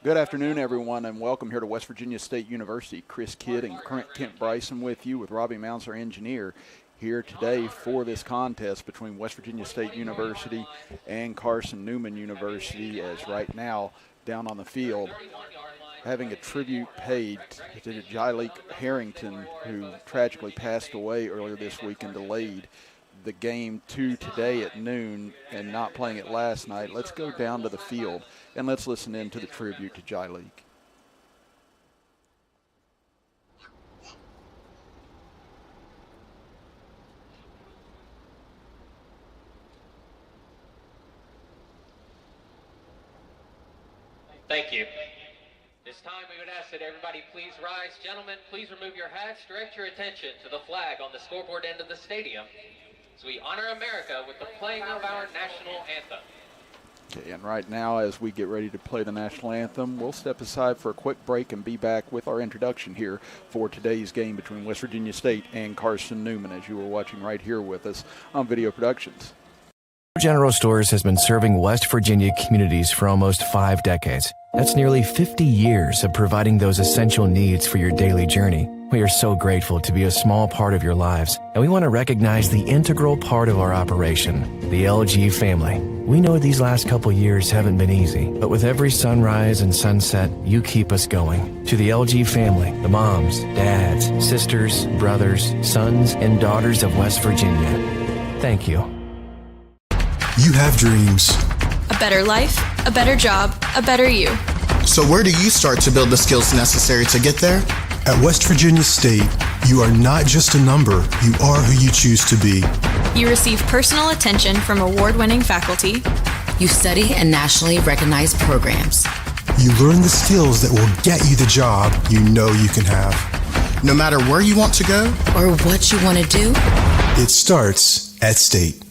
Good afternoon, everyone, and welcome here to West Virginia State University. Chris Kidd and Kent Bryson with you, with Robbie Mounts, our engineer, here today for this contest between West Virginia State University and Carson-Newman University, as right now down on the field having a tribute paid to Jyleek Harrington, who tragically passed away earlier this week and delayed the game to today at noon and not playing it last night. Let's go down to the field and let's listen in to the tribute to Jyleek. Thank you. This time we would ask that everybody please rise. Gentlemen, please remove your hats. Direct your attention to the flag on the scoreboard end of the stadium as we honor America with the playing of our national anthem. Okay, and right now, as we get ready to play the national anthem, we'll step aside for a quick break and be back with our introduction here for today's game between West Virginia State and Carson-Newman, as you were watching right here with us on Video Productions. General Stores has been serving West Virginia communities for almost 5 decades. That's nearly 50 years of providing those essential needs for your daily journey. We are so grateful to be a small part of your lives, and we want to recognize the integral part of our operation, the LG family. We know these last couple years haven't been easy, but with every sunrise and sunset, you keep us going. To the LG family, the moms, dads, sisters, brothers, sons, and daughters of West Virginia, thank you. You have dreams. A better life, a better job, a better you. So where do you start to build the skills necessary to get there? At West Virginia State, you are not just a number, you are who you choose to be. You receive personal attention from award-winning faculty. You study in nationally recognized programs. You learn the skills that will get you the job you know you can have. No matter where you want to go or what you want to do, it starts at State.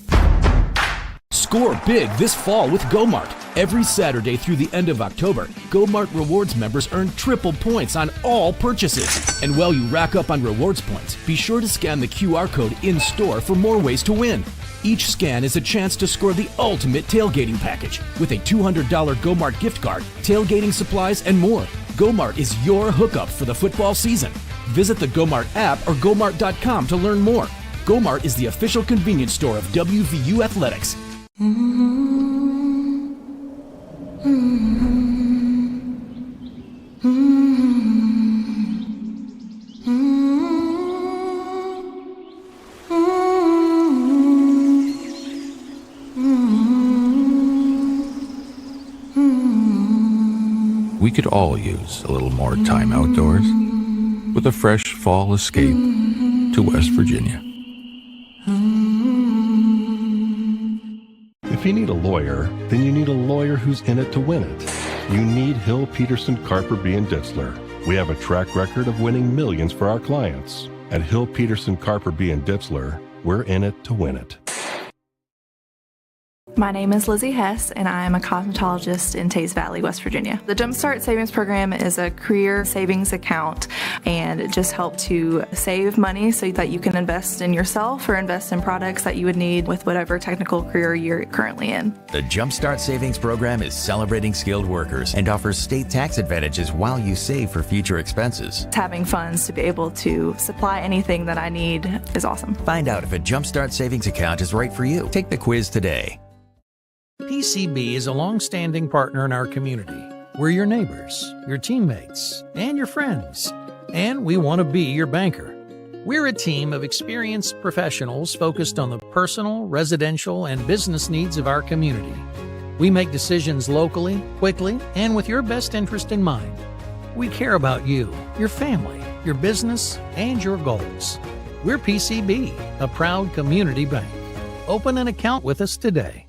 Score big this fall with GoMart. Every Saturday through the end of October, GoMart Rewards members earn triple points on all purchases. And while you rack up on rewards points, be sure to scan the QR code in-store for more ways to win. Each scan is a chance to score the ultimate tailgating package with a $200 GoMart gift card, tailgating supplies, and more. GoMart is your hookup for the football season. Visit the GoMart app or GoMart.com to learn more. GoMart is the official convenience store of WVU Athletics. We could all use a little more time outdoors with a fresh fall escape to West Virginia. If you need a lawyer, then you need a lawyer who's in it to win it. You need Hill, Peterson, Carper, B. & Ditzler. We have a track record of winning millions for our clients. At Hill, Peterson, Carper, B. & Ditzler, we're in it to win it. My name is Lizzie Hess, and I am a cosmetologist in Teays Valley, West Virginia. The Jumpstart Savings Program is a career savings account, and it just helps to save money so that you can invest in yourself or invest in products that you would need with whatever technical career you're currently in. The Jumpstart Savings Program is celebrating skilled workers and offers state tax advantages while you save for future expenses. Having funds to be able to supply anything that I need is awesome. Find out if a Jumpstart Savings account is right for you. Take the quiz today. PCB is a long-standing partner in our community. We're your neighbors, your teammates, and your friends, and we want to be your banker. We're a team of experienced professionals focused on the personal, residential, and business needs of our community. We make decisions locally, quickly, and with your best interest in mind. We care about you, your family, your business, and your goals. We're PCB, a proud community bank. Open an account with us today.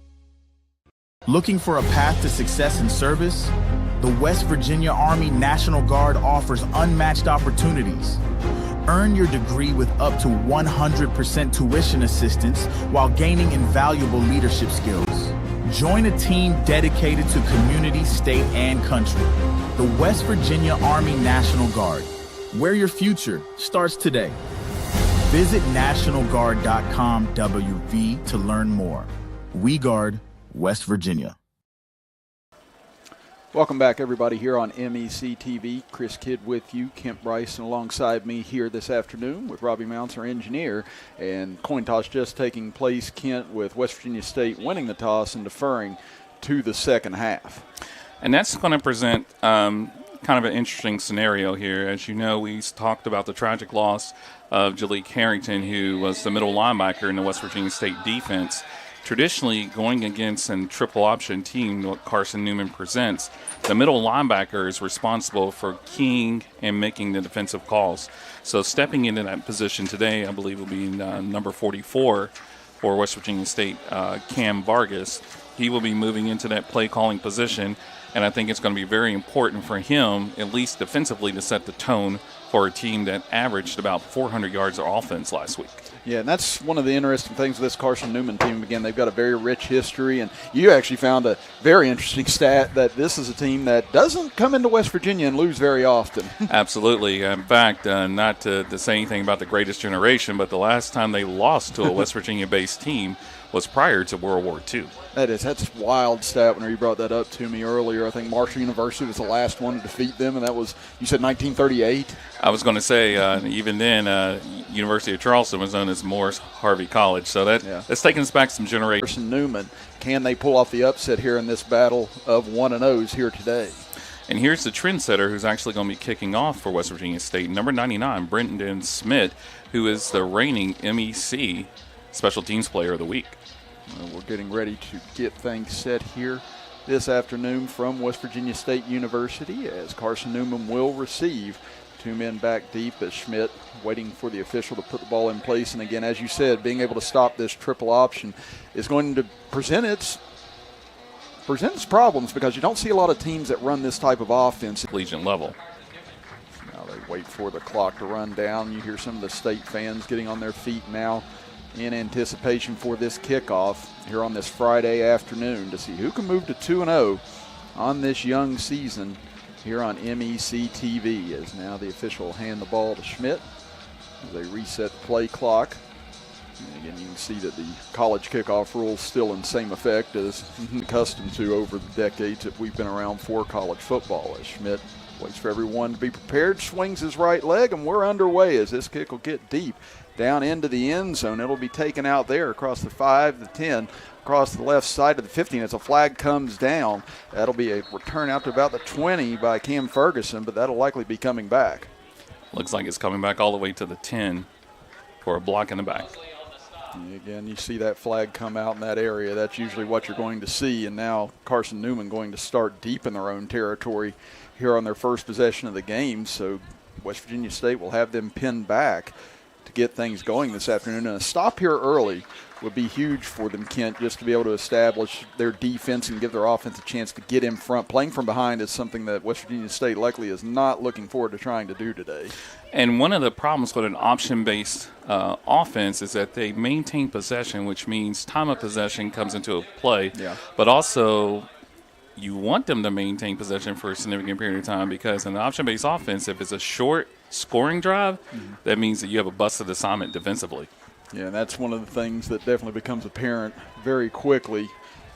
Looking for a path to success in service? The West Virginia Army National Guard offers unmatched opportunities. Earn your degree with up to 100% tuition assistance while gaining invaluable leadership skills. Join a team dedicated to community, state, and country. The West Virginia Army National Guard, where your future starts today. Visit nationalguard.com to learn more. We guard West Virginia. Welcome back, everybody, here on MEC TV. Chris Kidd with you, Kent Bryson alongside me here this afternoon with Robbie Mounts, our engineer. And coin toss just taking place, Kent, with West Virginia State winning the toss and deferring to the second half. And that's going to present kind of an interesting scenario here. As you know, we talked about the tragic loss of Jalik Harrington, who was the middle linebacker in the West Virginia State defense. Traditionally, going against a triple option team, what Carson-Newman presents, the middle linebacker is responsible for keying and making the defensive calls. So stepping into that position today, I believe, will be number 44 for West Virginia State, Cam Vargas. He will be moving into that play calling position, and I think it's going to be very important for him, at least defensively, to set the tone for a team that averaged about 400 yards of offense last week. Yeah, and that's one of the interesting things with this Carson-Newman team. Again, they've got a very rich history, and you actually found a very interesting stat that this is a team that doesn't come into West Virginia and lose very often. Absolutely. In fact, not to say anything about the greatest generation, but the last time they lost to a West Virginia-based team was prior to World War II. That's wild stat when you brought that up to me earlier. I think Marshall University was the last one to defeat them, and that was, you said 1938? I was going to say, even then, University of Charleston was known as Morris Harvey College. So that's taking us back some generations. Carson-Newman, can they pull off the upset here in this battle of 1-0s here today? And here's the trendsetter who's actually going to be kicking off for West Virginia State, number 99, Brenton Smith, who is the reigning MEC Special Teams Player of the Week. We're getting ready to get things set here this afternoon from West Virginia State University as Carson-Newman will receive. Two men back deep as Schmidt waiting for the official to put the ball in place. And again, as you said, being able to stop this triple option is going to present its problems because you don't see a lot of teams that run this type of offense. Collegiate level. Now they wait for the clock to run down. You hear some of the state fans getting on their feet now in anticipation for this kickoff here on this Friday afternoon to see who can move to 2-0 on this young season here on MEC TV. As now the official will hand the ball to Schmidt as they reset the play clock. And again, you can see that the college kickoff rule is still in same effect as accustomed to over the decades that we've been around for college football. As Schmidt waits for everyone to be prepared, swings his right leg, and we're underway as this kick will get deep down into the end zone. It'll be taken out there across the 5, the 10, across the left side of the 15 as a flag comes down. That'll be a return out to about the 20 by Cam Ferguson, but that'll likely be coming back. Looks like it's coming back all the way to the 10 for a block in the back. And again, you see that flag come out in that area. That's usually what you're going to see. And now Carson-Newman going to start deep in their own territory here on their first possession of the game. So West Virginia State will have them pinned back to get things going this afternoon. And a stop here early would be huge for them, Kent, just to be able to establish their defense and give their offense a chance to get in front. Playing from behind is something that West Virginia State likely is not looking forward to trying to do today. And one of the problems with an option-based offense is that they maintain possession, which means time of possession comes into a play. Yeah. But also you want them to maintain possession for a significant period of time because in an option-based offense, if it's a short scoring drive, that means that you have a busted assignment defensively. Yeah, and that's one of the things that definitely becomes apparent very quickly,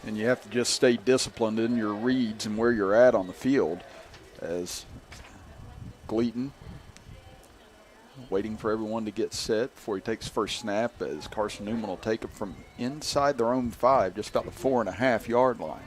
and you have to just stay disciplined in your reads and where you're at on the field. As Gleaton waiting for everyone to get set before he takes first snap, as Carson-Newman will take it from inside their own 5, just about the 4.5-yard line.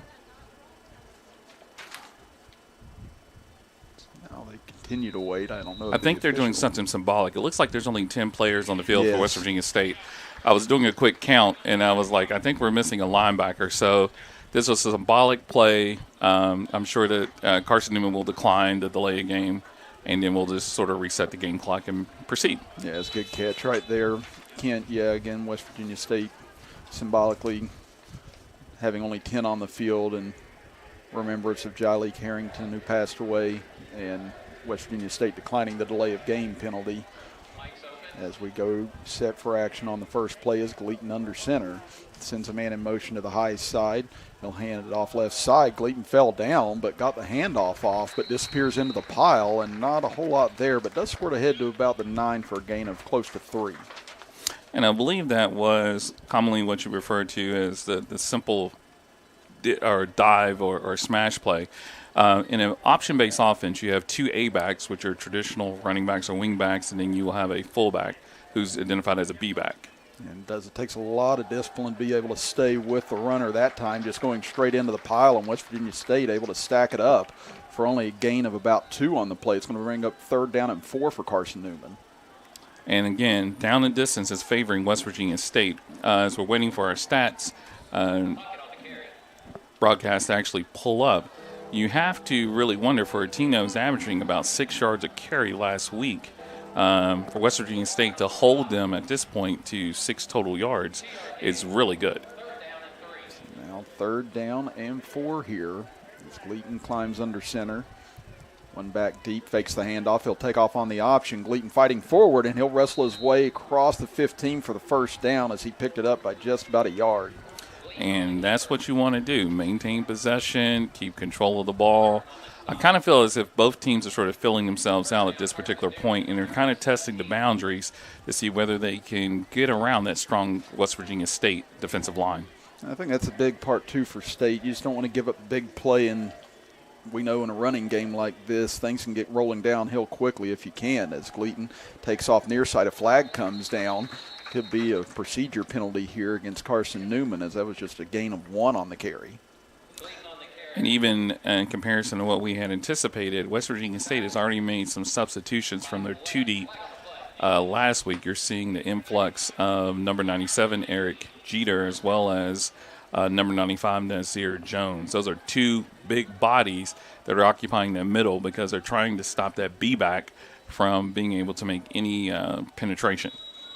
Now they continue to wait. I don't know. I think they're doing something symbolic. It looks like there's only 10 players on the field for West Virginia State. I was doing a quick count, and I was like, I think we're missing a linebacker. So this was a symbolic play. I'm sure that Carson-Newman will decline to delay a game, and then we'll just sort of reset the game clock and proceed. Yeah, it's a good catch right there. Kent, again, West Virginia State symbolically having only 10 on the field in remembrance of Jalik Harrington, who passed away, and West Virginia State declining the delay of game penalty. As we go set for action on the first play is Gleaton under center. Sends a man in motion to the high side. He'll hand it off left side. Gleaton fell down but got the handoff off, but disappears into the pile, and not a whole lot there, but does squirt ahead to about the 9 for a gain of close to 3. And I believe that was commonly what you referred to as the simple or dive or smash play. In an option-based offense, you have two A-backs, which are traditional running backs or wing backs, and then you will have a fullback who's identified as a B-back. And it takes a lot of discipline to be able to stay with the runner that time, just going straight into the pile, and West Virginia State able to stack it up for only a gain of about 2 on the play. It's going to bring up 3rd down and 4 for Carson-Newman. And again, down and distance is favoring West Virginia State. As we're waiting for our stats broadcast to actually pull up, you have to really wonder for a team that was averaging about 6 yards a carry last week, for West Virginia State to hold them at this point to 6 total yards is really good. Now 3rd down and 4 here as Gleaton climbs under center. One back deep, fakes the handoff. He'll take off on the option. Gleaton fighting forward, and he'll wrestle his way across the 15 for the 1st down as he picked it up by just about a yard. And that's what you want to do. Maintain possession, keep control of the ball. I kind of feel as if both teams are sort of filling themselves out at this particular point, and they're kind of testing the boundaries to see whether they can get around that strong West Virginia State defensive line. I think that's a big part, too, for State. You just don't want to give up a big play, and we know in a running game like this, things can get rolling downhill quickly if you can. As Gleaton takes off near side, a flag comes down. Could be a procedure penalty here against Carson-Newman, as that was just a gain of 1 on the carry. And even in comparison to what we had anticipated, West Virginia State has already made some substitutions from their 2-deep last week. You're seeing the influx of number 97, Eric Jeter, as well as number 95, Nazir Jones. Those are 2 big bodies that are occupying the middle because they're trying to stop that B-back from being able to make any penetration.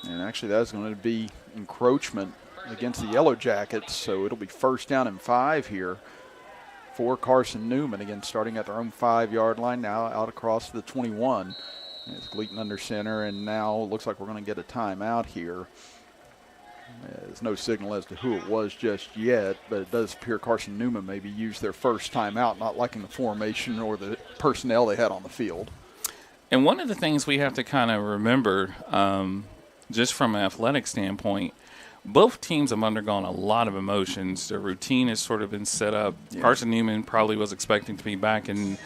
And actually that's going to be encroachment against the Yellow Jackets, so it'll be 1st down and 5 here for Carson-Newman. Again, starting at their own 5-yard line, now out across the 21. It's Gleaton under center, and now looks like we're going to get a timeout here. There's no signal as to who it was just yet, but it does appear Carson-Newman maybe used their first timeout, not liking the formation or the personnel they had on the field. And one of the things we have to kind of remember, just from an athletic standpoint, both teams have undergone a lot of emotions. Their routine has sort of been set up. Yeah. Carson-Newman probably was expecting to be back in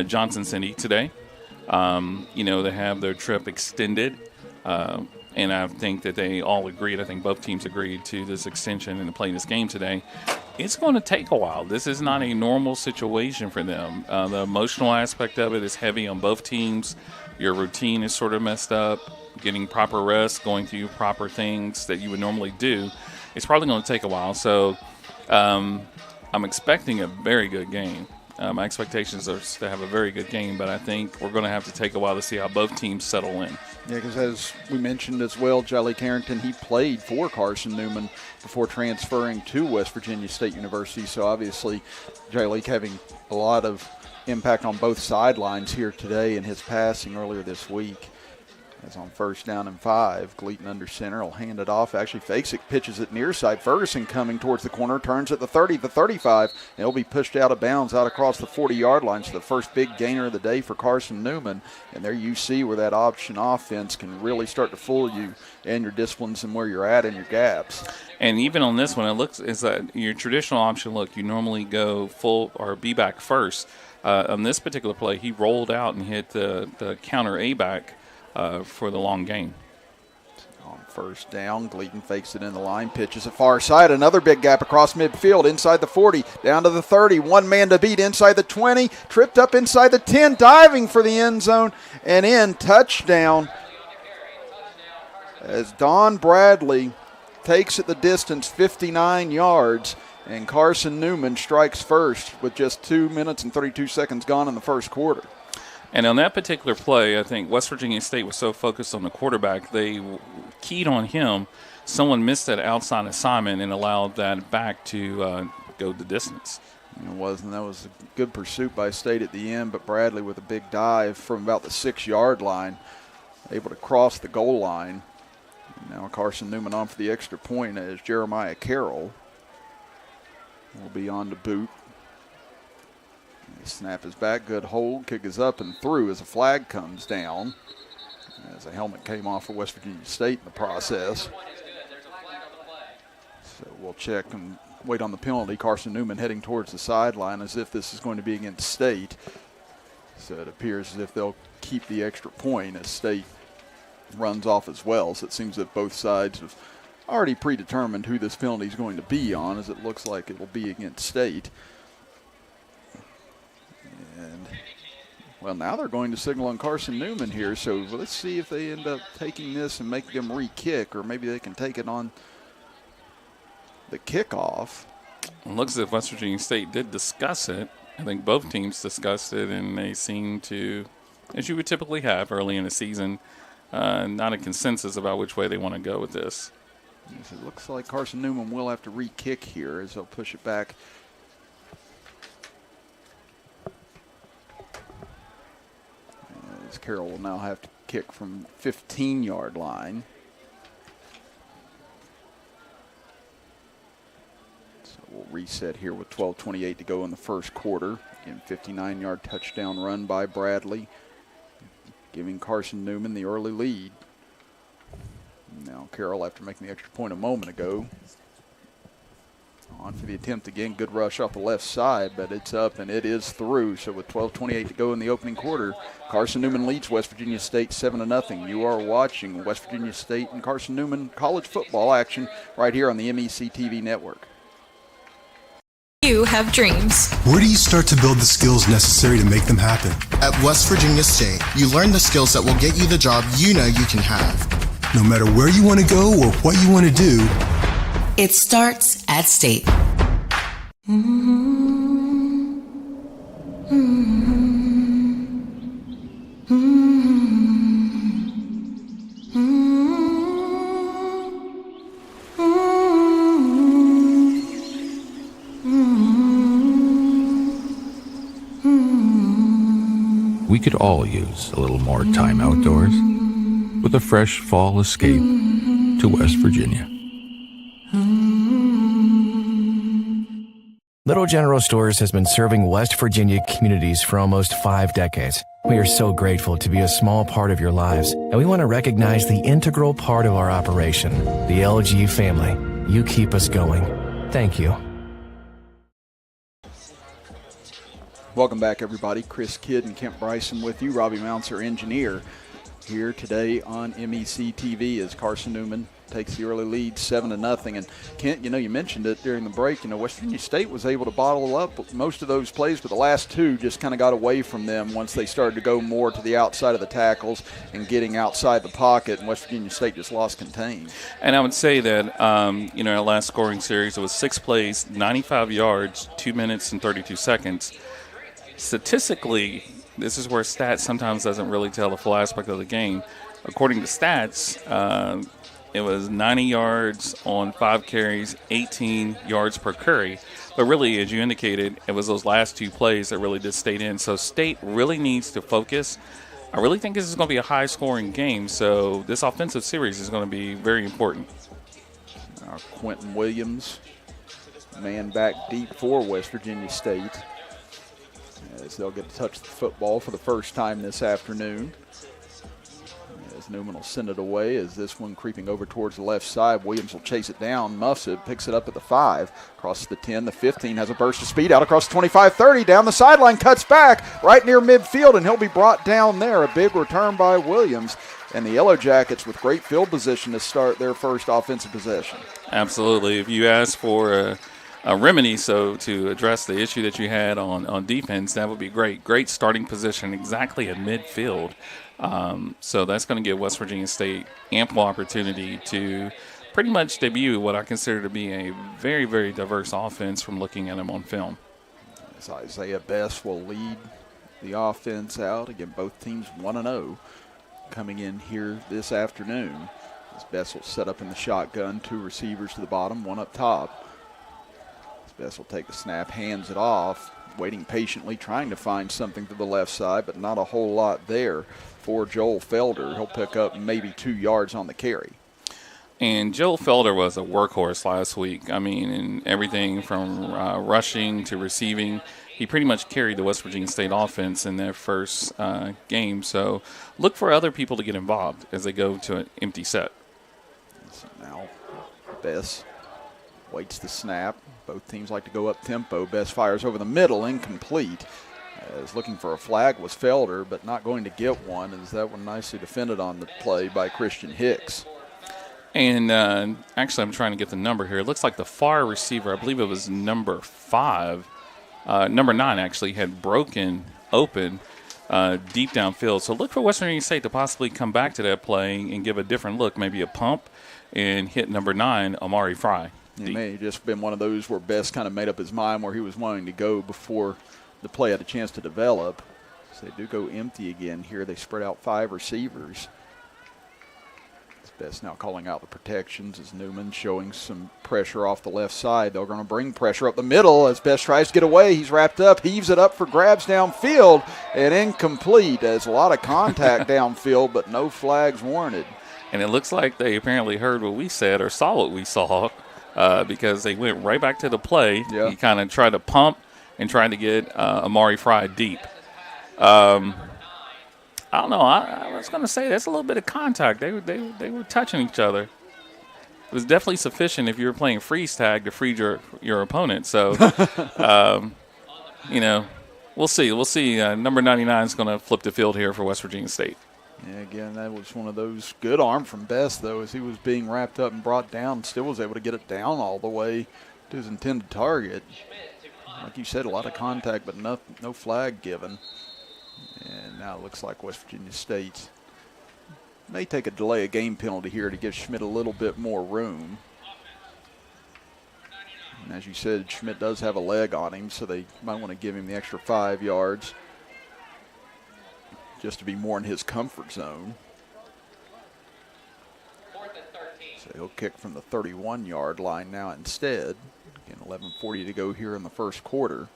Johnson City today. They have their trip extended. And I think that they all agreed, I think both teams agreed to this extension and to play this game today. It's going to take a while. This is not a normal situation for them. The emotional aspect of it is heavy on both teams. Your routine is sort of messed up. Getting proper rest, going through proper things that you would normally do. It's probably going to take a while. So I'm expecting a very good game. My expectations are to have a very good game, but I think we're going to have to take a while to see how both teams settle in. Yeah, because as we mentioned as well, Jolly Carrington, he played for Carson-Newman before transferring to West Virginia State University. So obviously, Jolly having a lot of impact on both sidelines here today in his passing earlier this week. As on 1st down and 5, Gleaton under center will hand it off. Actually fakes it, pitches it near side. Ferguson coming towards the corner, turns at the 30, the 35, and he'll be pushed out of bounds out across the 40-yard line. So the first big gainer of the day for Carson-Newman. And there you see where that option offense can really start to fool you and your disciplines and where you're at and your gaps. And even on this one, it looks is that your traditional option look, you normally go full or B-back first. On this particular play, he rolled out and hit the counter A-back for the long gain. On 1st down, Gleaton fakes it in the line, pitches it far side. Another big gap across midfield, inside the 40, down to the 30. One man to beat inside the 20, tripped up inside the 10, diving for the end zone, and in. Touchdown. As Don Bradley takes it the distance, 59 yards, and Carson-Newman strikes first with just 2 minutes and 32 seconds gone in the first quarter. And on that particular play, I think West Virginia State was so focused on the quarterback, they keyed on him. Someone missed that outside assignment and allowed that back to go the distance. It wasn't. That was a good pursuit by State at the end, but Bradley with a big dive from about the 6-yard line, able to cross the goal line. Now Carson-Newman on for the extra point as Jeremiah Carroll will be on to boot. The snap is back, good hold, kick is up and through as a flag comes down. As a helmet came off for West Virginia State in the process. So we'll check and wait on the penalty. Carson-Newman heading towards the sideline as if this is going to be against State. So it appears as if they'll keep the extra point as State runs off as well. So it seems that both sides have already predetermined who this penalty is going to be on, as it looks like it will be against State. And, well, now they're going to signal on Carson-Newman here. So let's see if they end up taking this and make them re-kick, or maybe they can take it on the kickoff. It looks as if West Virginia State did discuss it. I think both teams discussed it, and they seem to, as you would typically have early in the season, not a consensus about which way they want to go with this. It looks like Carson-Newman will have to re-kick here as they'll push it back. As Carroll will now have to kick from 15-yard line. We'll reset here with 12:28 to go in the first quarter. Again, 59-yard touchdown run by Bradley, giving Carson-Newman the early lead. Now Carroll, after making the extra point a moment ago, on for the attempt again. Good rush off the left side, but it's up and it is through. So with 12:28 to go in the opening quarter, Carson-Newman leads West Virginia State 7-0. You are watching West Virginia State and Carson-Newman college football action right here on the MEC TV network. You have dreams. Where do you start to build the skills necessary to make them happen? At West Virginia State, you learn the skills that will get you the job you know you can have. No matter where you want to go or what you want to do, it starts at State. We could all use a little more time outdoors with a fresh fall escape to West Virginia. Little General Stores has been serving West Virginia communities for almost 5 decades. We are so grateful to be a small part of your lives, and we want to recognize the integral part of our operation, the LG family. You keep us going. Thank you. Welcome back, everybody. Chris Kidd and Kent Bryson with you. Robbie Mounts, our engineer, here today on MEC TV as Carson-Newman takes the early lead 7-0. And Kent, you mentioned it during the break. West Virginia State was able to bottle up most of those plays, but the last two just kind of got away from them once they started to go more to the outside of the tackles and getting outside the pocket, and West Virginia State just lost contain. And I would say that, our last scoring series, it was 6 plays, 95 yards, 2 minutes and 32 seconds. Statistically, this is where stats sometimes doesn't really tell the full aspect of the game. According to stats, it was 90 yards on 5 carries, 18 yards per carry. But really, as you indicated, it was those last 2 plays that really did State in. So State really needs to focus. I really think this is going to be a high-scoring game, so this offensive series is going to be very important. Quentin Williams, man back deep for West Virginia State, as they'll get to touch the football for the first time this afternoon. As Newman will send it away, as this one creeping over towards the left side. Williams will chase it down, muffs it, picks it up at the 5, across the 10, the 15, has a burst of speed out across the 25, 30, down the sideline, cuts back right near midfield, and he'll be brought down there. A big return by Williams, and the Yellow Jackets with great field position to start their first offensive possession. Absolutely. If you ask for a remedy, so to address the issue that you had on defense, that would be great. Great starting position exactly at midfield. So that's going to give West Virginia State ample opportunity to pretty much debut what I consider to be a very, very diverse offense from looking at them on film. As Isaiah Best will lead the offense out. Again, both teams 1-0 coming in here this afternoon. As Best will set up in the shotgun, 2 receivers to the bottom, 1 up top. Best will take the snap, hands it off, waiting patiently, trying to find something to the left side, but not a whole lot there for Joel Felder. He'll pick up maybe 2 yards on the carry. And Joel Felder was a workhorse last week. I mean, in everything from rushing to receiving, he pretty much carried the West Virginia State offense in their first game. So look for other people to get involved as they go to an empty set. So now Best Waits the snap. Both teams like to go up tempo. Best fires over the middle, incomplete. As looking for a flag was Felder, but not going to get one, as that one nicely defended on the play by Christian Hicks. And actually, I'm trying to get the number here. It looks like the far receiver, I believe it was number 9 actually, had broken open deep downfield. So look for Western Virginia State to possibly come back to that play and give a different look, maybe a pump, and hit number 9, Amari Fry. It may have just been one of those where Best kind of made up his mind where he was wanting to go before the play had a chance to develop. So they do go empty again here. They spread out 5 receivers. Best now calling out the protections as Newman showing some pressure off the left side. They're going to bring pressure up the middle as Best tries to get away. He's wrapped up, heaves it up for grabs downfield, and incomplete. As a lot of contact downfield, but no flags warranted. And it looks like they apparently heard what we said or saw what we saw because they went right back to the play. Yeah. He kind of tried to pump and tried to get Amari Fry deep. I don't know. I was going to say that's a little bit of contact. They were touching each other. It was definitely sufficient if you were playing freeze tag to freeze your opponent. So, we'll see. We'll see. Number 99 is going to flip the field here for West Virginia State. Yeah, again, that was one of those good arm from Best, though, as he was being wrapped up and brought down. Still was able to get it down all the way to his intended target. Like you said, a lot of contact, but no flag given. And now it looks like West Virginia State may take a delay of game penalty here to give Schmidt a little bit more room. And as you said, Schmidt does have a leg on him, so they might want to give him the extra 5 yards just to be more in his comfort zone. So he'll kick from the 31-yard line now instead. Again, 11:40 to go here in the first quarter.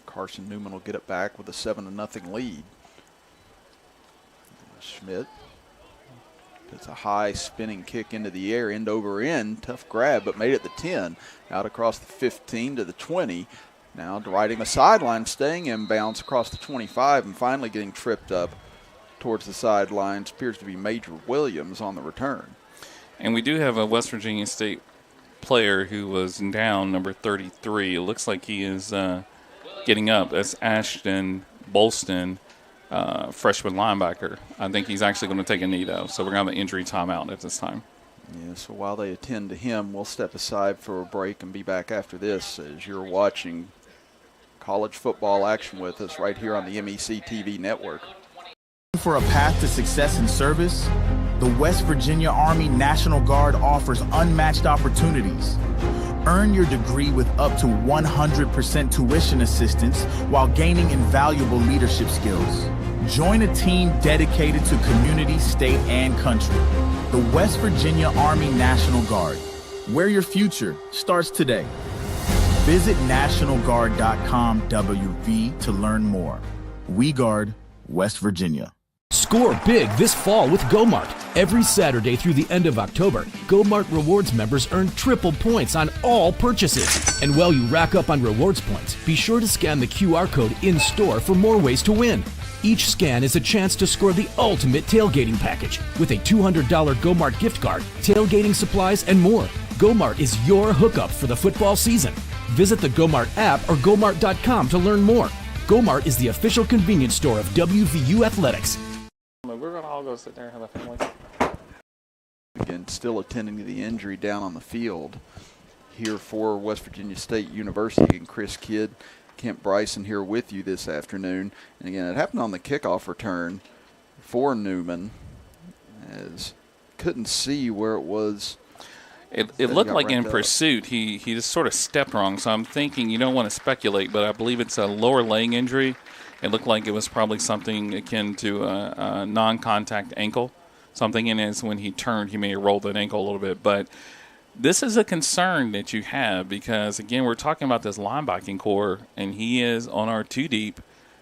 Carson-Newman will get it back with a 7-0 lead. Schmidt puts a high spinning kick into the air, end over end. Tough grab, but made it the 10. Out across the 15 to the 20. Now riding the sideline, staying inbounds across the 25 and finally getting tripped up towards the sidelines. Appears to be Major Williams on the return. And we do have a West Virginia State player who was down, number 33. It looks like he is getting up. That's Ashton Bolston, freshman linebacker. I think he's actually going to take a knee, though, so we're going to have an injury timeout at this time. Yeah, so while they attend to him, we'll step aside for a break and be back after this as you're watching college football action with us right here on the MEC TV network. For a path to success in service, the West Virginia Army National Guard offers unmatched opportunities. Earn your degree with up to 100% tuition assistance while gaining invaluable leadership skills. Join a team dedicated to community, state, and country. The West Virginia Army National Guard, where your future starts today. Visit NationalGuard.com WV to learn more. We guard West Virginia. Score big this fall with GoMart. Every Saturday through the end of October, GoMart Rewards members earn triple points on all purchases. And while you rack up on rewards points, be sure to scan the QR code in-store for more ways to win. Each scan is a chance to score the ultimate tailgating package with a $200 GoMart gift card, tailgating supplies, and more. GoMart is your hookup for the football season. Visit the GoMart app or GoMart.com to learn more. GoMart is the official convenience store of WVU Athletics. We're going to all go sit there and have a family. Again, still attending to the injury down on the field here for West Virginia State University. And Chris Kidd, Kent Bryson here with you this afternoon. And again, it happened on the kickoff return for Newman, as couldn't see where it was. It looked like in pursuit he just sort of stepped wrong. So I'm thinking, you don't want to speculate, but I believe it's a lower leg injury. It looked like it was probably something akin to a non-contact ankle. So I'm thinking is when he turned, he may have rolled that ankle a little bit. But this is a concern that you have because, again, we're talking about this linebacking core, and he is on our two deep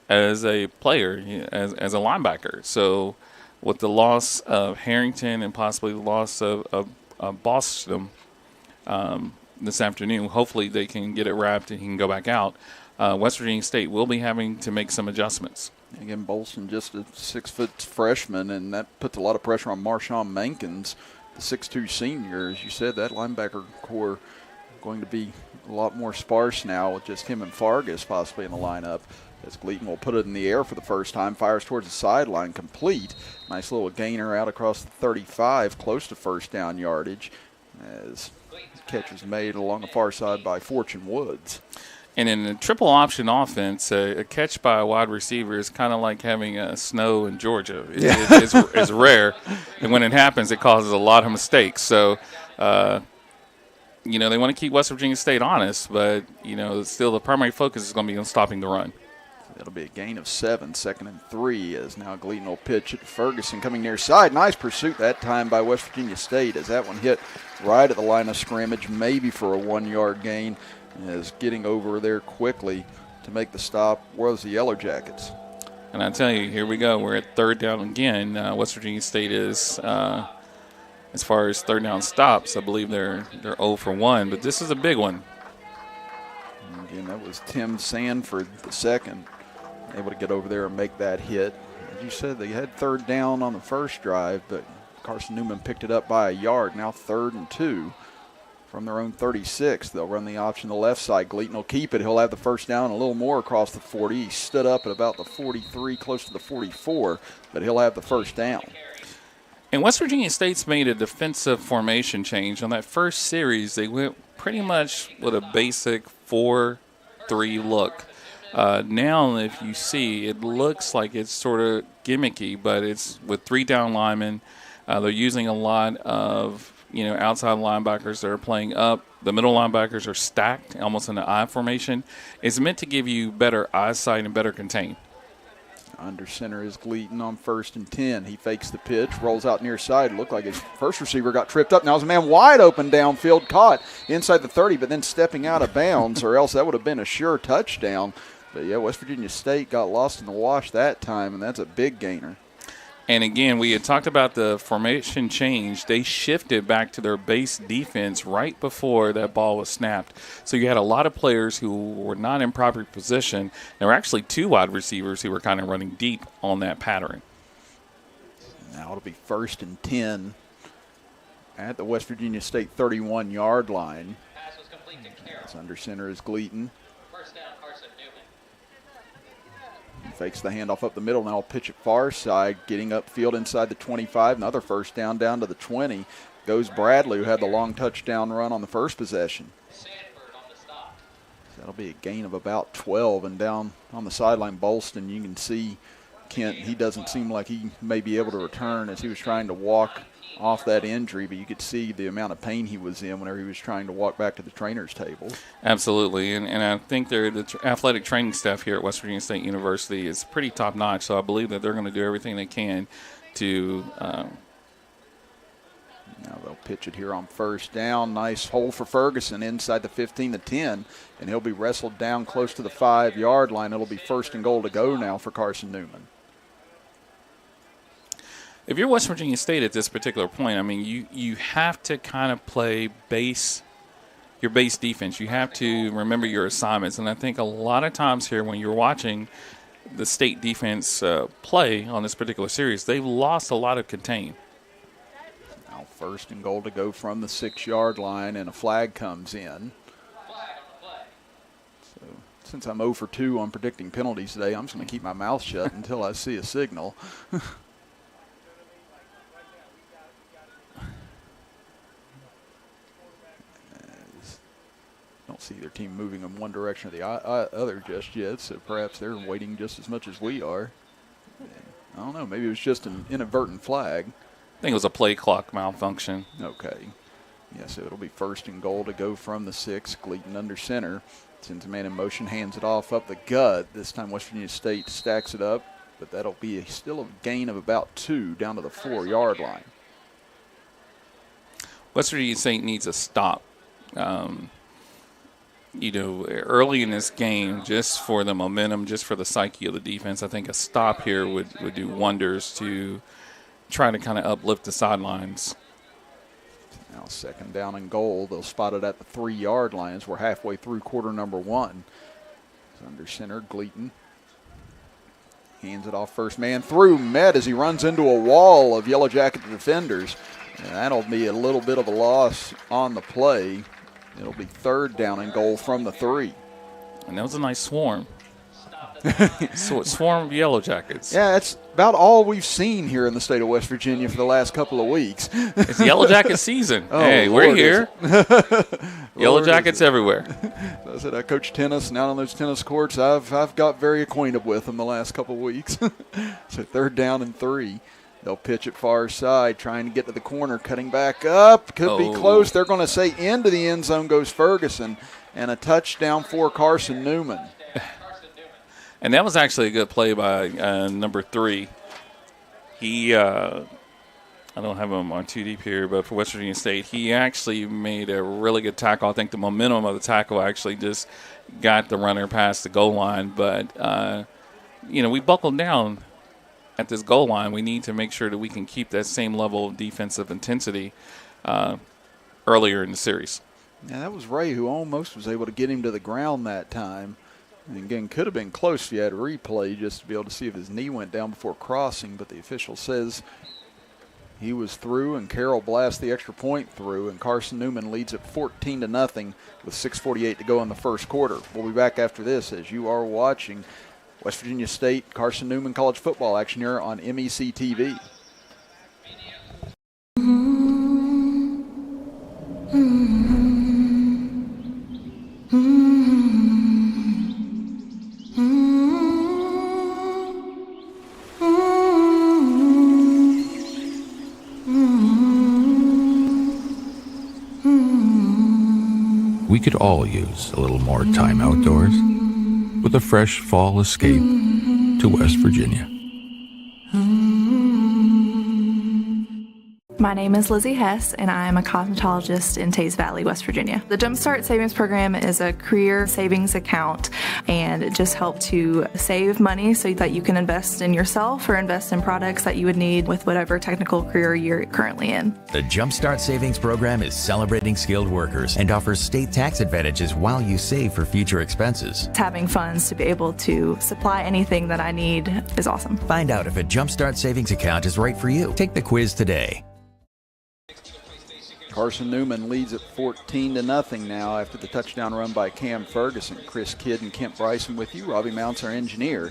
as a player, as a linebacker. So with the loss of Harrington and possibly the loss of Boston this afternoon, hopefully they can get it wrapped and he can go back out. West Virginia State will be having to make some adjustments. Again, Bolson just a 6-foot freshman, and that puts a lot of pressure on Marshawn Mankins, the 6'2 senior. As you said, that linebacker core going to be a lot more sparse now with just him and Fargus possibly in the lineup. As Gleaton will put it in the air for the first time, fires towards the sideline, complete. Nice little gainer out across the 35, close to first down yardage, as the catch was made along the far side by Fortune Woods. And in a triple option offense, a catch by a wide receiver is kind of like having snow in Georgia. It's rare, and when it happens, it causes a lot of mistakes. So, they want to keep West Virginia State honest, but, still the primary focus is going to be on stopping the run. It'll be a gain of 7, 2nd and 3, as now Gleaton will pitch it to Ferguson coming near side. Nice pursuit that time by West Virginia State, as that one hit right at the line of scrimmage, maybe for a 1-yard gain, as getting over there quickly to make the stop was the Yellow Jackets. And I tell you, here we go. We're at third down again. West Virginia State is, as far as third down stops, I believe they're 0 for 1, but this is a big one. And again, that was Tim Sanford, the second, able to get over there and make that hit. As you said, they had third down on the first drive, but Carson-Newman picked it up by a yard. Now 3rd and 2 from their own 36. They'll run the option to the left side. Gleaton will keep it. He'll have the first down, a little more across the 40. He stood up at about the 43, close to the 44, but he'll have the first down. And West Virginia State's made a defensive formation change. On that first series, they went pretty much with a basic 4-3 look. Now, if you see, it looks like it's sort of gimmicky, but it's with 3 down linemen. They're using a lot of, outside linebackers that are playing up. The middle linebackers are stacked, almost in an I formation. It's meant to give you better eyesight and better contain. Under center is Gleaton on 1st and 10. He fakes the pitch, rolls out near side. Looked like his first receiver got tripped up. Now there's a man wide open downfield, caught inside the 30, but then stepping out of bounds, or else that would have been a sure touchdown. But, yeah, West Virginia State got lost in the wash that time, and that's a big gainer. And, again, we had talked about the formation change. They shifted back to their base defense right before that ball was snapped. So you had a lot of players who were not in proper position. There were actually 2 wide receivers who were kind of running deep on that pattern. Now it'll be 1st and 10 at the West Virginia State 31-yard line. Pass was complete to Carroll. As under center is Gleaton. First down, Carson-Newman. Fakes the handoff up the middle. Now pitch it far side, getting upfield inside the 25. Another first down to the 20. Goes Bradley, who had the long touchdown run on the first possession. Sanford on the stop. So that'll be a gain of about 12. And down on the sideline, Bolston, you can see Kent, he doesn't seem like he may be able to return as he was trying to walk off that injury, but you could see the amount of pain he was in whenever he was trying to walk back to the trainer's table. Absolutely, and I think the athletic training staff here at West Virginia State University is pretty top-notch, so I believe that they're going to do everything they can to now they'll pitch it here on 1st down. Nice hole for Ferguson inside the 15 to 10, and he'll be wrestled down close to the 5-yard line. It'll be 1st and goal to go now for Carson-Newman. If you're West Virginia State at this particular point, I mean, you have to kind of play your base defense. You have to remember your assignments. And I think a lot of times here when you're watching the state defense play on this particular series, they've lost a lot of contain. Now 1st and goal to go from the 6-yard line, and a flag comes in. So since I'm 0 for 2 on predicting penalties today, I'm just going to keep my mouth shut until I see a signal. Don't see their team moving in one direction or the other just yet, so perhaps they're waiting just as much as we are. I don't know, maybe it was just an inadvertent flag. I think it was a play clock malfunction. Okay. Yeah, so it'll be 1st and goal to go from the 6. Gleaton under center. Sends a man in motion, hands it off up the gut. This time West Virginia State stacks it up, but that'll be still a gain of about 2 down to the 4-yard line. West Virginia State needs a stop. Early in this game, just for the momentum, just for the psyche of the defense, I think a stop here would do wonders to try to kind of uplift the sidelines. Now 2nd down and goal. They'll spot it at the 3-yard line as we're halfway through quarter number 1. It's under center, Gleaton. Hands it off, first man through, met as he runs into a wall of Yellow Jacket defenders. And that'll be a little bit of a loss on the play. It'll be 3rd down and goal from the 3. And that was a nice swarm. So it's swarm of Yellow Jackets. Yeah, that's about all we've seen here in the state of West Virginia for the last couple of weeks. It's Yellow Jacket season. Oh, hey, Lord, we're here. Yellow Jackets everywhere. I said I coach tennis, and out on those tennis courts, I've got very acquainted with them the last couple of weeks. So 3rd down and 3. They'll pitch it far side, trying to get to the corner, cutting back up. Could be close. They're going to say into the end zone goes Ferguson, and a touchdown for Carson-Newman. And that was actually a good play by number 3. He, I don't have him on too deep here, but for West Virginia State, he actually made a really good tackle. I think the momentum of the tackle actually just got the runner past the goal line. But, we buckled down at this goal line. We need to make sure that we can keep that same level of defensive intensity earlier in the series. Yeah, that was Ray who almost was able to get him to the ground that time. And again, could have been close if you had a replay just to be able to see if his knee went down before crossing, but the official says he was through, and Carroll blasts the extra point through, and Carson-Newman leads it 14-0 with 6:48 to go in the first quarter. We'll be back after this as you are watching West Virginia State Carson-Newman college football action here on MEC TV. We could all use a little more time outdoors with a fresh fall escape to West Virginia. My name is Lizzie Hess, and I am a cosmetologist in Teays Valley, West Virginia. The Jumpstart Savings Program is a career savings account, and it just helps to save money so that you can invest in yourself or invest in products that you would need with whatever technical career you're currently in. The Jumpstart Savings Program is celebrating skilled workers and offers state tax advantages while you save for future expenses. Having funds to be able to supply anything that I need is awesome. Find out if a Jumpstart Savings account is right for you. Take the quiz today. Carson-Newman leads at 14-0 now after the touchdown run by Cam Ferguson. Chris Kidd and Kent Bryson with you. Robbie Mounts, our engineer.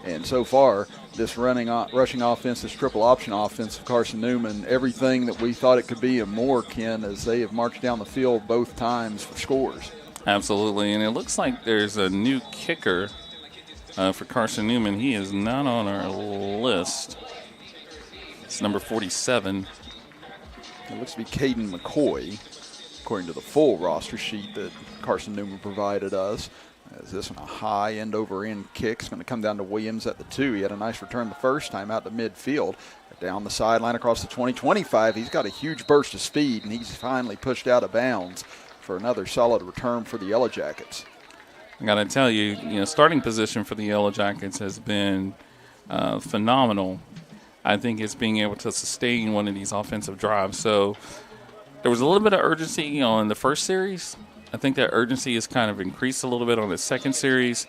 And so far, this rushing offense, this triple option offense of Carson-Newman, everything that we thought it could be and more, Ken, as they have marched down the field both times for scores. Absolutely, and it looks like there's a new kicker for Carson-Newman. He is not on our list. It's number 47. It looks to be Caden McCoy, according to the full roster sheet that Carson-Newman provided us. As this one a high end-over-end kick. It's going to come down to Williams at the 2. He had a nice return the first time out to midfield. Down the sideline across the 20-25. He's got a huge burst of speed, and he's finally pushed out of bounds for another solid return for the Yellow Jackets. I got to tell you, starting position for the Yellow Jackets has been phenomenal. I think it's being able to sustain one of these offensive drives. So there was a little bit of urgency, in the first series. I think that urgency has kind of increased a little bit on the second series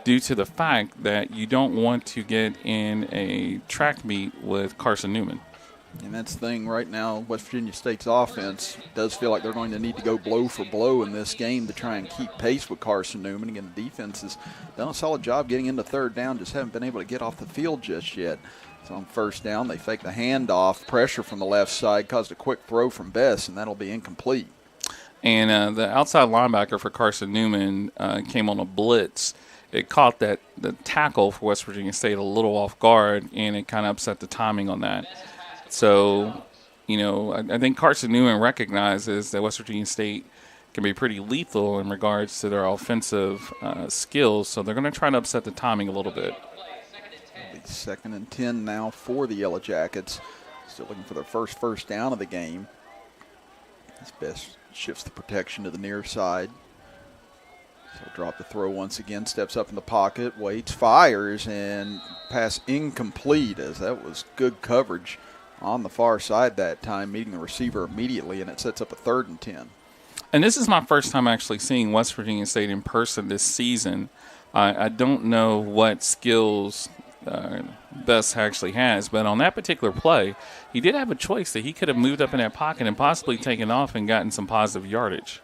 due to the fact that you don't want to get in a track meet with Carson-Newman. And that's the thing right now, West Virginia State's offense does feel like they're going to need to go blow for blow in this game to try and keep pace with Carson-Newman. Again, the defense has done a solid job getting into third down, just haven't been able to get off the field just yet. So on first down, they fake the handoff. Pressure from the left side caused a quick throw from Bess, and that'll be incomplete. And the outside linebacker for Carson-Newman came on a blitz. It caught the tackle for West Virginia State a little off guard, and it kind of upset the timing on that. So, I think Carson-Newman recognizes that West Virginia State can be pretty lethal in regards to their offensive skills, so they're going to try to upset the timing a little bit. 2nd and 10 now for the Yellow Jackets. Still looking for their first down of the game. As Bess shifts the protection to the near side. So drop the throw once again, steps up in the pocket, waits, fires, and pass incomplete, as that was good coverage on the far side that time, meeting the receiver immediately, and it sets up a 3rd and 10. And this is my first time actually seeing West Virginia State in person this season. I don't know what skills best actually has. But on that particular play, he did have a choice that he could have moved up in that pocket and possibly taken off and gotten some positive yardage.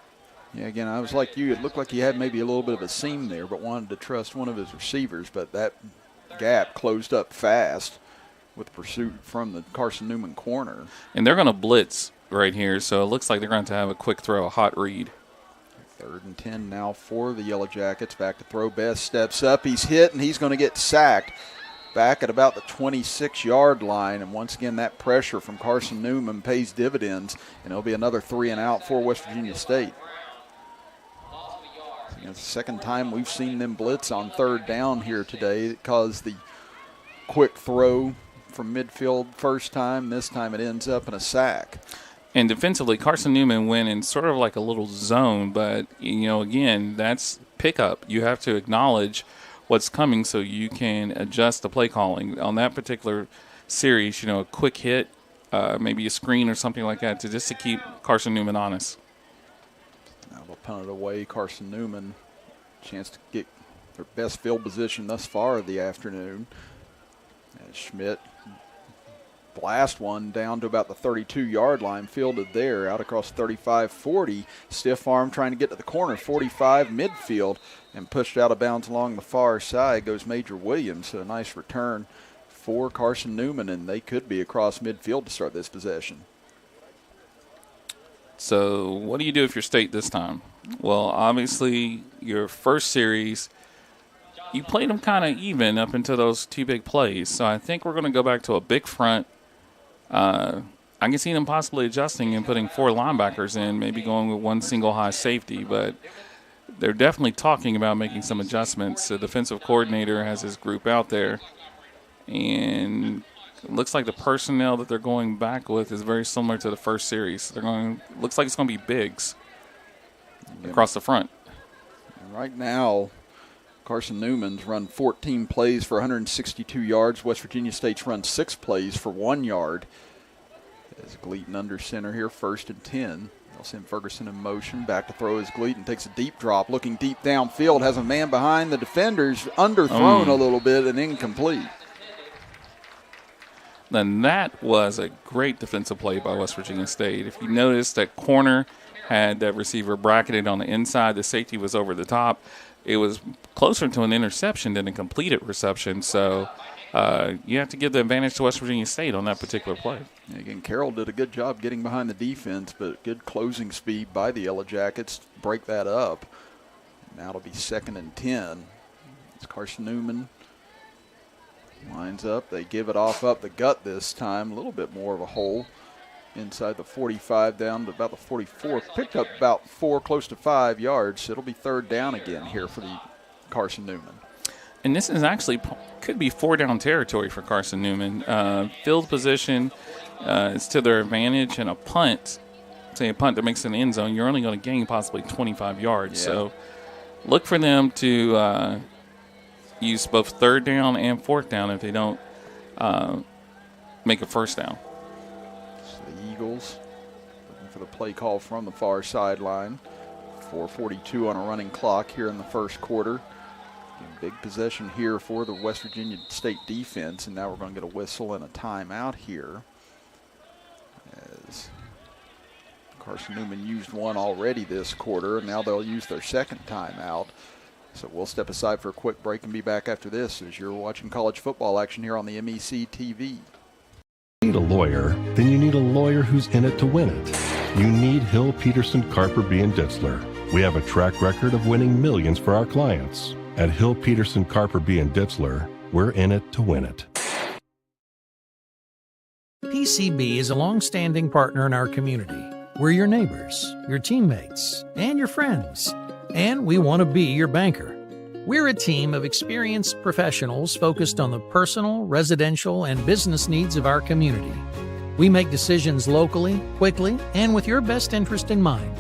Yeah, again, I was like you. It looked like he had maybe a little bit of a seam there, but wanted to trust one of his receivers. But that gap closed up fast with pursuit from the Carson-Newman corner. And they're going to blitz right here, so it looks like they're going to have a quick throw, a hot read. 3rd and 10 now for the Yellow Jackets. Back to throw. Best steps up. He's hit, and he's going to get sacked back at about the 26-yard line. And once again, that pressure from Carson-Newman pays dividends, and it'll be another 3 and out for West Virginia State. It's the second time we've seen them blitz on 3rd down here today. It caused the quick throw from midfield first time. This time it ends up in a sack. And defensively, Carson-Newman went in sort of like a little zone, but, again, that's pickup. You have to acknowledge what's coming so you can adjust the play calling. On that particular series, a quick hit, maybe a screen or something like that just to keep Carson-Newman honest. Now they'll punt it away. Carson-Newman, chance to get their best field position thus far of the afternoon. And Schmidt blast one down to about the 32-yard line, fielded there, out across 35-40. Stiff arm trying to get to the corner, 45 midfield, and pushed out of bounds along the far side goes Major Williams. So a nice return for Carson-Newman, and they could be across midfield to start this possession. So what do you do if you're State this time? Well, obviously your first series, you played them kind of even up into those 2 big plays. So I think we're going to go back to a big front. I can see them possibly adjusting and putting 4 linebackers in, maybe going with 1 single high safety. But they're definitely talking about making some adjustments. The defensive coordinator has his group out there. And it looks like the personnel that they're going back with is very similar to the first series. Looks like it's going to be bigs across the front. And right now, Carson-Newman's run 14 plays for 162 yards. West Virginia State's run 6 plays for 1 yard. As Gleaton under center here, 1st and 10. They'll send Ferguson in motion. Back to throw as Gleaton takes a deep drop, looking deep downfield, has a man behind the defenders, underthrown a little bit and incomplete. Then that was a great defensive play by West Virginia State. If you notice, that corner had that receiver bracketed on the inside. The safety was over the top. It was closer to an interception than a completed reception. So you have to give the advantage to West Virginia State on that particular play. Again, Carroll did a good job getting behind the defense, but good closing speed by the Yellow Jackets to break that up. Now it'll be 2nd and 10. It's Carson-Newman. Lines up. They give it off up the gut this time. A little bit more of a hole inside the 45 down to about the 44. Picked up about 4, close to 5 yards. It'll be 3rd down again here for the Carson-Newman. And this is actually could be 4-down territory for Carson-Newman. Field position is to their advantage, and a punt, say a punt that makes it in the end zone, you're only going to gain possibly 25 yards. Yeah. So look for them to use both 3rd down and 4th down if they don't make a 1st down. So the Eagles looking for the play call from the far sideline. 4:42 on a running clock here in the first quarter. Big possession here for the West Virginia State defense, and now we're going to get a whistle and a timeout here as Carson-Newman used one already this quarter, and now they'll use their 2nd timeout. So we'll step aside for a quick break and be back after this as you're watching college football action here on the MEC TV. Need a lawyer? Then you need a lawyer who's in it to win it. You need Hill, Peterson, Carper, B. & Ditzler. We have a track record of winning millions for our clients. At Hill, Peterson, Carper, B. & Ditzler, we're in it to win it. PCB is a long-standing partner in our community. We're your neighbors, your teammates, and your friends. And we want to be your banker. We're a team of experienced professionals focused on the personal, residential, and business needs of our community. We make decisions locally, quickly, and with your best interest in mind.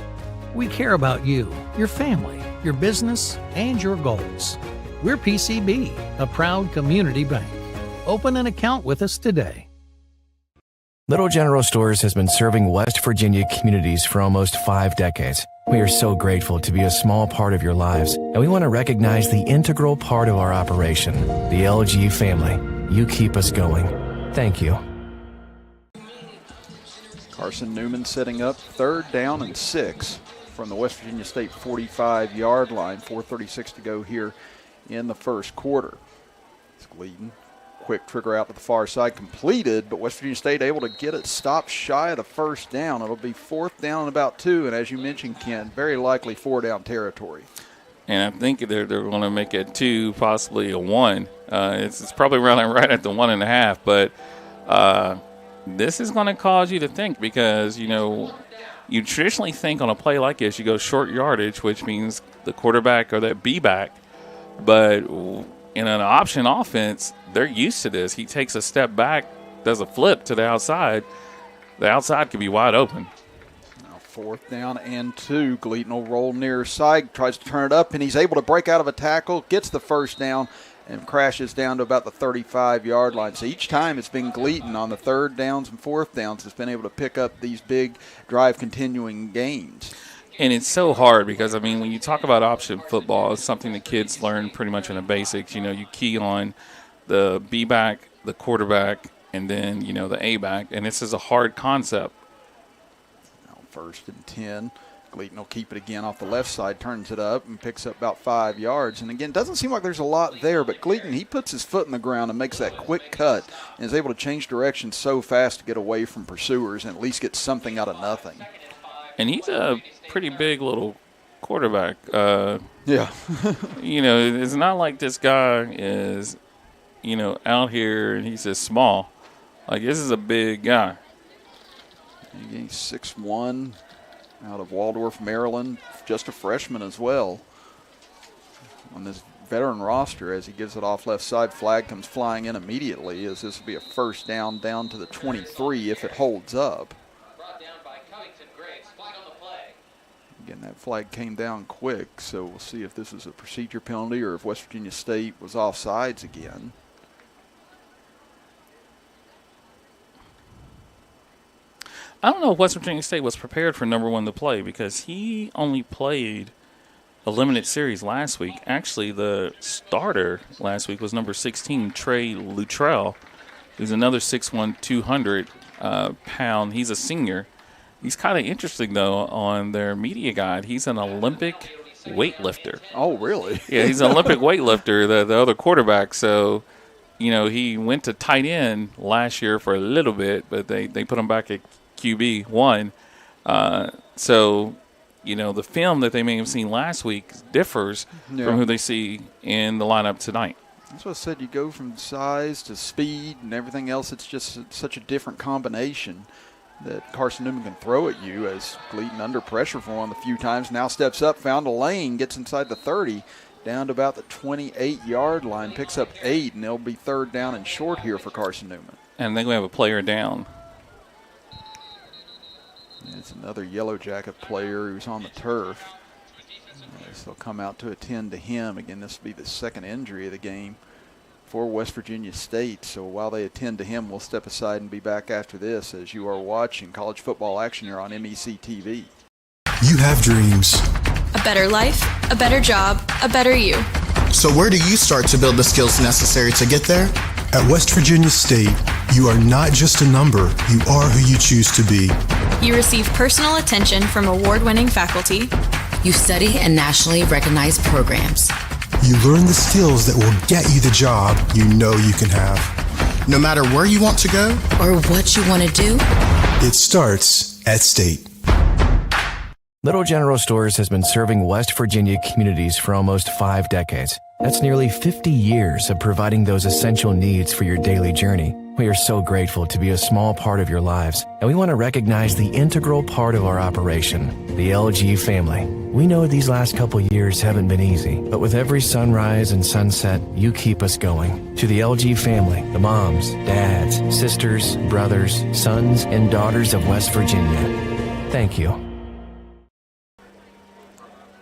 We care about you, your family, your business, and your goals. We're PCB, a proud community bank. Open an account with us today. Little General Stores has been serving West Virginia communities for almost 5 decades. We are so grateful to be a small part of your lives, and we want to recognize the integral part of our operation, the LG family. You keep us going. Thank you. Carson-Newman setting up 3rd down and 6 from the West Virginia State 45-yard line. 4:36 to go here in the first quarter. It's Gleaton. Quick trigger out to the far side, completed, but West Virginia State able to get it stopped shy of the 1st down. It'll be 4th down and about 2, and as you mentioned, Ken, very likely 4-down territory. And I think they're going to make it 2, possibly a 1. It's probably running right at the 1.5, but this is going to cause you to think because, you traditionally think on a play like this, you go short yardage, which means the quarterback or that B-back. But in an option offense, they're used to this. He takes a step back, does a flip to the outside. The outside could be wide open. Now 4th down and 2. Gleaton will roll near side, tries to turn it up, and he's able to break out of a tackle, gets the 1st down, and crashes down to about the 35-yard line. So each time it's been Gleaton on the 3rd downs and 4th downs has been able to pick up these big drive-continuing gains. And it's so hard because, when you talk about option football, it's something the kids learn pretty much in the basics. You key on the B-back, the quarterback, and then, the A-back. And this is a hard concept. Now 1st and 10. Gleaton will keep it again off the left side, turns it up, and picks up about 5 yards. And again, doesn't seem like there's a lot there, but Gleaton, he puts his foot in the ground and makes that quick cut and is able to change direction so fast to get away from pursuers and at least get something out of nothing. And he's a pretty big little quarterback. Yeah. It's not like this guy is, out here and he's just small. Like, this is a big guy. He's 6'1", out of Waldorf, Maryland, just a freshman as well. On this veteran roster, as he gives it off left side, flag comes flying in immediately, as this will be a 1st down to the 23 if it holds up. Again, that flag came down quick, so we'll see if this is a procedure penalty or if West Virginia State was offsides again. I don't know if West Virginia State was prepared for number 1 to play because he only played a limited series last week. Actually, the starter last week was number 16, Trey Luttrell, who's another 6'1", 200 pound. He's a senior. He's kind of interesting, though, on their media guide. He's an Olympic weightlifter. Oh, really? Yeah, he's an Olympic weightlifter, the other quarterback. So, he went to tight end last year for a little bit, but they put him back at QB1. So, the film that they may have seen last week differs from who they see in the lineup tonight. That's what I said. You go from size to speed and everything else. It's just such a different combination that Carson-Newman can throw at you, as Gleaton under pressure for one of the few times. Now steps up, found a lane, gets inside the 30, down to about the 28-yard line, picks up 8, and it'll be 3rd down and short here for Carson-Newman. And they're going to have a player down. It's another Yellow Jacket player who's on the turf. So they'll come out to attend to him. Again, this will be the 2nd injury of the game for West Virginia State. So while they attend to him, we'll step aside and be back after this as you are watching college football action here on MEC TV. You have dreams. A better life, a better job, a better you. So where do you start to build the skills necessary to get there? At West Virginia State, you are not just a number, you are who you choose to be. You receive personal attention from award-winning faculty. You study in nationally recognized programs. You learn the skills that will get you the job you know you can have. No matter where you want to go or what you want to do, it starts at State. Little General Stores has been serving West Virginia communities for almost 5 decades. That's nearly 50 years of providing those essential needs for your daily journey. We are so grateful to be a small part of your lives, and we want to recognize the integral part of our operation, the LG family. We know these last couple years haven't been easy, but with every sunrise and sunset, you keep us going. To the LG family, the moms, dads, sisters, brothers, sons, and daughters of West Virginia, thank you.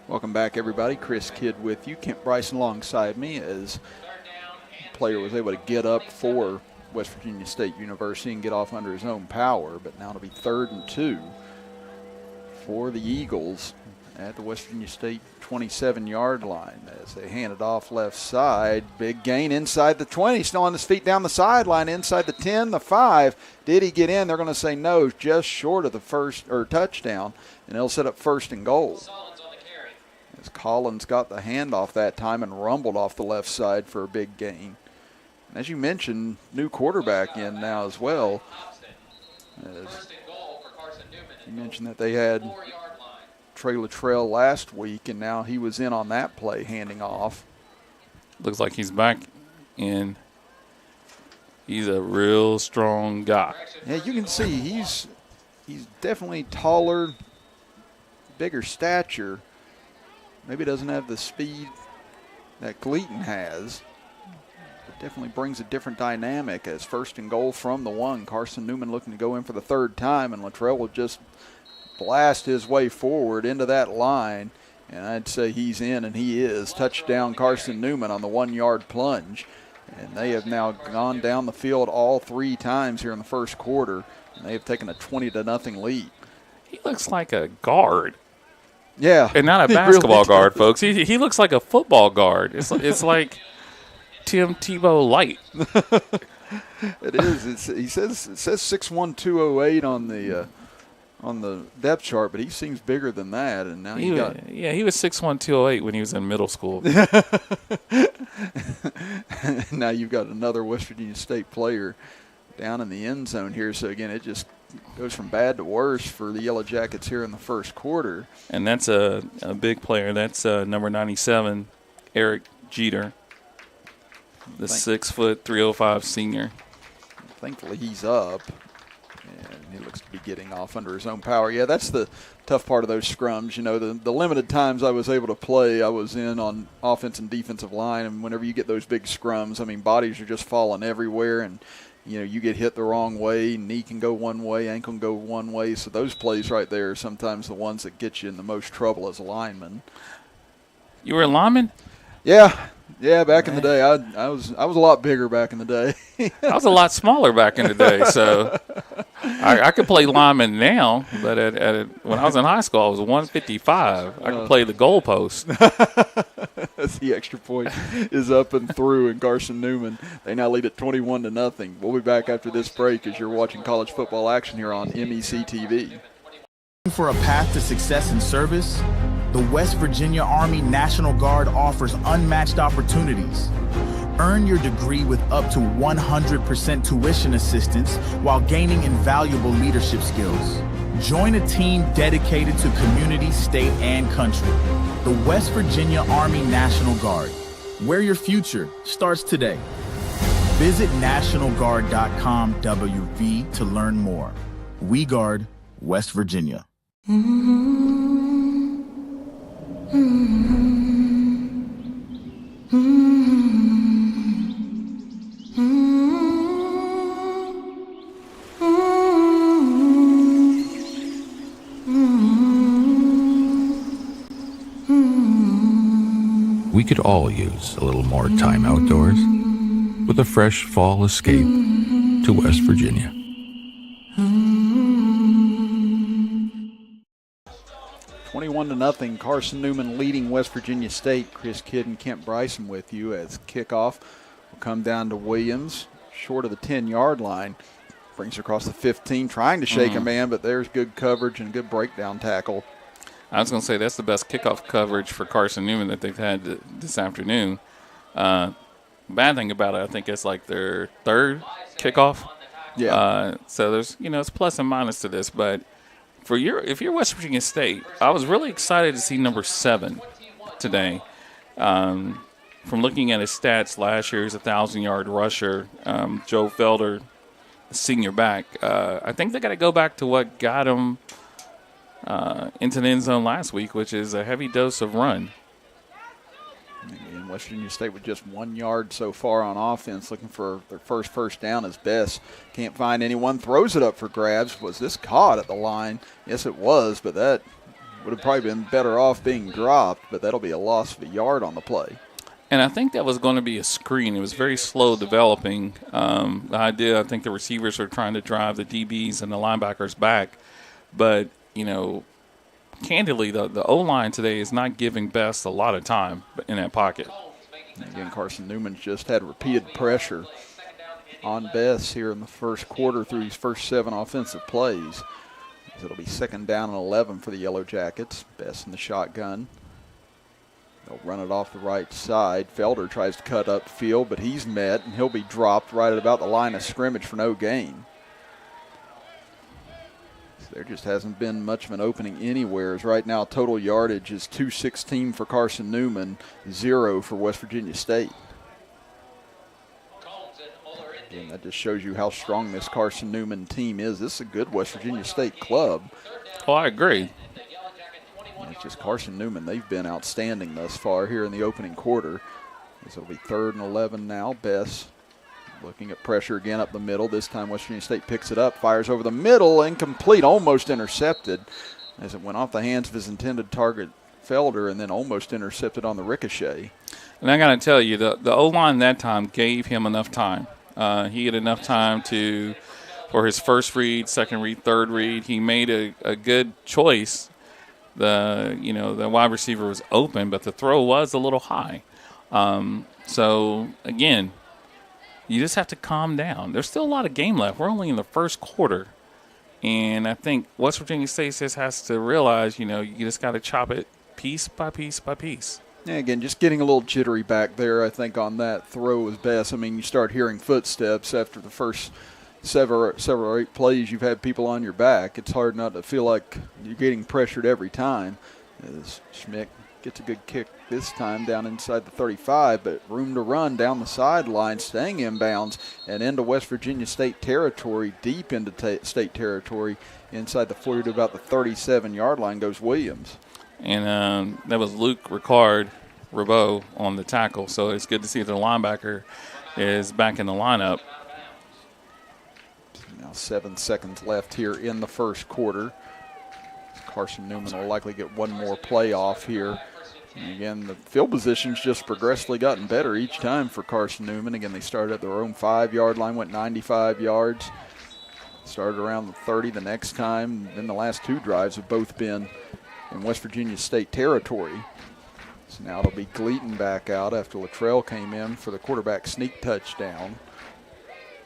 Welcome back, everybody. Chris Kidd with you. Kent Bryson alongside me as the player was able to get up for West Virginia State University and get off under his own power, but now it'll be 3rd and 2 for the Eagles at the West Virginia State 27-yard line as they hand it off left side. Big gain inside the 20, still on his feet down the sideline, inside the 10, the 5. Did he get in? They're going to say no, just short of the first or touchdown, and they'll set up first and goal. As Collins got the handoff that time and rumbled off the left side for a big gain. And as you mentioned, new quarterback in now as well. As you mentioned that they had Trey Luttrell last week, and now he was in on that play, handing off. Looks like he's back in. He's a real strong guy. Yeah, you can see he's definitely taller, bigger stature. Maybe doesn't have the speed that Gleaton has. It definitely brings a different dynamic as first and goal from the 1. Carson-Newman looking to go in for the 3rd time, and Luttrell will just blast his way forward into that line. And I'd say he's in, and he is. Touchdown Carson-Newman on the 1-yard plunge. And they have now gone down the field all 3 times here in the first quarter, and they have taken a 20-0 lead. He looks like a guard. Yeah. And not a basketball guard, folks. He looks like a football guard. It's like Tim Tebow light. It is. It says 6'1", 208 on the depth chart, but he seems bigger than that. And now he was 6'1", 208 when he was in middle school. Now you've got another West Virginia State player down in the end zone here. So again, it just goes from bad to worse for the Yellow Jackets here in the first quarter. And that's a big player. That's number 97, Eric Jeter, the 6', 305 senior. Thankfully, he's up, and he looks to be getting off under his own power. Yeah, that's the tough part of those scrums. You know, the limited times I was able to play, I was in on offense and defensive line, and whenever you get those big scrums, I mean, bodies are just falling everywhere, and you know, you get hit the wrong way, knee can go one way, ankle can go one way. So those plays right there are sometimes the ones that get you in the most trouble as a lineman. You were a lineman? Yeah, back in the day. I was a lot bigger back in the day. I was a lot smaller back in the day, so I could play lineman now, but when I was in high school, I was 155. I could play the goalpost. The extra point is up and through, and Carson-Newman, they now lead at 21-0. We'll be back after this break as you're watching college football action here on MEC TV. For a path to success in service, the West Virginia Army National Guard offers unmatched opportunities. Earn your degree with up to 100% tuition assistance while gaining invaluable leadership skills. Join a team dedicated to community, state, and country. The West Virginia Army National Guard, where your future starts today. Visit NationalGuard.com WV to learn more. We guard West Virginia. We could all use a little more time outdoors with a fresh fall escape to West Virginia. Nothing. Carson-Newman leading West Virginia State. Chris Kidd and Kent Bryson with you as kickoff will come down to Williams, short of the 10-yard line. Brings across the 15, trying to shake a man, but there's good coverage and good breakdown tackle. I was going to say that's the best kickoff coverage for Carson-Newman that they've had this afternoon. Bad thing about it, I think it's like their 3rd kickoff. Yeah. So there's, it's plus and minus to this, but if you're West Virginia State, I was really excited to see number 7 today. From looking at his stats last year, he's a 1,000-yard rusher. Joe Felder, senior back. I think they got to go back to what got him into the end zone last week, which is a heavy dose of run. And West Virginia State with just 1 yard so far on offense, looking for their first down as best. Can't find anyone. Throws it up for grabs. Was this caught at the line? Yes, it was, but that would have probably been better off being dropped, but that'll be a loss of a yard on the play. And I think that was going to be a screen. It was very slow developing. The idea, I think the receivers are trying to drive the DBs and the linebackers back, but, candidly, the O-line today is not giving Bess a lot of time in that pocket. Again, Carson-Newman's just had repeated pressure on Bess here in the first quarter through his first 7 offensive plays. It'll be 2nd down and 11 for the Yellow Jackets. Bess in the shotgun. They'll run it off the right side. Felder tries to cut upfield, but he's met, and he'll be dropped right at about the line of scrimmage for no gain. So there just hasn't been much of an opening anywhere. As right now, total yardage is 216 for Carson-Newman, 0 for West Virginia State. And that just shows you how strong this Carson-Newman team is. This is a good West Virginia State club. Oh, I agree. And it's just Carson-Newman. They've been outstanding thus far here in the opening quarter. This will be 3rd and 11 now. Bess looking at pressure again up the middle. This time West Virginia State picks it up, fires over the middle, incomplete, almost intercepted as it went off the hands of his intended target, Felder, and then almost intercepted on the ricochet. And I got to tell you, the O-line that time gave him enough time. He had enough time for his first read, second read, third read. He made a good choice. The wide receiver was open, but the throw was a little high. So again, you just have to calm down. There's still a lot of game left. We're only in the first quarter, and I think West Virginia State just has to realize, you just got to chop it piece by piece by piece. Yeah, again, just getting a little jittery back there, I think, on that throw was best. I mean, you start hearing footsteps after the first several or 8 plays. You've had people on your back. It's hard not to feel like you're getting pressured every time. As Schmidt gets a good kick this time down inside the 35, but room to run down the sideline, staying inbounds and into West Virginia State territory, deep into state territory, inside the 40 to about the 37-yard line goes Williams. And that was Luke Ricard-Rabeau on the tackle. So it's good to see the linebacker is back in the lineup. Now 7 seconds left here in the first quarter. Carson-Newman will likely get one more play off here. And again, the field position's just progressively gotten better each time for Carson-Newman. Again, they started at their own 5-yard line, went 95 yards. Started around the 30 the next time. Then the last 2 drives have both been in West Virginia State territory. So now it'll be Gleaton back out after Luttrell came in for the quarterback sneak touchdown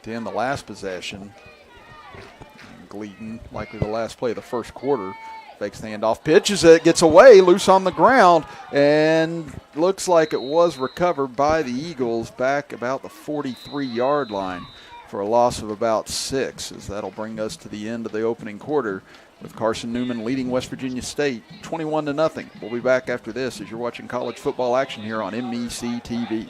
to end the last possession. And Gleaton, likely the last play of the first quarter, fakes the handoff, pitches it, gets away, loose on the ground, and looks like it was recovered by the Eagles back about the 43-yard line for a loss of about 6, as that'll bring us to the end of the opening quarter, with Carson-Newman leading West Virginia State 21-0. We'll be back after this as you're watching college football action here on MEC TV.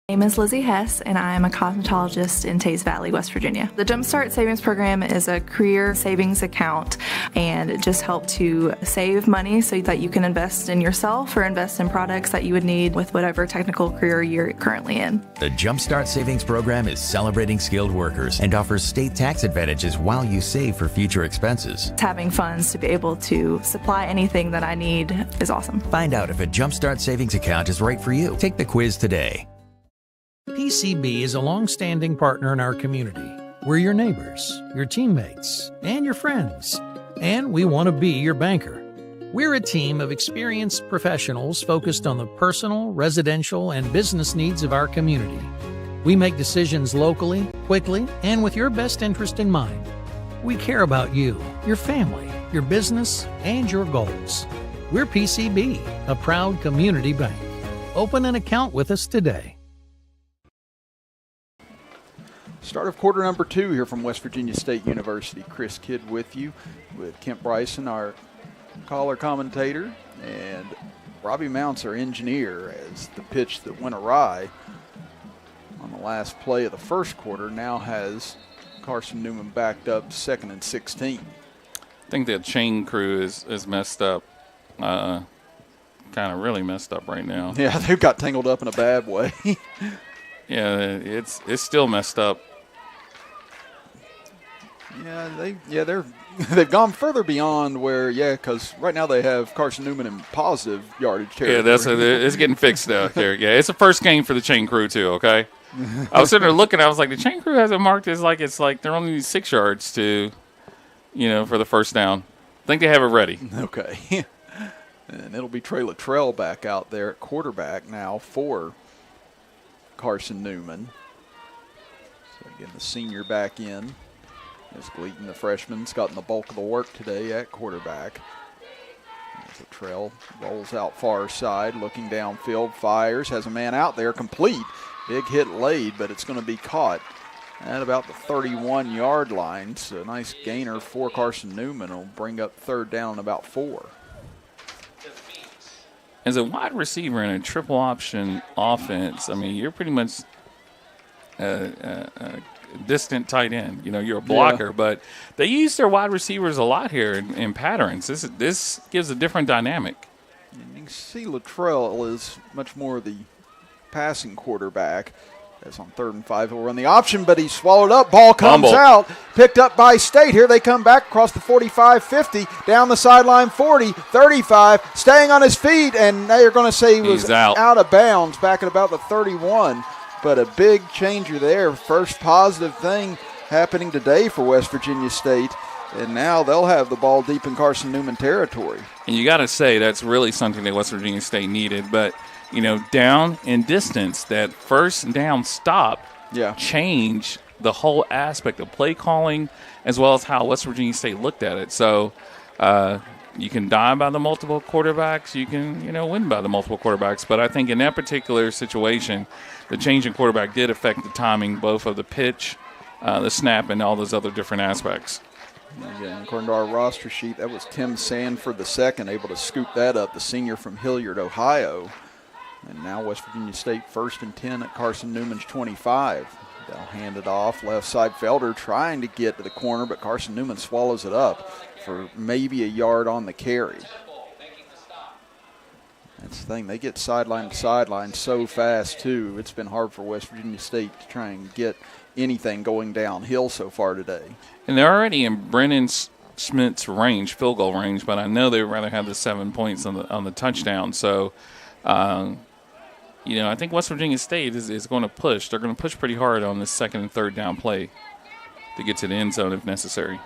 My name is Lizzie Hess, and I am a cosmetologist in Teays Valley, West Virginia. The Jumpstart Savings Program is a career savings account, and it just helps to save money so that you can invest in yourself or invest in products that you would need with whatever technical career you're currently in. The Jumpstart Savings Program is celebrating skilled workers and offers state tax advantages while you save for future expenses. Having funds to be able to supply anything that I need is awesome. Find out if a Jumpstart Savings account is right for you. Take the quiz today. PCB is a long-standing partner in our community. We're your neighbors, your teammates, and your friends, and we want to be your banker. We're a team of experienced professionals focused on the personal, residential, and business needs of our community. We make decisions locally, quickly, and with your best interest in mind. We care about you, your family, your business, and your goals. We're PCB, a proud community bank. Open an account with us today. Start of quarter number 2 here from West Virginia State University. Chris Kidd with you, with Kent Bryson, our caller commentator, and Robbie Mounts, our engineer, as the pitch that went awry on the last play of the first quarter now has Carson-Newman backed up 2nd and 16. I think the chain crew is messed up, kind of really messed up right now. Yeah, they've got tangled up in a bad way. Yeah, it's still messed up. Yeah, they've gone further beyond where, because right now they have Carson-Newman in positive yardage territory. Yeah, it's getting fixed out there. Yeah, it's the first game for the chain crew too. Okay, I was sitting there looking. I was like, the chain crew has it marked as like it's like they're only 6 yards to, for the first down. think they have it ready. Okay. And it'll be Trey Luttrell back out there at quarterback now for Carson-Newman. So again, the senior back in. As Gleaton, the freshman's gotten the bulk of the work today at quarterback. As Luttrell rolls out far side, looking downfield, fires, has a man out there, complete. Big hit laid, but it's going to be caught at about the 31-yard line. So a nice gainer for Carson-Newman will bring up third down and about 4. As a wide receiver in a triple option offense, I mean, you're pretty much a distant tight end. You know, you're a blocker, but they use their wide receivers a lot here in patterns. This gives a different dynamic. And you can see Luttrell is much more the passing quarterback. As on 3rd and 5, he'll run the option, but he's swallowed up. Ball comes out, picked up by State. Here they come back across the 45, 50, down the sideline, 40, 35, staying on his feet, and now you're going to say he was out of bounds back at about the 31. But a big changer there. First positive thing happening today for West Virginia State, and now they'll have the ball deep in Carson-Newman territory. And you got to say that's really something that West Virginia State needed, but you know, down in distance, that first down stop changed the whole aspect of play calling as well as how West Virginia State looked at it. So you can die by the multiple quarterbacks. You can, win by the multiple quarterbacks. But I think in that particular situation, the change in quarterback did affect the timing, both of the pitch, the snap, and all those other different aspects. Again, according to our roster sheet, that was Tim Sanford II, able to scoop that up, the senior from Hilliard, Ohio. And now West Virginia State 1st and 10 at Carson-Newman's 25. They'll hand it off. Left side, Felder trying to get to the corner, but Carson-Newman swallows it up for maybe a yard on the carry. That's the thing. They get sideline to sideline so fast, too. It's been hard for West Virginia State to try and get anything going downhill so far today. And they're already in Brennan Schmidt's range, field goal range, but I know they'd rather have the 7 points on the touchdown. So, I think West Virginia State is going to push. They're going to push pretty hard on this 2nd and 3rd down play to get to the end zone if necessary.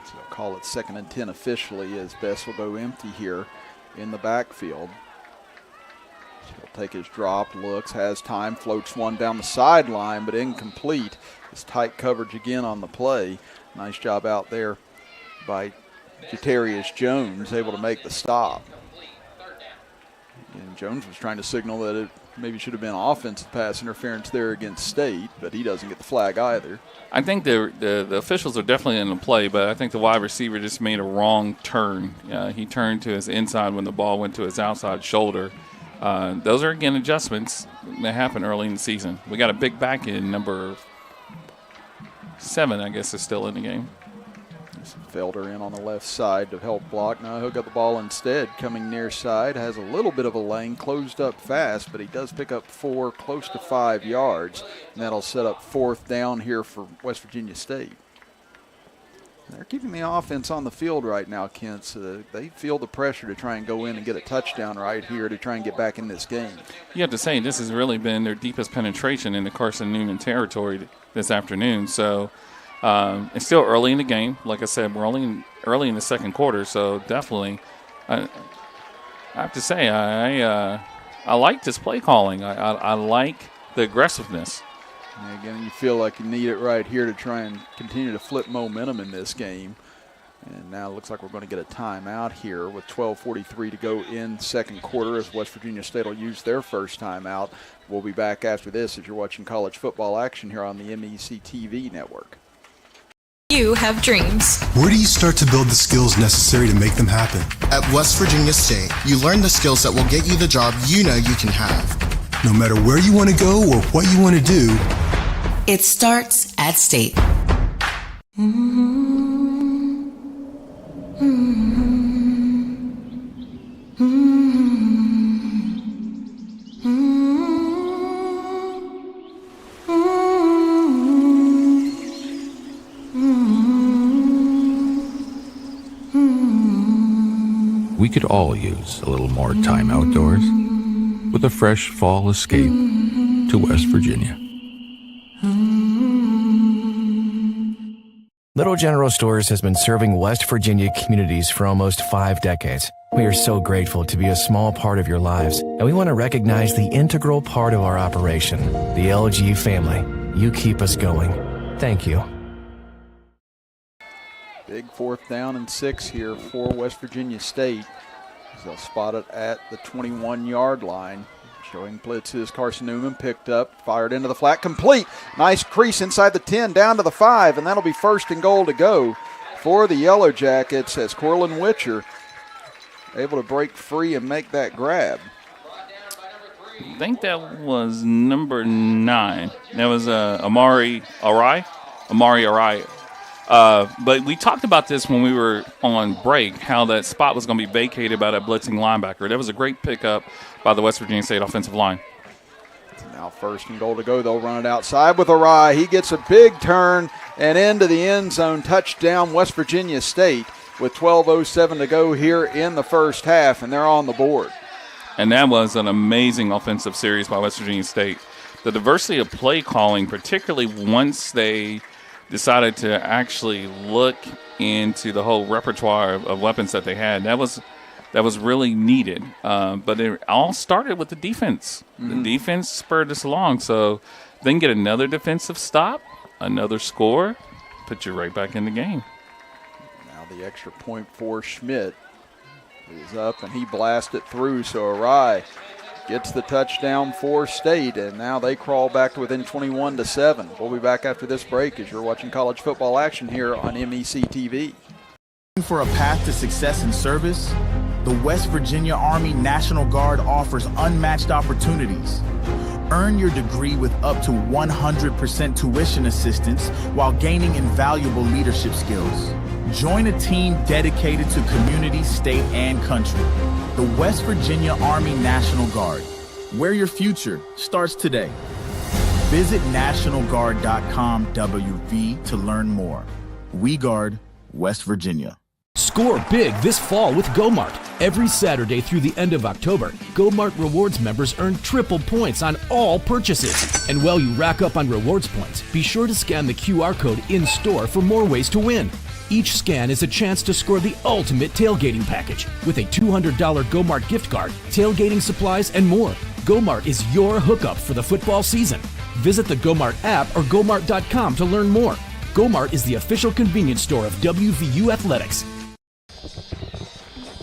So they'll call it 2nd and 10 officially, as Bess will go empty here in the backfield. He'll take his drop, looks, has time, floats one down the sideline, but incomplete. It's tight coverage again on the play. Nice job out there by Jatarius Jones, able to make the stop. And Jones was trying to signal that it maybe should have been offensive pass interference there against State, but he doesn't get the flag either. I think the officials are definitely in the play, but I think the wide receiver just made a wrong turn. He turned to his inside when the ball went to his outside shoulder. Those are, again, adjustments that happen early in the season. We got a big back end, number 7, I guess, is still in the game. Felder in on the left side to help block. Now he'll get the ball instead, coming near side, has a little bit of a lane, closed up fast, but he does pick up 4, close to 5 yards, and that'll set up 4th down here for West Virginia State. They're keeping the offense on the field right now, Kent, so they feel the pressure to try and go in and get a touchdown right here to try and get back in this game. You have to say this has really been their deepest penetration in the Carson-Newman territory this afternoon, so it's still early in the game. Like I said, we're only early in the 2nd quarter, so definitely I have to say I like this play calling. I like the aggressiveness. And again, you feel like you need it right here to try and continue to flip momentum in this game. And now it looks like we're going to get a timeout here with 12:43 to go in 2nd quarter as West Virginia State will use their first timeout. We'll be back after this as you're watching college football action here on the MEC TV network. You have dreams. Where do you start to build the skills necessary to make them happen? At West Virginia State, you learn the skills that will get you the job you know you can have. No matter where you want to go or what you want to do, it starts at State. We could all use a little more time outdoors with a fresh fall escape to West Virginia. Little General Stores has been serving West Virginia communities for almost 5 decades. We are so grateful to be a small part of your lives, and we want to recognize the integral part of our operation, the LG family. You keep us going. Thank you. Big 4th down and 6 here for West Virginia State. They'll spot it at the 21-yard line. Showing blitzes, Carson-Newman picked up, fired into the flat, complete. Nice crease inside the 10, down to the 5, and that'll be 1st and goal to go for the Yellow Jackets as Corlin Witcher able to break free and make that grab. I think that was number 9. That was Amari Arai. But we talked about this when we were on break, how that spot was going to be vacated by that blitzing linebacker. That was a great pickup by the West Virginia State offensive line. Now 1st and goal to go. They'll run it outside with Arai. He gets a big turn and into the end zone. Touchdown West Virginia State with 12:07 to go here in the first half, and they're on the board. And that was an amazing offensive series by West Virginia State. The diversity of play calling, particularly once they decided to actually look into the whole repertoire of weapons that they had, that was really needed. But it all started with the defense. The defense spurred us along. So then get another defensive stop, another score, put you right back in the game. Now the extra point for Schmidt is up, and he blasted through. So Arai gets the touchdown for State, and now they crawl back to within 21-7. We'll be back after this break as you're watching college football action here on MEC TV. Looking for a path to success in service? The West Virginia Army National Guard offers unmatched opportunities. Earn your degree with up to 100% tuition assistance while gaining invaluable leadership skills. Join a team dedicated to community, state, and country. The West Virginia Army National Guard, where your future starts today. Visit nationalguard.com WV to learn more. We guard West Virginia. Score big this fall with GoMart. Every Saturday through the end of October, GoMart Rewards members earn triple points on all purchases. And while you rack up on rewards points, be sure to scan the QR code in-store for more ways to win. Each scan is a chance to score the ultimate tailgating package with a $200 GoMart gift card, tailgating supplies, and more. GoMart is your hookup for the football season. Visit the GoMart app or GoMart.com to learn more. GoMart is the official convenience store of WVU Athletics.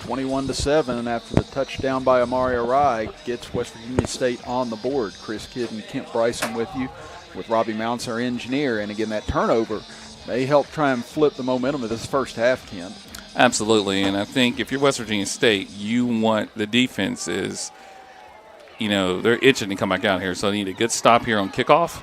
21-7 after the touchdown by Amari Arai gets West Virginia State on the board. Chris Kidd and Kent Bryson with you, with Robbie Mounts, our engineer. And again, that turnover may help try and flip the momentum of this first half, Kent. Absolutely, and I think if you're West Virginia State, you want the defense is, they're itching to come back out here, so they need a good stop here on kickoff.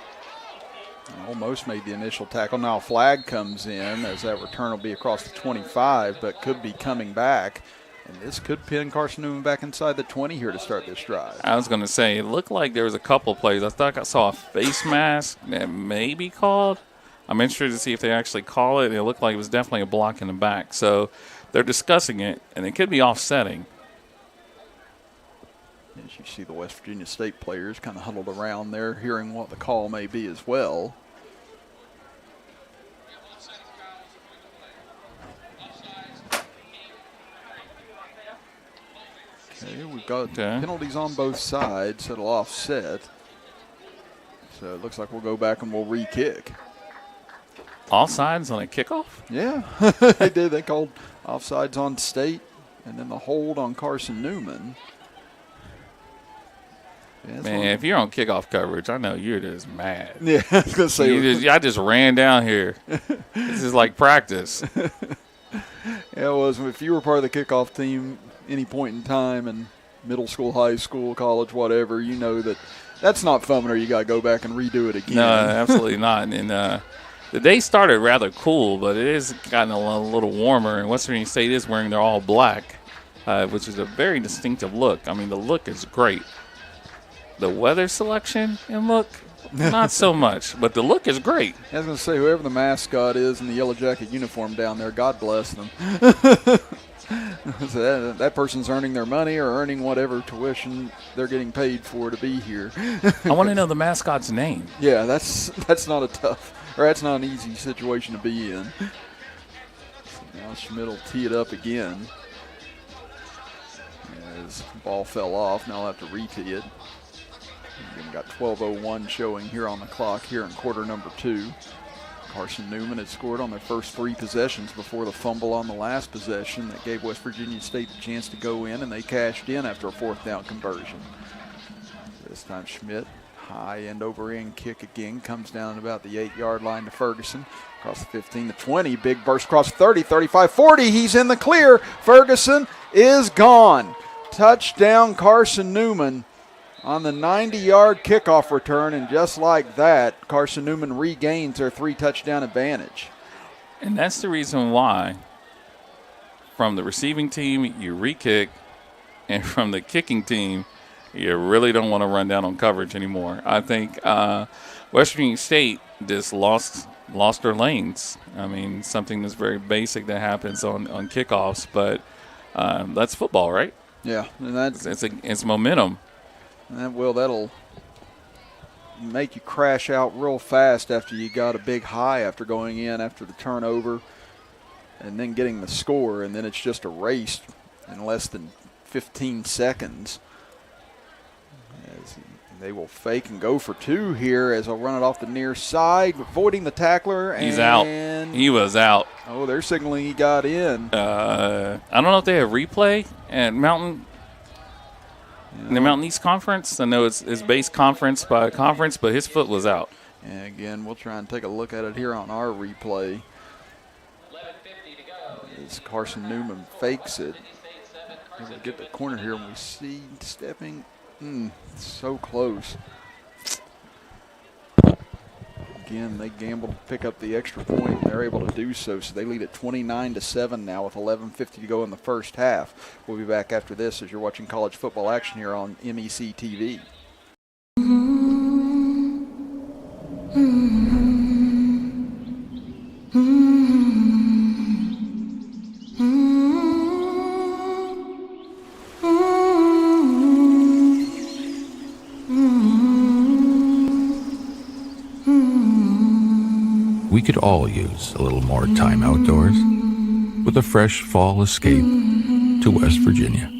Almost made the initial tackle. Now a flag comes in as that return will be across the 25, but could be coming back. And this could pin Carson-Newman back inside the 20 here to start this drive. I was going to say, it looked like there was a couple of plays. I thought I saw a face mask that may be called. I'm interested to see if they actually call it. It looked like it was definitely a block in the back. So they're discussing it, and it could be offsetting. As you see the West Virginia State players kind of huddled around there, hearing what the call may be as well. Okay, we've got penalties on both sides that'll offset. So it looks like we'll go back and we'll re-kick. Offsides on a kickoff? Yeah, they did. They called offsides on State and then the hold on Carson-Newman. Yeah, man, if you're on kickoff coverage, I know you're just mad. Yeah, I was going to say. I just ran down here. This is like practice. Yeah, it was. If you were part of the kickoff team any point in time in middle school, high school, college, whatever, you know that's not fun or you got to go back and redo it again. No, absolutely not. And the day started rather cool, but it has gotten a little warmer. And West Virginia State is wearing their all black, which is a very distinctive look. I mean, the look is great. The weather selection and look, not so much, but the look is great. I was going to say, whoever the mascot is in the yellow jacket uniform down there, God bless them. So that person's earning their money or earning whatever tuition they're getting paid for to be here. I want to know the mascot's name. Yeah, that's not that's not an easy situation to be in. So now Schmidt will tee it up again. As the ball fell off, now I'll have to re-tee it. We've got 12:01 showing here on the clock here in quarter number 2. Carson-Newman had scored on their first 3 possessions before the fumble on the last possession that gave West Virginia State the chance to go in, and they cashed in after a 4th down conversion. This time Schmidt, high end over end kick again, comes down about the 8-yard line to Ferguson. Across the 15 to 20, big burst across 30, 35, 40. He's in the clear. Ferguson is gone. Touchdown Carson-Newman on the 90-yard kickoff return, and just like that, Carson-Newman regains their 3-touchdown advantage. And that's the reason why from the receiving team you re-kick, and from the kicking team you really don't want to run down on coverage anymore. I think West Virginia State just lost their lanes. I mean, something that's very basic that happens on kickoffs, but that's football, right? Yeah, and it's momentum. That'll make you crash out real fast after you got a big high after going in after the turnover and then getting the score, and then it's just erased in less than 15 seconds. As they will fake and go for 2 here as they'll run it off the near side, avoiding the tackler. He's out. He was out. Oh, they're signaling he got in. I don't know if they have replay at Mountain. In the Mountain East Conference, I know it's based conference by conference, but his foot was out. And again, we'll try and take a look at it here on our replay. As Carson-Newman fakes it. As we get the corner here, and we see stepping. So close. Again, they gambled to pick up the extra point, and they're able to do so. So they lead at 29-7 now with 11:50 to go in the first half. We'll be back after this as you're watching college football action here on MEC TV. We could all use a little more time outdoors with a fresh fall escape to West Virginia.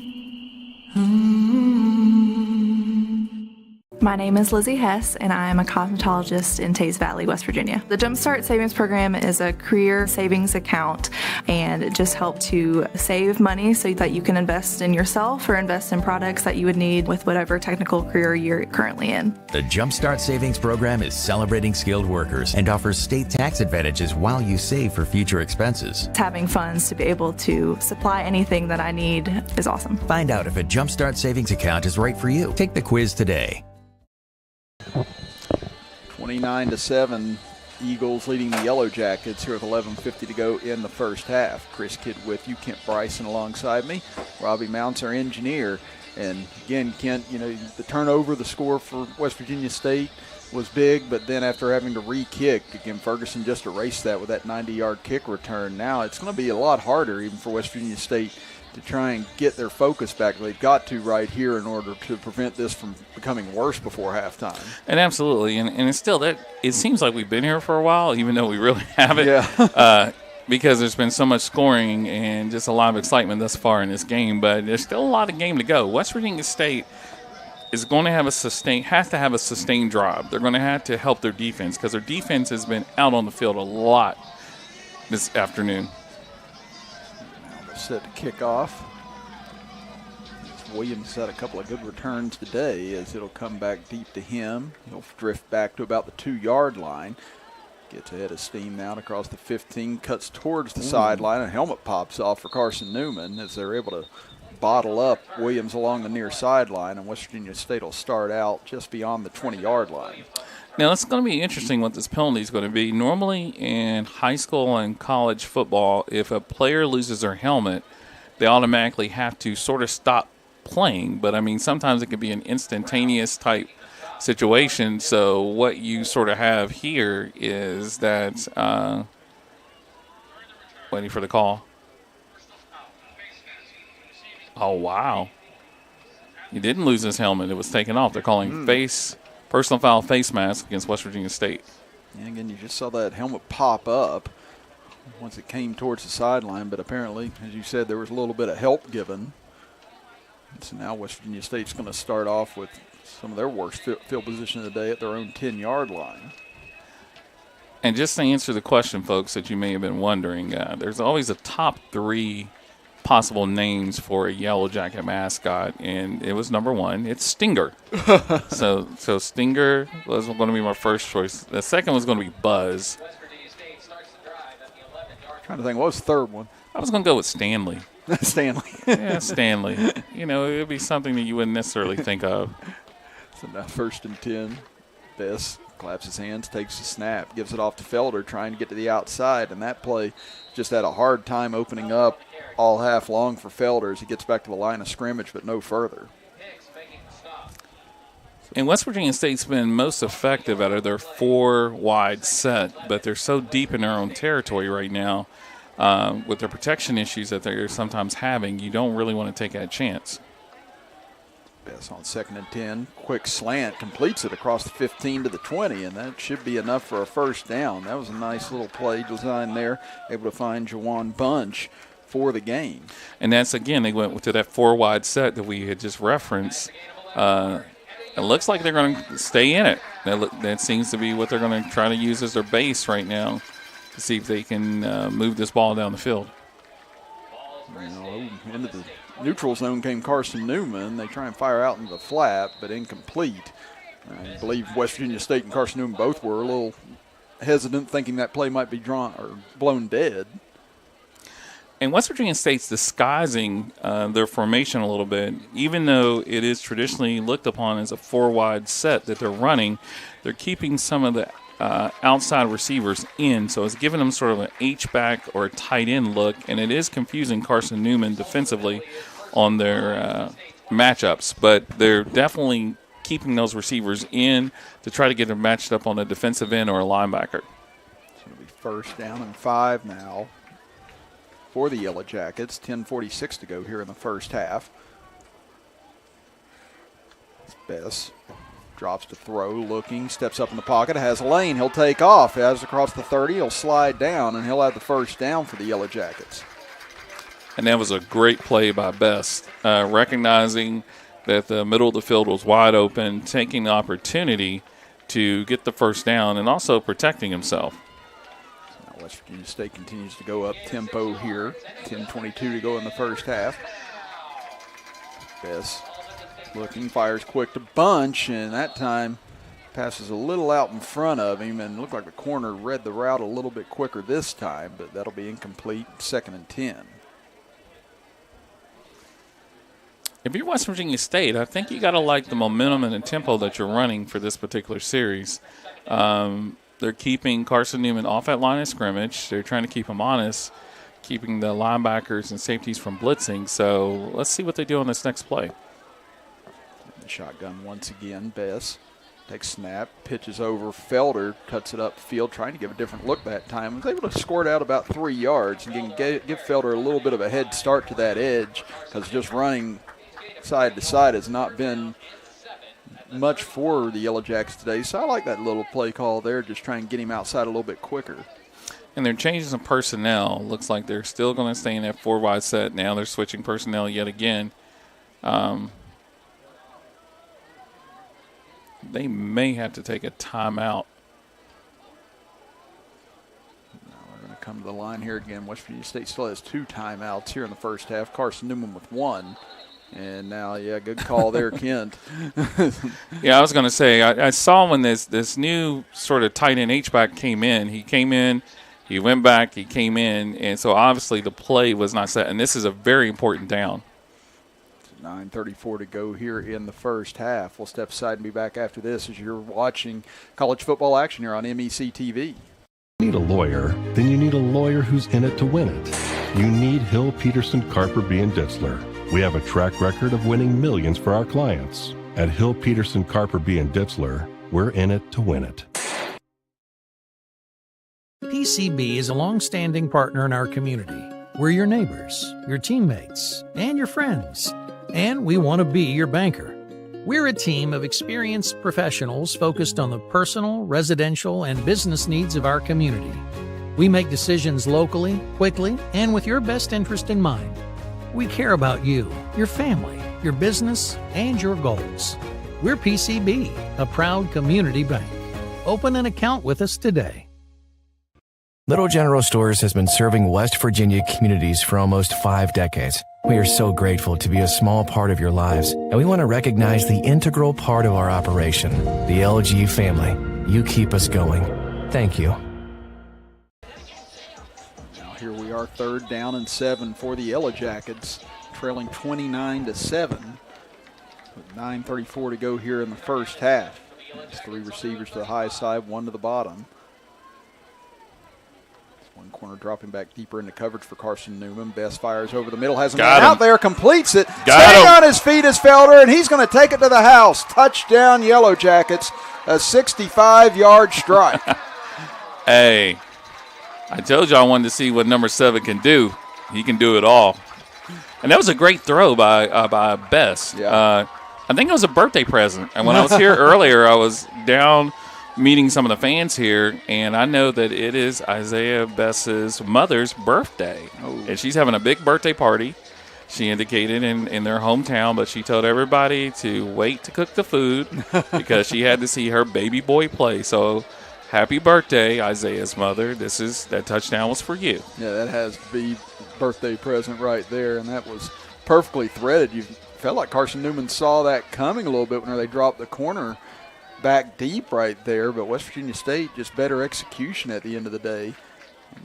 My name is Lizzie Hess, and I am a cosmetologist in Teays Valley, West Virginia. The Jumpstart Savings Program is a career savings account, and it just helps to save money so that you can invest in yourself or invest in products that you would need with whatever technical career you're currently in. The Jumpstart Savings Program is celebrating skilled workers and offers state tax advantages while you save for future expenses. Having funds to be able to supply anything that I need is awesome. Find out if a Jumpstart Savings account is right for you. Take the quiz today. 29-7, Eagles leading the Yellow Jackets here with 11:50 to go in the first half. Chris Kidd with you, Kent Bryson alongside me, Robbie Mounts, our engineer. And again, Kent, the turnover, the score for West Virginia State was big, but then after having to re-kick, again, Ferguson just erased that with that 90-yard kick return. Now it's going to be a lot harder even for West Virginia State to try and get their focus back. They've got to right here in order to prevent this from becoming worse before halftime. And absolutely, and it's still that it seems like we've been here for a while, even though we really haven't. Yeah. Because there's been so much scoring and just a lot of excitement thus far in this game, but there's still a lot of game to go. West Virginia State is going to have a sustained drive. They're going to have to help their defense because their defense has been out on the field a lot this afternoon. Set to kick off. Williams had a couple of good returns today as it'll come back deep to him. He'll drift back to about the 2-yard line. Gets ahead of steam now across the 15, cuts towards the sideline. A helmet pops off for Carson-Newman as they're able to bottle up Williams along the near sideline, and West Virginia State will start out just beyond the 20-yard line. Now, it's going to be interesting what this penalty is going to be. Normally in high school and college football, if a player loses their helmet, they automatically have to sort of stop playing. But, I mean, sometimes it could be an instantaneous type situation. So what you sort of have here is that waiting for the call. Oh, wow. He didn't lose his helmet. It was taken off. They're calling personal foul face mask against West Virginia State. And again, you just saw that helmet pop up once it came towards the sideline, but apparently, as you said, there was a little bit of help given. So now West Virginia State's going to start off with some of their worst field position of the day at their own 10-yard line. And just to answer the question, folks, that you may have been wondering, there's always a top 3 possible names for a Yellow Jacket mascot, and it was number 1. It's Stinger. so Stinger was going to be my first choice. The second was going to be Buzz. Trying to think, what was the third one? I was going to go with Stanley. Stanley. Yeah, Stanley. You know, it would be something that you wouldn't necessarily think of. So now 1st and 10. Bess claps his hands, takes the snap, gives it off to Felder, trying to get to the outside, and that play just had a hard time opening up all half long for Felder as he gets back to the line of scrimmage, but no further. And West Virginia State's been most effective out of their 4-wide set, but they're so deep in their own territory right now with their protection issues that they're sometimes having. You don't really want to take that chance. Bess on 2nd and 10. Quick slant, completes it across the 15 to the 20, and that should be enough for a first down. That was a nice little play design there, able to find Jawan Bunch for the gain. And that's, again, they went to that 4-wide set that we had just referenced. It looks like they're going to stay in it. That seems to be what they're going to try to use as their base right now to see if they can move this ball down the field. Into the neutral zone came Carson-Newman. They try and fire out into the flat, but incomplete. I believe West Virginia State and Carson-Newman both were a little hesitant, thinking that play might be drawn or blown dead. And West Virginia State's disguising their formation a little bit. Even though it is traditionally looked upon as a 4-wide set that they're running, they're keeping some of the outside receivers in. So it's giving them sort of an H-back or a tight end look, and it is confusing Carson-Newman defensively on their matchups. But they're definitely keeping those receivers in to try to get them matched up on a defensive end or a linebacker. It's going to be 1st down and 5 now for the Yellow Jackets. 10:46 to go here in the first half. Bess drops to throw, looking, steps up in the pocket, has a lane, he'll take off, has across the 30, he'll slide down, and he'll have the first down for the Yellow Jackets. And that was a great play by Bess, recognizing that the middle of the field was wide open, taking the opportunity to get the first down and also protecting himself. West Virginia State continues to go up tempo here. 10:22 to go in the first half. Bess looking, fires quick to Bunch, and that time passes a little out in front of him, and looked like the corner read the route a little bit quicker this time, but that'll be incomplete. 2nd and 10. If you're West Virginia State, I think you got to like the momentum and the tempo that you're running for this particular series. They're keeping Carson-Newman off that line of scrimmage. They're trying to keep him honest, keeping the linebackers and safeties from blitzing. So let's see what they do on this next play. The shotgun once again. Bess takes snap, pitches over. Felder cuts it upfield, trying to give a different look that time. Was able to score it out about 3 yards and give Felder a little bit of a head start to that edge, because just running side to side has not been much for the Yellow Jackets today. So I like that little play call there, just trying to get him outside a little bit quicker. And they're changing some personnel. Looks like they're still going to stay in that 4-wide set. Now they're switching personnel yet again. They may have to take a timeout. Now we're going to come to the line here again. West Virginia State still has 2 timeouts here in the first half. Carson-Newman with 1. And now, yeah, good call there, Kent. Yeah, I was going to say, I saw when this new sort of tight end H-back came in. He came in, he went back, he came in, and so obviously the play was not set. And this is a very important down. 9:34 to go here in the first half. We'll step aside and be back after this as you're watching college football action here on MEC TV. Need a lawyer? Then you need a lawyer who's in it to win it. You need Hill, Peterson, Carper, B. & Ditzler. We have a track record of winning millions for our clients. At Hill, Peterson, Carper, B. & Ditzler, we're in it to win it. PCB is a long-standing partner in our community. We're your neighbors, your teammates, and your friends. And we want to be your banker. We're a team of experienced professionals focused on the personal, residential, and business needs of our community. We make decisions locally, quickly, and with your best interest in mind. We care about you, your family, your business, and your goals. We're PCB, a proud community bank. Open an account with us today. Little General Stores has been serving West Virginia communities for almost 5 decades. We are so grateful to be a small part of your lives, and we want to recognize the integral part of our operation, the LG family. You keep us going. Thank you. Now here we are, 3rd down and 7 for the Yellow Jackets, trailing 29-7 with 9:34 to go here in the first half. It's 3 receivers to the high side, 1 to the bottom. One corner dropping back deeper into coverage for Carson-Newman. Best fires over the middle, has him out there, completes it. Staying on his feet is Felder, and he's going to take it to the house. Touchdown, Yellow Jackets, a 65-yard strike. Hey, I told you I wanted to see what number 7 can do. He can do it all. And that was a great throw by Bess. Yeah. I think it was a birthday present. And when I was here earlier, I was down meeting some of the fans here, and I know that it is Isaiah Bess's mother's birthday. Oh. And she's having a big birthday party, she indicated, in their hometown, but she told everybody to wait to cook the food because she had to see her baby boy play. So happy birthday, Isaiah's mother. That touchdown was for you. Yeah, that has to be birthday present right there, and that was perfectly threaded. You felt like Carson-Newman saw that coming a little bit when they dropped the corner back deep right there, but West Virginia State just better execution at the end of the day.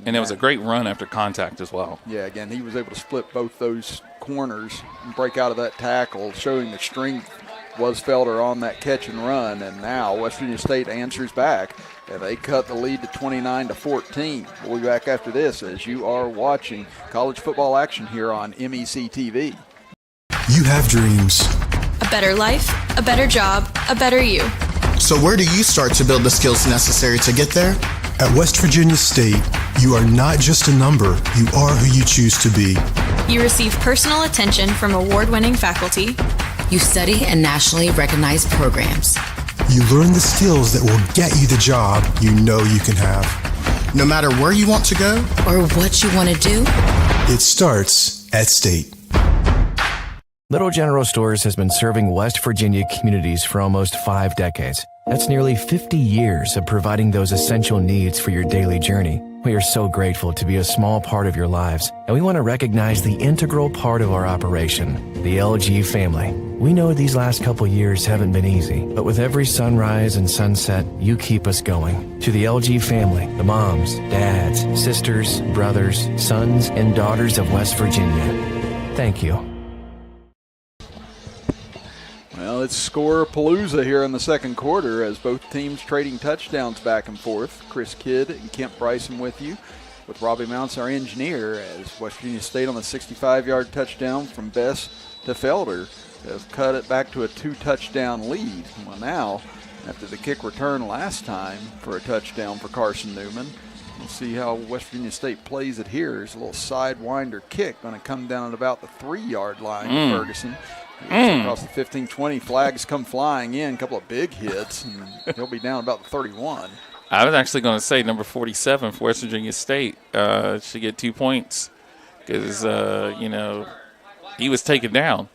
And it was a great run after contact as well. Yeah, again, he was able to split both those corners and break out of that tackle, showing the strength was Felder on that catch and run. And now West Virginia State answers back, and they cut the lead to 29-14. We'll be back after this as you are watching college football action here on MEC TV. You have dreams. A better life, a better job, a better you. So where do you start to build the skills necessary to get there? At West Virginia State, you are not just a number, you are who you choose to be. You receive personal attention from award-winning faculty. You study in nationally recognized programs. You learn the skills that will get you the job you know you can have. No matter where you want to go or what you want to do, it starts at State. Little General Stores has been serving West Virginia communities for almost 5 decades. That's nearly 50 years of providing those essential needs for your daily journey. We are so grateful to be a small part of your lives, and we want to recognize the integral part of our operation, the LG family. We know these last couple years haven't been easy, but with every sunrise and sunset, you keep us going. To the LG family, the moms, dads, sisters, brothers, sons, and daughters of West Virginia, thank you. Well, it's score-palooza here in the second quarter as both teams trading touchdowns back and forth. Chris Kidd and Kent Bryson with you, with Robbie Mounts, our engineer, as West Virginia State on the 65-yard touchdown from Bess to Felder have cut it back to a 2-touchdown lead. Well, now, after the kick return last time for a touchdown for Carson-Newman, we'll see how West Virginia State plays it here. There's a little sidewinder kick going to come down at about the 3-yard line to Ferguson. Across the 15-20, flags come flying in, a couple of big hits, and he'll be down about the 31. I was actually going to say number 47 for West Virginia State should get 2 points because, he was taken down,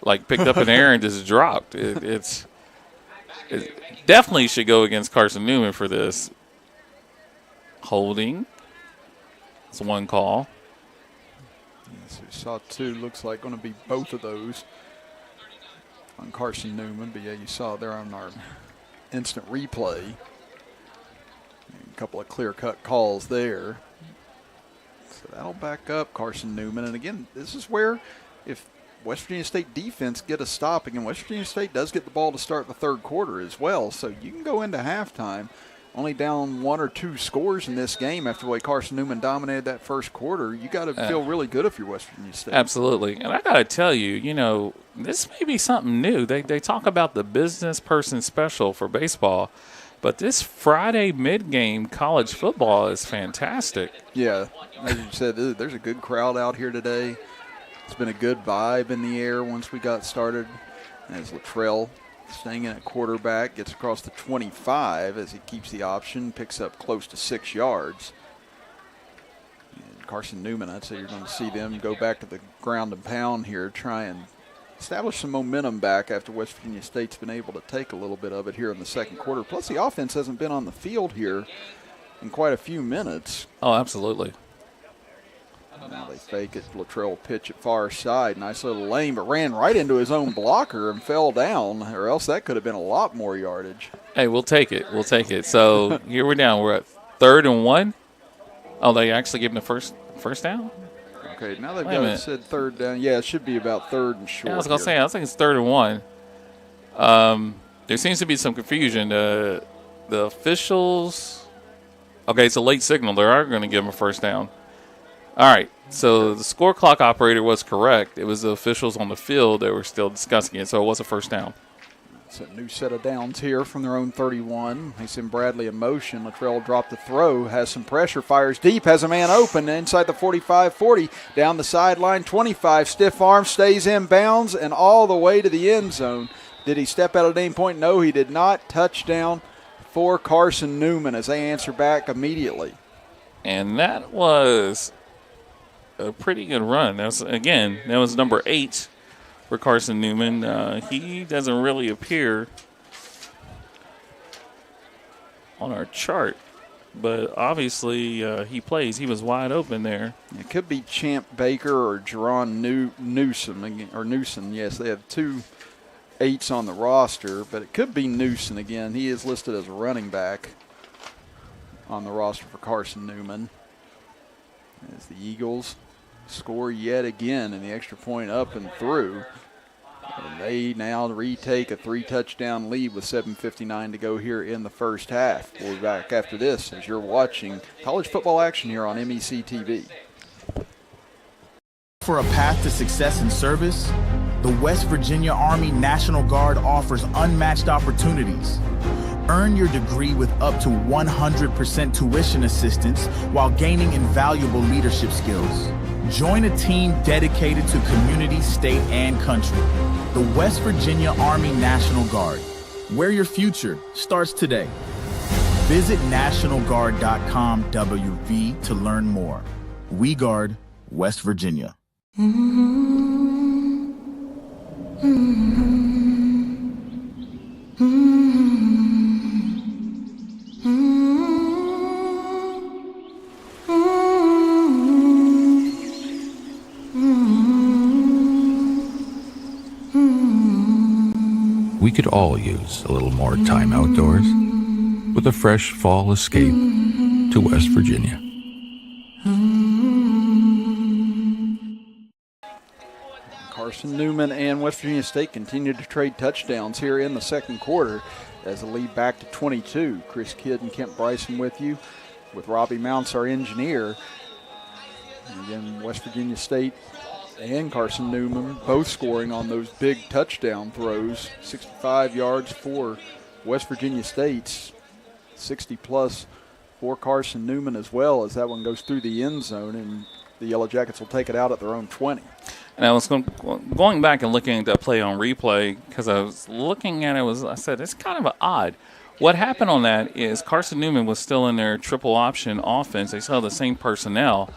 like picked up in air and just dropped. It definitely should go against Carson-Newman for this. Holding. It's one call. Yes, we saw 2, looks like going to be both of those on Carson-Newman, but yeah, you saw there on our instant replay. A couple of clear-cut calls there. So that'll back up Carson-Newman. And again, this is where if West Virginia State defense get a stop, again, West Virginia State does get the ball to start the third quarter as well. So you can go into halftime only down 1 or 2 scores in this game after the way Carson-Newman dominated that first quarter. You got to feel really good if you're West Virginia State. Absolutely. And I got to tell you, this may be something new. They talk about the business person special for baseball. But this Friday mid-game college football is fantastic. Yeah, as you said, there's a good crowd out here today. It's been a good vibe in the air once we got started. As Luttrell, staying in at quarterback, gets across the 25 as he keeps the option, picks up close to 6 yards. And Carson-Newman, I'd say you're going to see them go back to the ground and pound here, try and establish some momentum back after West Virginia State's been able to take a little bit of it here in the second quarter. Plus, the offense hasn't been on the field here in quite a few minutes. Oh, absolutely. Now they fake it. Luttrell pitch at far side. Nice little lane, but ran right into his own blocker and fell down, or else that could have been a lot more yardage. Hey, we'll take it. We'll take it. So here we're down. We're at 3rd and 1. Oh, they actually gave him the first down? Okay, now they've got it said 3rd down. Yeah, it should be about 3rd and short. Yeah, I was going to say, I think it's 3rd and 1. There seems to be some confusion. The officials, okay, it's a late signal. They are going to give him a first down. All right, so the score clock operator was correct. It was the officials on the field that were still discussing it, so it was a first down. It's a new set of downs here from their own 31. They send Bradley in motion. Luttrell dropped the throw, has some pressure, fires deep, has a man open inside the 45-40, down the sideline, 25, stiff arm, stays in bounds, and all the way to the end zone. Did he step out at any point? No, he did not. Touchdown for Carson-Newman as they answer back immediately. And that was a pretty good run. That was number 8 for Carson-Newman. He doesn't really appear on our chart, but obviously he plays. He was wide open there. It could be Champ Baker or Jerron Newsom. Yes, they have 2 8s on the roster, but it could be Newsom again. He is listed as a running back on the roster for Carson-Newman. As the Eagles score yet again in the extra point up and through. And they now retake a 3-touchdown lead with 7:59 to go here in the first half. We'll be back after this as you're watching college football action here on MEC TV. For a path to success in service, the West Virginia Army National Guard offers unmatched opportunities. Earn your degree with up to 100% tuition assistance while gaining invaluable leadership skills. Join a team dedicated to community, state, and country. The West Virginia Army National Guard, where your future starts today. Visit nationalguard.com WV to learn more. We guard West Virginia. We could all use a little more time outdoors with a fresh fall escape to West Virginia. Carson-Newman and West Virginia State continue to trade touchdowns here in the second quarter as the lead back to 22. Chris Kidd and Kent Bryson with you, with Robbie Mounts, our engineer. And again, West Virginia State and Carson-Newman both scoring on those big touchdown throws. 65 yards for West Virginia State's, 60-plus for Carson-Newman as well, as that one goes through the end zone, and the Yellow Jackets will take it out at their own 20. And I was going back and looking at that play on replay because I was looking at it. I said, it's kind of odd. What happened on that is Carson-Newman was still in their triple option offense. They still had the same personnel.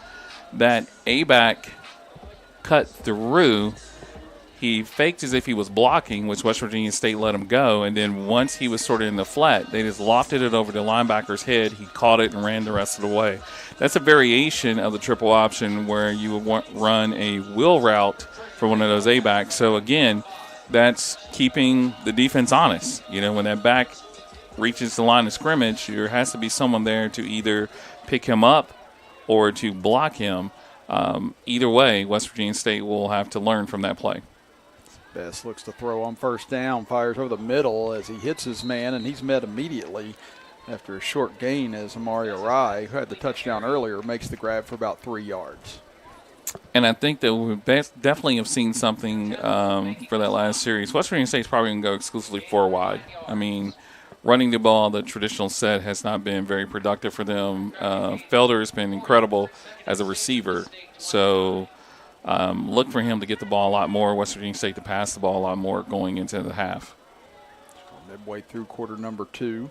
That A-back cut through. He faked as if he was blocking, which West Virginia State let him go. And then once he was sort of in the flat, they just lofted it over the linebacker's head. He caught it and ran the rest of the way. That's a variation of the triple option where you would run a wheel route for one of those A-backs. So, again, that's keeping the defense honest. You know, when that back reaches the line of scrimmage, there has to be someone there to either pick him up or to block him. Either way, West Virginia State will have to learn from that play. Best looks to throw on first down, fires over the middle as he hits his man, and he's met immediately after a short gain as Amari Arai, who had the touchdown earlier, makes the grab for about 3 yards. And I think that we definitely have seen something for that last series. West Virginia State's probably going to go exclusively 4 wide. I mean, running the ball, the traditional set has not been very productive for them. Felder has been incredible as a receiver. So look for him to get the ball a lot more, West Virginia State to pass the ball a lot more going into the half. Midway through quarter number 2.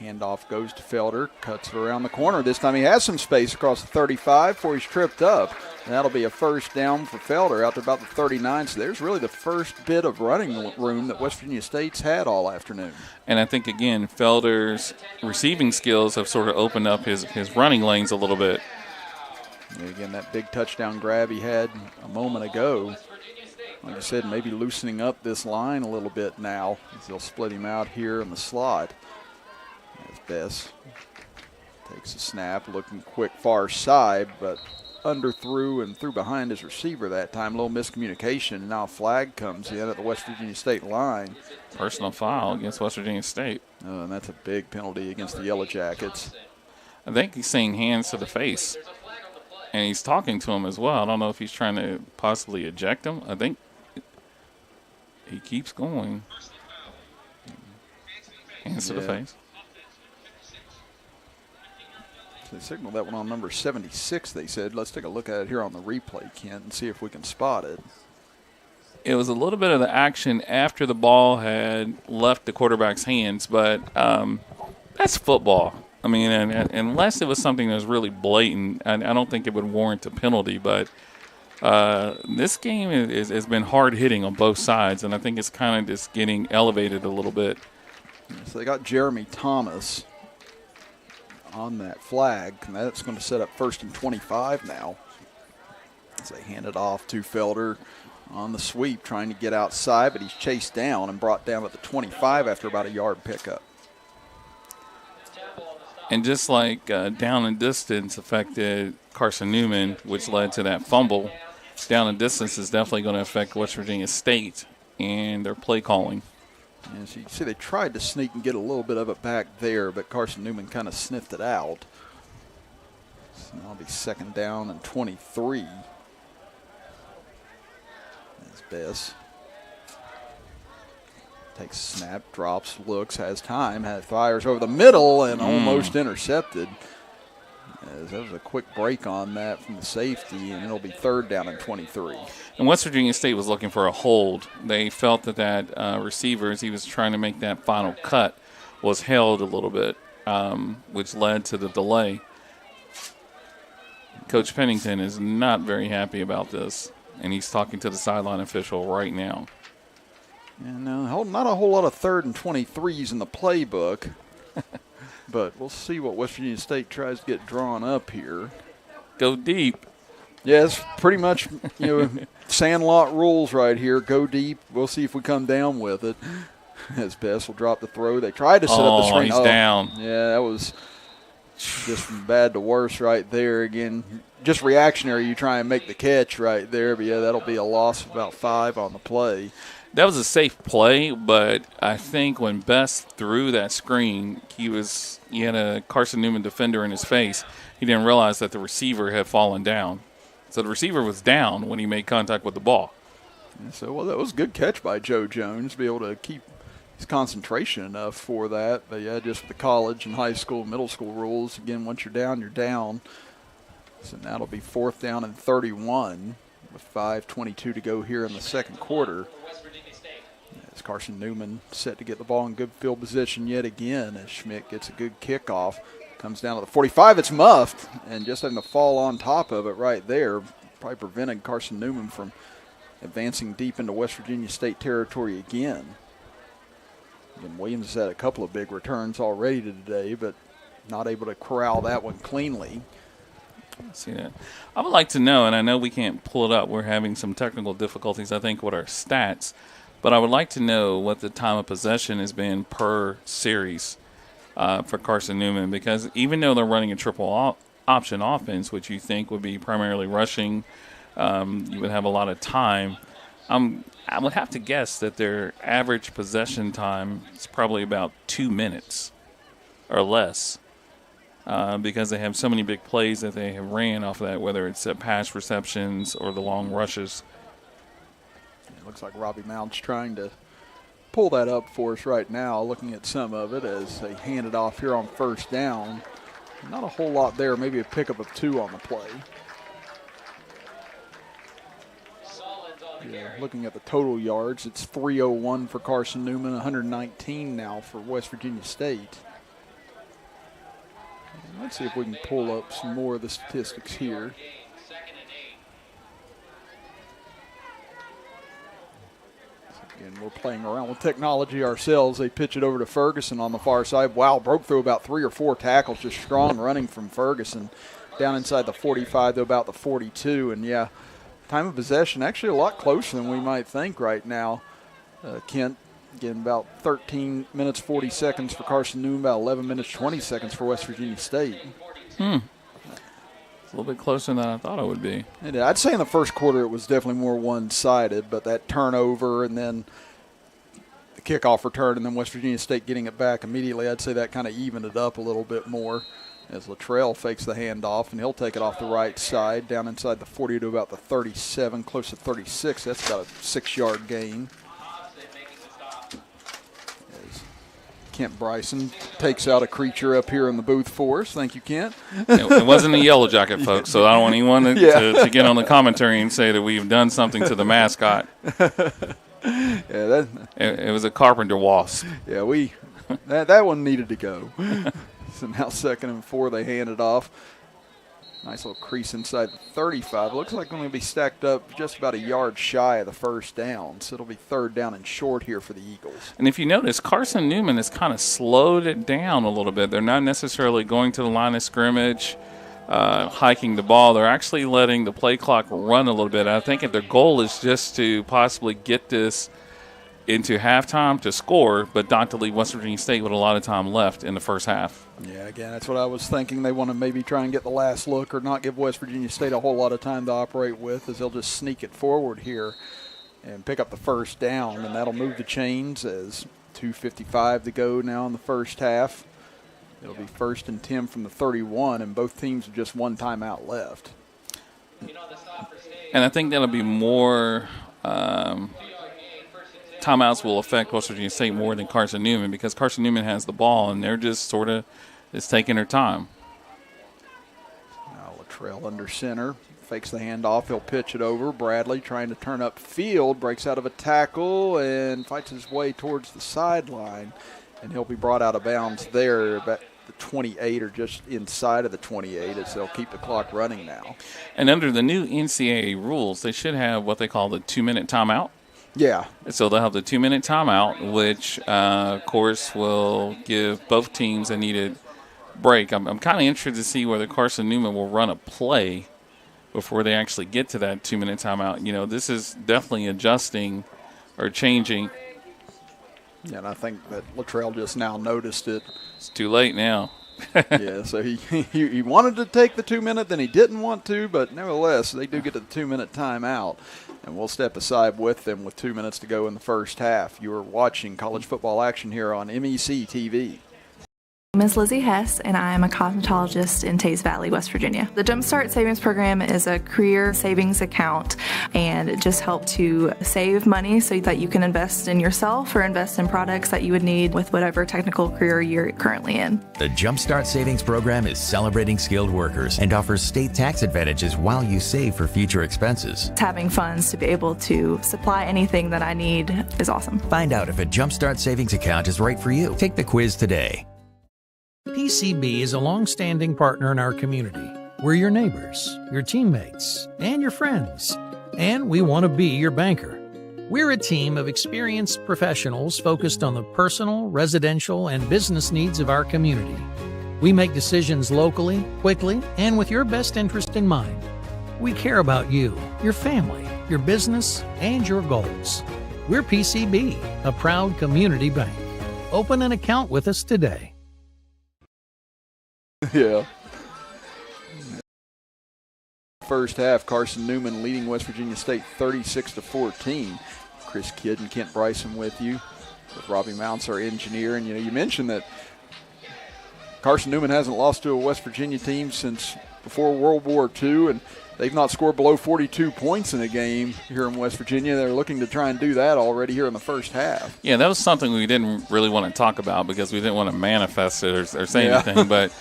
Handoff goes to Felder, cuts it around the corner. This time he has some space across the 35 before he's tripped up. And that'll be a first down for Felder out to about the 39. So there's really the first bit of running room that West Virginia State's had all afternoon. And I think, again, Felder's receiving skills have sort of opened up his running lanes a little bit. And again, that big touchdown grab he had a moment ago, like I said, maybe loosening up this line a little bit now as they'll split him out here in the slot. As Bess takes a snap, looking quick far side, but underthrew and threw behind his receiver that time. A little miscommunication. Now a flag comes in at the West Virginia State line. Personal foul against West Virginia State. And that's a big penalty against the Yellow Jackets. I think he's saying hands to the face. And he's talking to him as well. I don't know if he's trying to possibly eject him. I think he keeps going. Hands to the face. So they signaled that one on number 76, they said. Let's take a look at it here on the replay, Kent, and see if we can spot it. It was a little bit of the action after the ball had left the quarterback's hands, but that's football. I mean, unless it was something that was really blatant, I don't think it would warrant a penalty. But this game has been hard-hitting on both sides, and I think it's kind of just getting elevated a little bit. So they got Jeremy Thomas on that flag, and that's going to set up 1st and 25 now. As they hand it off to Felder on the sweep, trying to get outside, but he's chased down and brought down at the 25 after about a yard pickup. And just like down and distance affected Carson-Newman, which led to that fumble, down and distance is definitely going to affect West Virginia State and their play calling. And so you see they tried to sneak and get a little bit of it back there, but Carson-Newman kind of sniffed it out. So now it'll be 2nd down and 23. That's Bess. Takes a snap, drops, looks, has time, fires over the middle and almost intercepted. As that was a quick break on that from the safety, and it'll be 3rd down and 23. And West Virginia State was looking for a hold. They felt that receiver, as he was trying to make that final cut, was held a little bit, which led to the delay. Coach Pennington is not very happy about this, and he's talking to the sideline official right now. And not a whole lot of 3rd and 23s in the playbook. But we'll see what West Virginia State tries to get drawn up here. Go deep. Yes, pretty much, Sandlot rules right here. Go deep. We'll see if we come down with it. As Bess will drop the throw. They tried to set up the screen. He's down. Yeah, that was just from bad to worse right there. Again, just reactionary. You try and make the catch right there. But, yeah, that'll be a loss of about 5 on the play. That was a safe play, but I think when Bess threw that screen, he had a Carson-Newman defender in his face. He didn't realize that the receiver had fallen down. So the receiver was down when he made contact with the ball. So, that was a good catch by Joe Jones to be able to keep his concentration enough for that. But, yeah, just the college and high school, middle school rules, again, once you're down, you're down. So now it'll be 4th down and 31 with 5:22 to go here in the 2nd quarter. As Carson-Newman set to get the ball in good field position yet again as Schmidt gets a good kickoff. Comes down to the 45. It's muffed, and just having to fall on top of it right there probably prevented Carson-Newman from advancing deep into West Virginia State territory again. And Williams has had a couple of big returns already today, but not able to corral that one cleanly. See that. I would like to know, and I know we can't pull it up. We're having some technical difficulties, I think, with our stats. But I would like to know what the time of possession has been per series for Carson-Newman, because even though they're running a triple option offense, which you think would be primarily rushing, you would have a lot of time. I would have to guess that their average possession time is probably about 2 minutes or less, because they have so many big plays that they have ran off of that, whether it's pass receptions or the long rushes. Looks like Robbie Mount's trying to pull that up for us right now, looking at some of it as they hand it off here on first down. Not a whole lot there, maybe a pickup of 2 on the play. Yeah, looking at the total yards, it's 301 for Carson-Newman, 119 now for West Virginia State. Let's see if we can pull up some more of the statistics here. Again, we're playing around with technology ourselves. They pitch it over to Ferguson on the far side. Wow, broke through about 3 or 4 tackles, just strong running from Ferguson. Down inside the 45 to about the 42, and yeah, time of possession actually a lot closer than we might think right now. Kent, again, about 13 minutes 40 seconds for Carson-Newman, about 11 minutes 20 seconds for West Virginia State. It's a little bit closer than I thought it would be. And I'd say in the first quarter it was definitely more one-sided, but that turnover and then the kickoff return and then West Virginia State getting it back immediately, I'd say that kind of evened it up a little bit more. As Luttrell fakes the handoff, and he'll take it off the right side, down inside the 40 to about the 37, close to 36. That's about a 6-yard gain. As Kent Bryson takes out a creature up here in the booth for us. Thank you, Kent. It wasn't a Yellow Jacket, folks, so I don't want anyone to get on the commentary and say that we've done something to the mascot. Yeah, it was a Carpenter Wasp. Yeah, that one needed to go. So now 2nd and 4, they hand it off. Nice little crease inside the 35. Looks like they're going to be stacked up just about a yard shy of the first down. So it'll be 3rd down and short here for the Eagles. And if you notice, Carson-Newman has kind of slowed it down a little bit. They're not necessarily going to the line of scrimmage, hiking the ball. They're actually letting the play clock run a little bit. I think their goal is just to possibly get this into halftime to score, but not to leave West Virginia State with a lot of time left in the first half. Yeah, again, that's what I was thinking. They want to maybe try and get the last look or not give West Virginia State a whole lot of time to operate with, as they'll just sneak it forward here and pick up the first down, and that'll move the chains as 2:55 to go now in the first half. It'll be 1st and 10 from the 31, and both teams have just 1 timeout left. And I think that'll be more timeouts will affect West Virginia State more than Carson-Newman, because Carson-Newman has the ball and they're just sort of is taking their time. Now Luttrell under center, fakes the handoff. He'll pitch it over. Bradley trying to turn up field, breaks out of a tackle and fights his way towards the sideline, and he'll be brought out of bounds there about the 28 or just inside of the 28, as they'll keep the clock running now. And under the new NCAA rules, they should have what they call the 2-minute timeout. Yeah. So they'll have the 2-minute timeout, which, of course, will give both teams a needed break. I'm kind of interested to see whether Carson-Newman will run a play before they actually get to that 2-minute timeout. You know, this is definitely adjusting or changing. Yeah, and I think that Luttrell just now noticed it. It's too late now. Yeah, so he wanted to take the 2-minute, then he didn't want to, but nevertheless, they do get to the 2-minute timeout. And we'll step aside with them with 2 minutes to go in the first half. You are watching college football action here on MEC TV. My name is Lizzie Hess, and I am a cosmetologist in Tays Valley, West Virginia. The Jumpstart Savings Program is a career savings account, and it just helps to save money so that you can invest in yourself or invest in products that you would need with whatever technical career you're currently in. The Jumpstart Savings Program is celebrating skilled workers and offers state tax advantages while you save for future expenses. Having funds to be able to supply anything that I need is awesome. Find out if a Jumpstart Savings account is right for you. Take the quiz today. PCB is a long-standing partner in our community. We're your neighbors, your teammates, and your friends, and we want to be your banker. We're a team of experienced professionals focused on the personal, residential, and business needs of our community. We make decisions locally, quickly, and with your best interest in mind. We care about you, your family, your business, and your goals. We're PCB, a proud community bank. Open an account with us today. Yeah. First half, Carson-Newman leading West Virginia State 36-14. Chris Kidd and Kent Bryson with you, with Robbie Mounts, our engineer. And, you mentioned that Carson-Newman hasn't lost to a West Virginia team since before World War II, and they've not scored below 42 points in a game here in West Virginia. They're looking to try and do that already here in the first half. Yeah, that was something we didn't really want to talk about because we didn't want to manifest it or say anything. But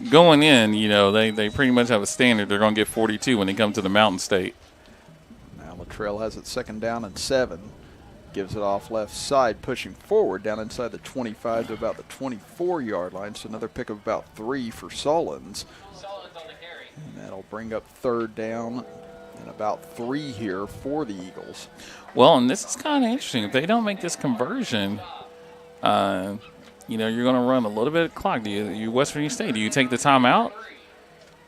going in, they pretty much have a standard. They're going to get 42 when they come to the Mountain State. Now Luttrell has it second down and 7. Gives it off left side, pushing forward down inside the 25 to about the 24-yard line. So another pick of about 3 for Sullins. And that'll bring up third down and about 3 here for the Eagles. Well, and this is kind of interesting. If they don't make this conversion, you're going to run a little bit of clock. Do you West Virginia State, do you take the timeout?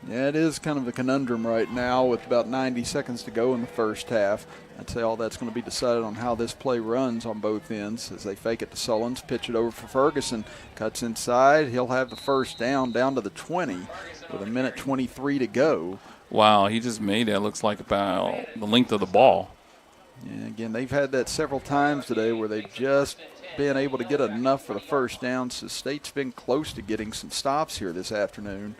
Yeah, it is kind of a conundrum right now with about 90 seconds to go in the first half. I'd say all that's going to be decided on how this play runs on both ends as they fake it to Sullins, pitch it over for Ferguson, cuts inside. He'll have the first down to the 20 with 1:23 to go. Wow, he just made that. Looks like about the length of the ball. Yeah, again, they've had that several times today where they've just been able to get enough for the first down. So State's been close to getting some stops here this afternoon.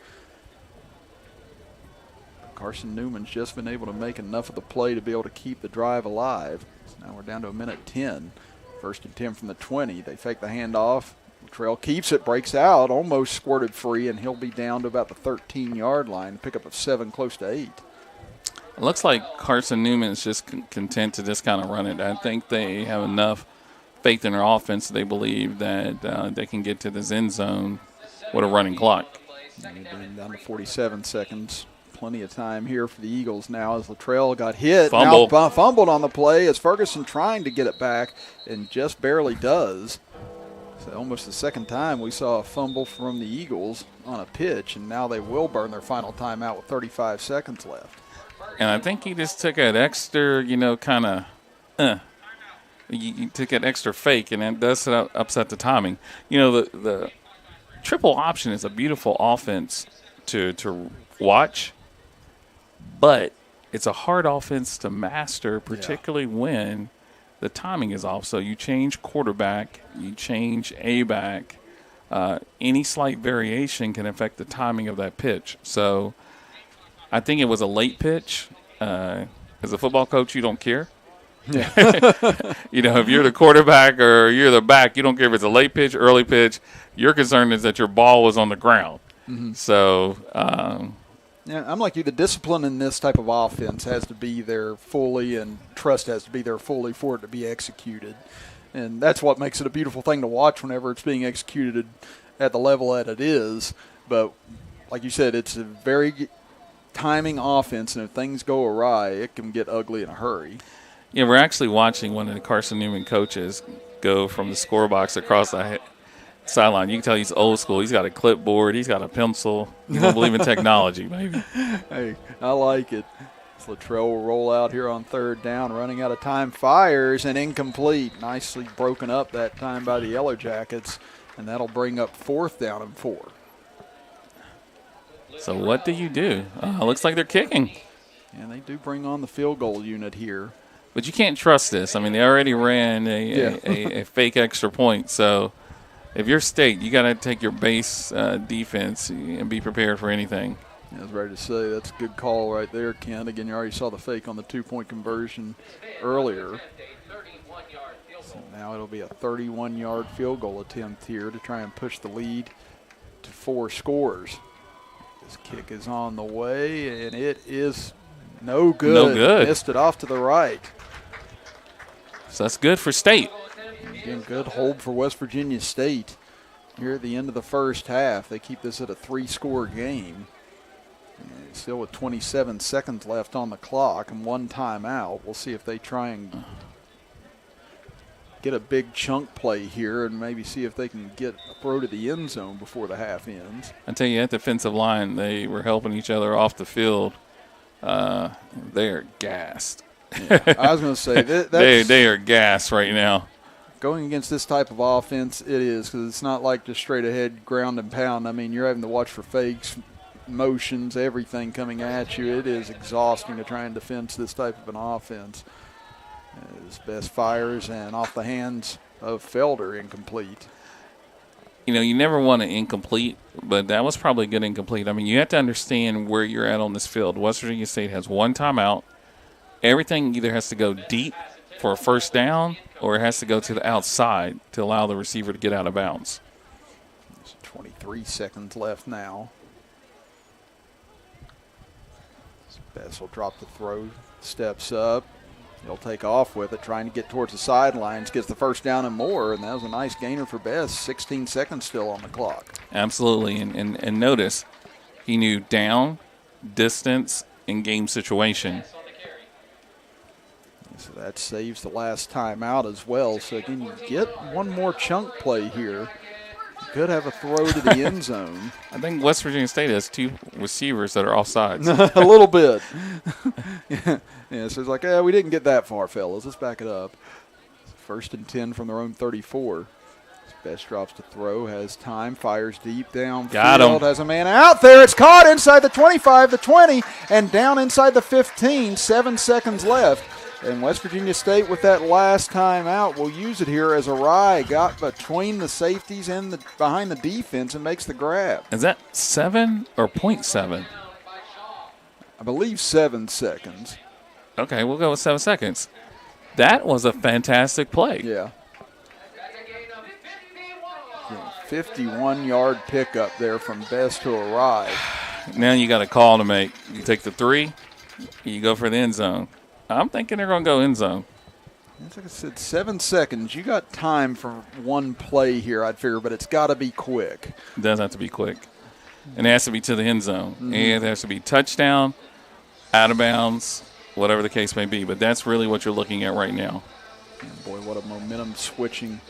Carson-Newman's just been able to make enough of the play to be able to keep the drive alive. So now we're down to 1:10. First and 10 from the 20. They fake the handoff. Luttrell keeps it, breaks out, almost squirted free, and he'll be down to about the 13-yard line. Pickup of 7, close to 8. It looks like Carson-Newman is just content to just kind of run it. I think they have enough faith in their offense. They believe that they can get to the end zone with a running clock. Down to 47 seconds. Plenty of time here for the Eagles now as Luttrell got hit. Fumble. Now fumbled on the play as Ferguson trying to get it back and just barely does. So almost the second time we saw a fumble from the Eagles on a pitch, and now they will burn their final timeout with 35 seconds left. And I think he just took that extra, kind of, you took that extra fake, and that does upset the timing. The triple option is a beautiful offense to watch, but it's a hard offense to master, particularly when the timing is off. So you change quarterback, you change A-back. Any slight variation can affect the timing of that pitch. So I think it was a late pitch. As a football coach, you don't care. Yeah. If you're the quarterback or you're the back, you don't care if it's a late pitch, early pitch. Your concern is that your ball was on the ground. Mm-hmm. So yeah, I'm like you. The discipline in this type of offense has to be there fully, and trust has to be there fully for it to be executed. And that's what makes it a beautiful thing to watch whenever it's being executed at the level that it is. But like you said, it's a very timing offense, and if things go awry, it can get ugly in a hurry. Yeah, we're actually watching one of the Carson-Newman coaches go from the score box across the sideline. You can tell he's old school. He's got a clipboard. He's got a pencil. You don't believe in technology, baby. Hey, I like it. Luttrell will roll out here on third down, running out of time, fires, and incomplete. Nicely broken up that time by the Yellow Jackets, and that'll bring up fourth down and 4. So what do you do? Looks like they're kicking. And they do bring on the field goal unit here. But you can't trust this. I mean, they already ran a fake extra point. So if you're State, you got to take your base defense and be prepared for anything. I was ready to say that's a good call right there, Ken. Again, you already saw the fake on the 2-point conversion earlier. So now it'll be a 31-yard field goal attempt here to try and push the lead to 4 scores. This kick is on the way, and it is no good. No good. Missed it off to the right. So that's good for State. Again, good hold for West Virginia State here at the end of the first half. They keep this at a 3-score game. And still with 27 seconds left on the clock and 1 timeout. We'll see if they try and get a big chunk play here and maybe see if they can get a throw to the end zone before the half ends. I tell you, at the defensive line, they were helping each other off the field. They are gassed. Yeah, I was going to say that's they are gassed right now. Going against this type of offense, it is, because it's not like just straight ahead ground and pound. I mean, you're having to watch for fakes, motions, everything coming at you. It is exhausting to try and defend this type of an offense. His best fires and off the hands of Felder incomplete. you never want an incomplete, but that was probably a good incomplete. I mean, you have to understand where you're at on this field. West Virginia State has one timeout. Everything either has to go deep for a first down or it has to go to the outside to allow the receiver to get out of bounds. There's 23 seconds left now. Bess will drop the throw, steps up. He'll take off with it, trying to get towards the sidelines, gets the first down and more, and that was a nice gainer for Bess. 16 seconds still on the clock. Absolutely, and notice he knew down, distance, and game situation. So that saves the last time out as well. So again, you get one more chunk play here. You could have a throw to the end zone. I think West Virginia State has two receivers that are offsides. A little bit. Yeah, so it's like, we didn't get that far, fellas. Let's back it up. 1st and 10 from their own 34. Bess drops to throw, has time, fires deep downfield. Got him. Has a man out there. It's caught inside the 25, the 20, and down inside the 15. 7 seconds left. And West Virginia State, with that last time out, will use it here as Arai got between the safeties and behind the defense and makes the grab. Is that 7 or 0.7? I believe 7 seconds. Okay, we'll go with 7 seconds. That was a fantastic play. Yeah. 51-yard pickup there from Bess to Arai. Now you got a call to make. You take the 3, you go for the end zone. I'm thinking they're going to go end zone. Like I said, 7 seconds. You got time for one play here, I'd figure, but it's got to be quick. It does have to be quick. And it has to be to the end zone. Mm-hmm. And it has to be touchdown, out of bounds, whatever the case may be. But that's really what you're looking at right now. And boy, what a momentum-switching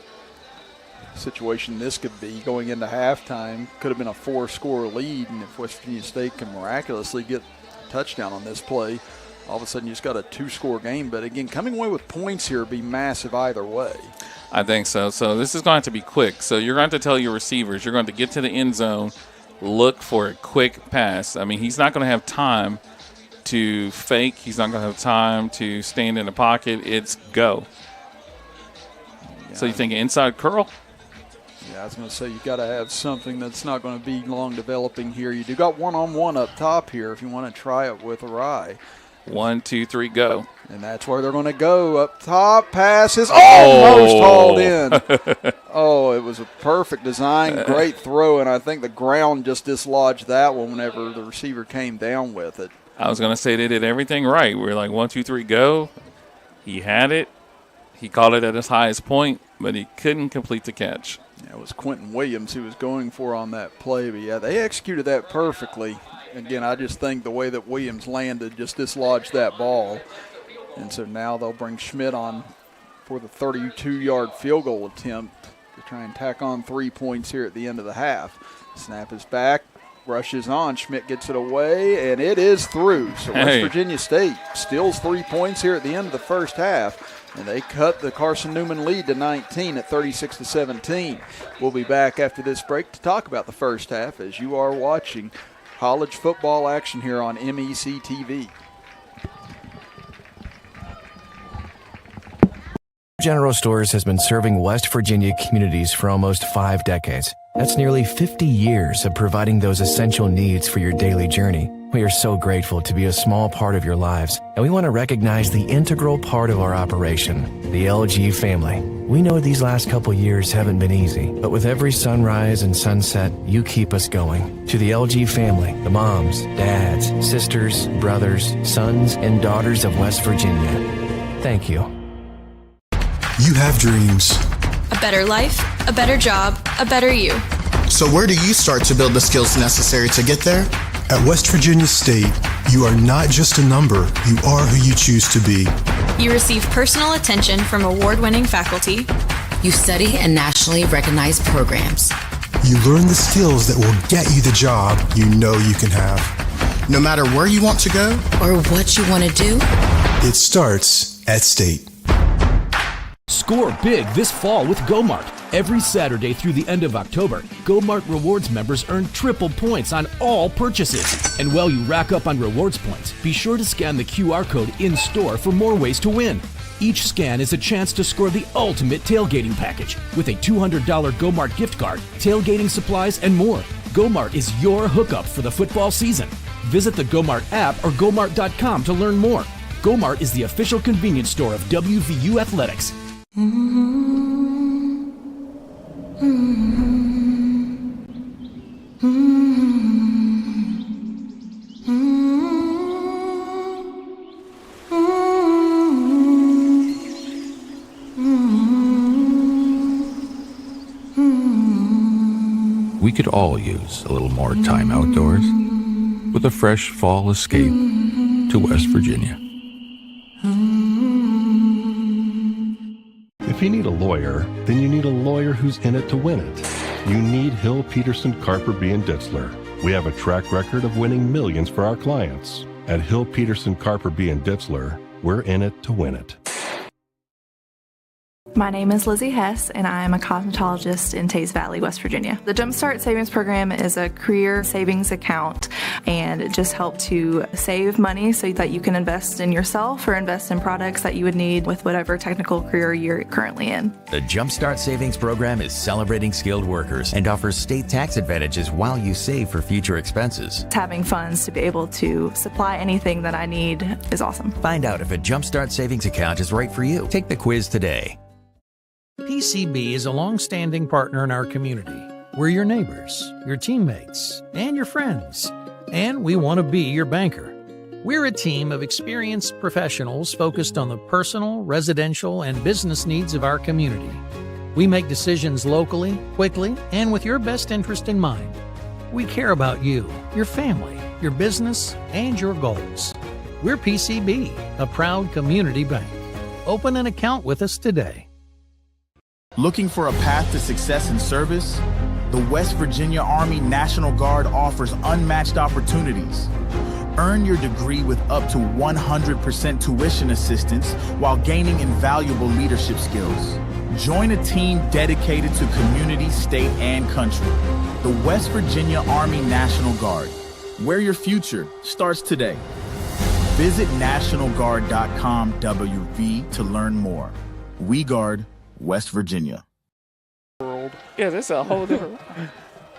situation this could be going into halftime. Could have been a 4-score lead, and if West Virginia State can miraculously get a touchdown on this play, all of a sudden you just got a 2-score game. But again, coming away with points here would be massive either way. I think so. So this is going to have to be quick. So you're going to tell your receivers, you're going to get to the end zone, look for a quick pass. I mean, he's not going to have time to fake. He's not going to have time to stand in the pocket. It's go. Yeah. So you think inside curl? Yeah, I was going to say you got to have something that's not going to be long developing here. You do got one-on-one up top here if you want to try it with Arai. 1, 2, 3, go. And that's where they're going to go. Up top, passes almost hauled in. It was a perfect design, great throw, and I think the ground just dislodged that one whenever the receiver came down with it. I was going to say they did everything right. We were like 1, 2, 3, go. He had it. He caught it at his highest point, but he couldn't complete the catch. Yeah, it was Quentin Williams who was going for on that play, but yeah, they executed that perfectly. Again, I just think the way that Williams landed just dislodged that ball. And so now they'll bring Schmidt on for the 32-yard field goal attempt to try and tack on 3 points here at the end of the half. Snap is back, rushes on. Schmidt gets it away, and it is through. So West Virginia State steals 3 points here at the end of the first half, and they cut the Carson-Newman lead to 19 at 36-17. We'll be back after this break to talk about the first half as you are watching college football action here on MEC TV. General Stores has been serving West Virginia communities for almost 5 decades. That's nearly 50 years of providing those essential needs for your daily journey. We are so grateful to be a small part of your lives, and we want to recognize the integral part of our operation, the LG family. We know these last couple years haven't been easy, but with every sunrise and sunset, you keep us going. To the LG family, the moms, dads, sisters, brothers, sons, and daughters of West Virginia, thank you. You have dreams. A better life, a better job, a better you. So where do you start to build the skills necessary to get there? At West Virginia State, you are not just a number, you are who you choose to be. You receive personal attention from award-winning faculty. You study in nationally recognized programs. You learn the skills that will get you the job you know you can have. No matter where you want to go or what you want to do, it starts at State. Score big this fall with GoMart. Every Saturday through the end of October, GoMart Rewards members earn triple points on all purchases. And while you rack up on rewards points, be sure to scan the QR code in-store for more ways to win. Each scan is a chance to score the ultimate tailgating package with a $200 GoMart gift card, tailgating supplies, and more. GoMart is your hookup for the football season. Visit the GoMart app or gomart.com to learn more. GoMart is the official convenience store of WVU Athletics. We could all use a little more time outdoors with a fresh fall escape to West Virginia. If you need a lawyer, then you need a lawyer who's in it to win it. You need Hill, Peterson, Carper, B. & Ditzler. We have a track record of winning millions for our clients. At Hill, Peterson, Carper, B. & Ditzler, we're in it to win it. My name is Lizzie Hess, and I am a cosmetologist in Teays Valley, West Virginia. The Jumpstart Savings Program is a career savings account, and it just helps to save money so that you can invest in yourself or invest in products that you would need with whatever technical career you're currently in. The Jumpstart Savings Program is celebrating skilled workers and offers state tax advantages while you save for future expenses. Having funds to be able to supply anything that I need is awesome. Find out if a Jumpstart Savings account is right for you. Take the quiz today. PCB is a long-standing partner in our community. We're your neighbors, your teammates, and your friends, and we want to be your banker. We're a team of experienced professionals focused on the personal, residential, and business needs of our community. We make decisions locally, quickly, and with your best interest in mind. We care about you, your family, your business, and your goals. We're PCB, a proud community bank. Open an account with us today. Looking for a path to success in service? The West Virginia Army National Guard offers unmatched opportunities. Earn your degree with up to 100% tuition assistance while gaining invaluable leadership skills. Join a team dedicated to community, state, and country. The West Virginia Army National Guard, where your future starts today. Visit nationalguard.com WV to learn more. We guard West Virginia. Yeah, that's a whole different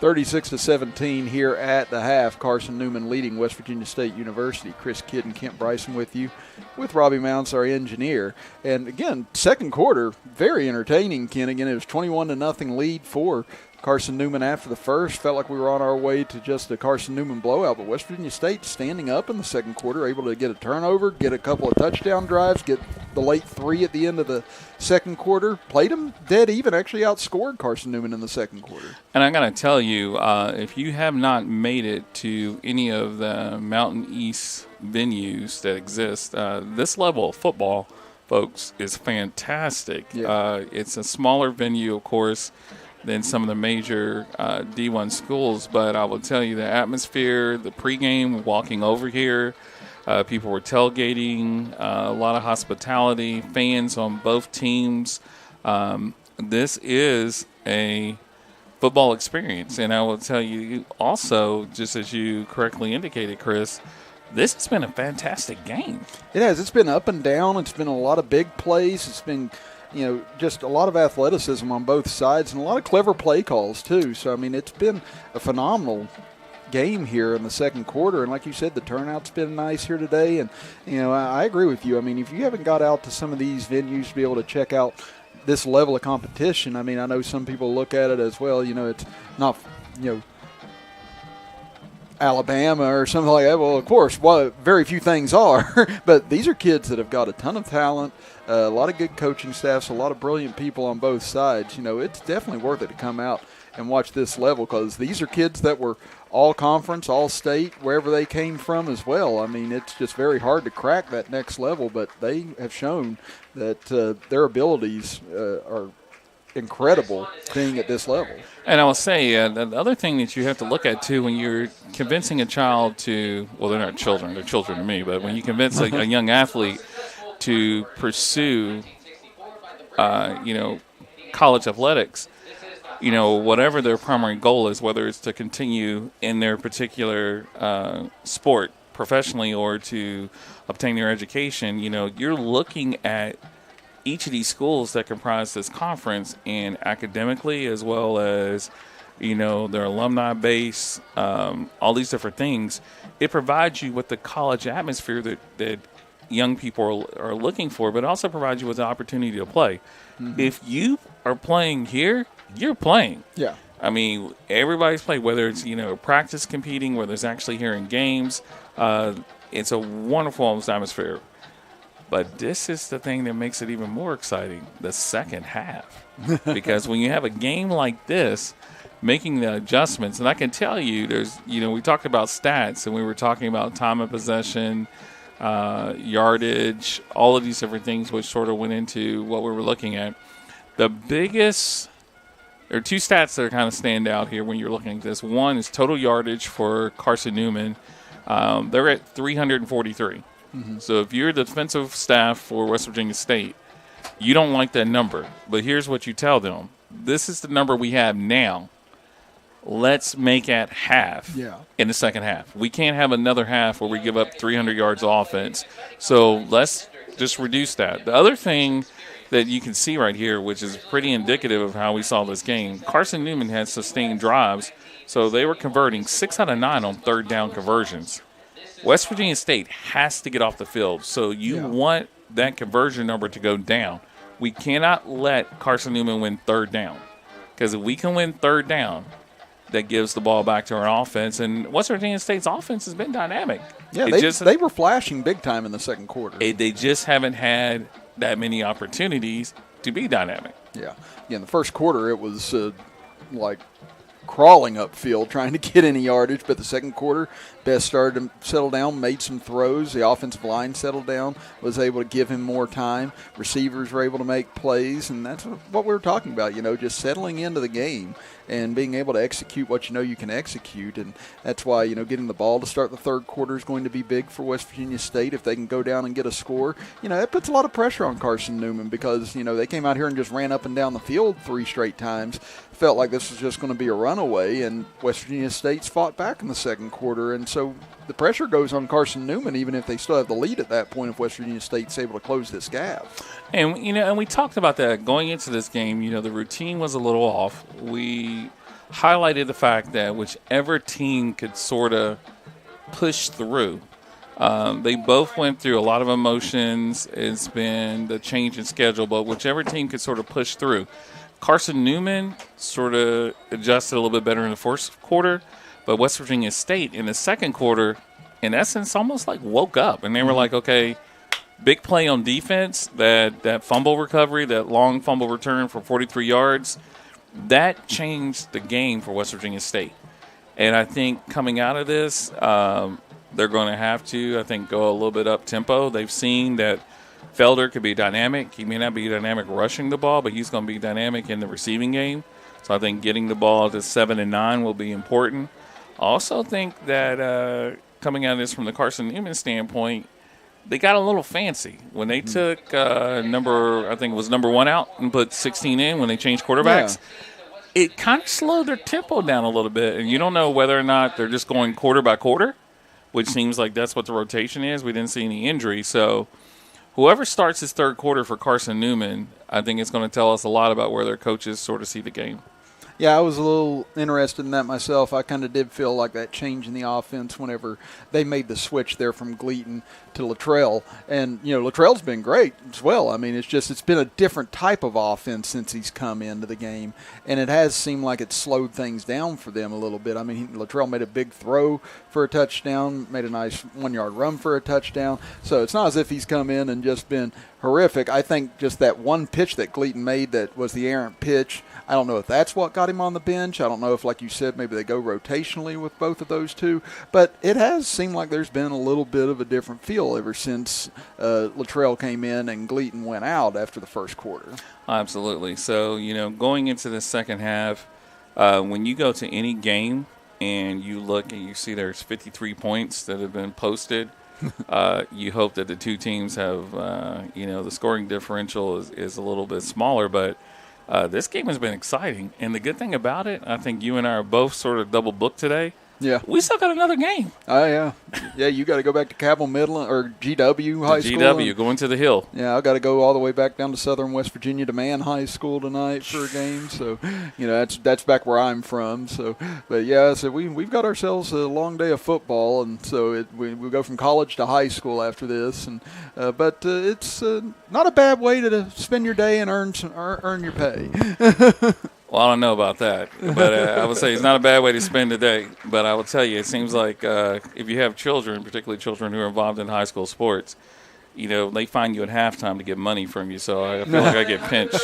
36-17 here at the half. Carson-Newman leading West Virginia State University. Chris Kidd and Kent Bryson with you, with Robbie Mounts, our engineer. And again, second quarter, very entertaining, Ken. Again, it was 21-0 lead for Carson-Newman after the first. Felt like we were on our way to just a Carson-Newman blowout, but West Virginia State standing up in the second quarter, able to get a turnover, get a couple of touchdown drives, get the late three at the end of the second quarter. Played them dead even, actually outscored Carson-Newman in the second quarter. And I got to tell you, if you have not made it to any of the Mountain East venues that exist, this level of football, folks, is fantastic. Yeah. It's a smaller venue, of course, than some of the major D1 schools, but I will tell you the atmosphere, the pregame, walking over here, people were tailgating, a lot of hospitality, fans on both teams. This is a football experience, and I will tell you also, just as you correctly indicated, Chris, this has been a fantastic game. It has. It's been up and down. It's been a lot of big plays. It's been just a lot of athleticism on both sides and a lot of clever play calls, too. So, I mean, it's been a phenomenal game here in the second quarter. And like you said, the turnout's been nice here today. And, I agree with you. I mean, if you haven't got out to some of these venues to be able to check out this level of competition, I mean, I know some people look at it as, well, it's not, Alabama or something like that. Well, of course, very few things are. But these are kids that have got a ton of talent, a lot of good coaching staffs, a lot of brilliant people on both sides. It's definitely worth it to come out and watch this level, because these are kids that were all conference, all state, wherever they came from as well. I mean, it's just very hard to crack that next level, but they have shown that their abilities are incredible being at this level. And I will say, the other thing that you have to look at, too, when you're convincing a child to, well, they're not children, they're children to me, but when you convince a young athlete to pursue, college athletics, whatever their primary goal is, whether it's to continue in their particular sport professionally or to obtain their education, you're looking at each of these schools that comprise this conference, and academically as well as, their alumni base, all these different things, it provides you with the college atmosphere that young people are looking for, but also provides you with the opportunity to play. Mm-hmm. If you are playing here, you're playing. Yeah. I mean, everybody's playing, whether it's, practice competing, whether it's actually here in games. It's a wonderful atmosphere. But this is the thing that makes it even more exciting, the second half. Because when you have a game like this, making the adjustments, and I can tell you there's, we talked about stats, and we were talking about time of possession, yardage, all of these different things which sort of went into what we were looking at. The biggest, there are two stats that kind of stand out here when you're looking at this. One is total yardage for Carson-Newman. They're at 343. Mm-hmm. So if you're the defensive staff for West Virginia State, you don't like that number. But here's what you tell them. This is the number we have now. Let's make it half in the second half. We can't have another half where we give up 300 yards of offense. So let's just reduce that. The other thing that you can see right here, which is pretty indicative of how we saw this game, Carson-Newman had sustained drives, so they were converting 6 out of 9 on third down conversions. West Virginia State has to get off the field, so you want that conversion number to go down. We cannot let Carson-Newman win third down, because if we can win third down, that gives the ball back to our offense. And West Virginia State's offense has been dynamic. Yeah, they were flashing big time in the second quarter. They just haven't had that many opportunities to be dynamic. Yeah. In the first quarter, it was like crawling upfield trying to get any yardage, but the second quarter, Best started to settle down, made some throws. The offensive line settled down, was able to give him more time. Receivers were able to make plays, and that's what we were talking about, just settling into the game and being able to execute what you can execute. And that's why, getting the ball to start the third quarter is going to be big for West Virginia State. If they can go down and get a score, that puts a lot of pressure on Carson-Newman because, they came out here and just ran up and down the field 3 straight times. Felt like this was just going to be a runaway, and West Virginia State's fought back in the second quarter. And so the pressure goes on Carson-Newman, even if they still have the lead at that point, if West Virginia State's able to close this gap. And, and we talked about that going into this game. The routine was a little off. We highlighted the fact that whichever team could sort of push through, they both went through a lot of emotions. It's been the change in schedule, but whichever team could sort of push through. Carson-Newman sort of adjusted a little bit better in the first quarter, but West Virginia State in the second quarter, in essence, almost like woke up. And they were like, okay, big play on defense, that fumble recovery, that long fumble return for 43 yards, that changed the game for West Virginia State. And I think coming out of this, they're going to have to, go a little bit up tempo. They've seen that Felder could be dynamic. He may not be dynamic rushing the ball, but he's going to be dynamic in the receiving game. So I think getting the ball to 7 and 9 will be important. I also think that coming out of this from the Carson-Newman standpoint, they got a little fancy. When they took number 1 out and put 16 in when they changed quarterbacks, it kind of slowed their tempo down a little bit. And you don't know whether or not they're just going quarter by quarter, which seems like that's what the rotation is. We didn't see any injury. So whoever starts his third quarter for Carson-Newman, I think it's going to tell us a lot about where their coaches sort of see the game. Yeah, I was a little interested in that myself. I kind of did feel like that change in the offense whenever they made the switch there from Gleaton to Luttrell. And, Luttrell's been great as well. I mean, it's been a different type of offense since he's come into the game. And it has seemed like it slowed things down for them a little bit. I mean, Luttrell made a big throw for a touchdown, made a nice 1-yard run for a touchdown. So it's not as if he's come in and just been horrific. I think just that one pitch that Gleaton made that was the errant pitch, I don't know if that's what got him on the bench. I don't know if, like you said, maybe they go rotationally with both of those two. But it has seemed like there's been a little bit of a different feel ever since Luttrell came in and Gleaton went out after the first quarter. Absolutely. So, going into the second half, when you go to any game and you look and you see there's 53 points that have been posted, you hope that the two teams have, the scoring differential is a little bit smaller, but this game has been exciting. And the good thing about it, I think you and I are both sort of double booked today. Yeah. We still got another game. Oh, yeah. Yeah, you got to go back to Cabell Midland or GW High School. GW, going to the Hill. Yeah, I got to go all the way back down to Southern West Virginia to Mann High School tonight for a game. So, that's back where I'm from. So, but yeah, so we've got ourselves a long day of football, and so we go from college to high school after this. And but it's not a bad way to spend your day and earn your pay. Well, I don't know about that, but I would say it's not a bad way to spend the day. But I will tell you, it seems like if you have children, particularly children who are involved in high school sports, they find you at halftime to get money from you. So I feel like I get pinched.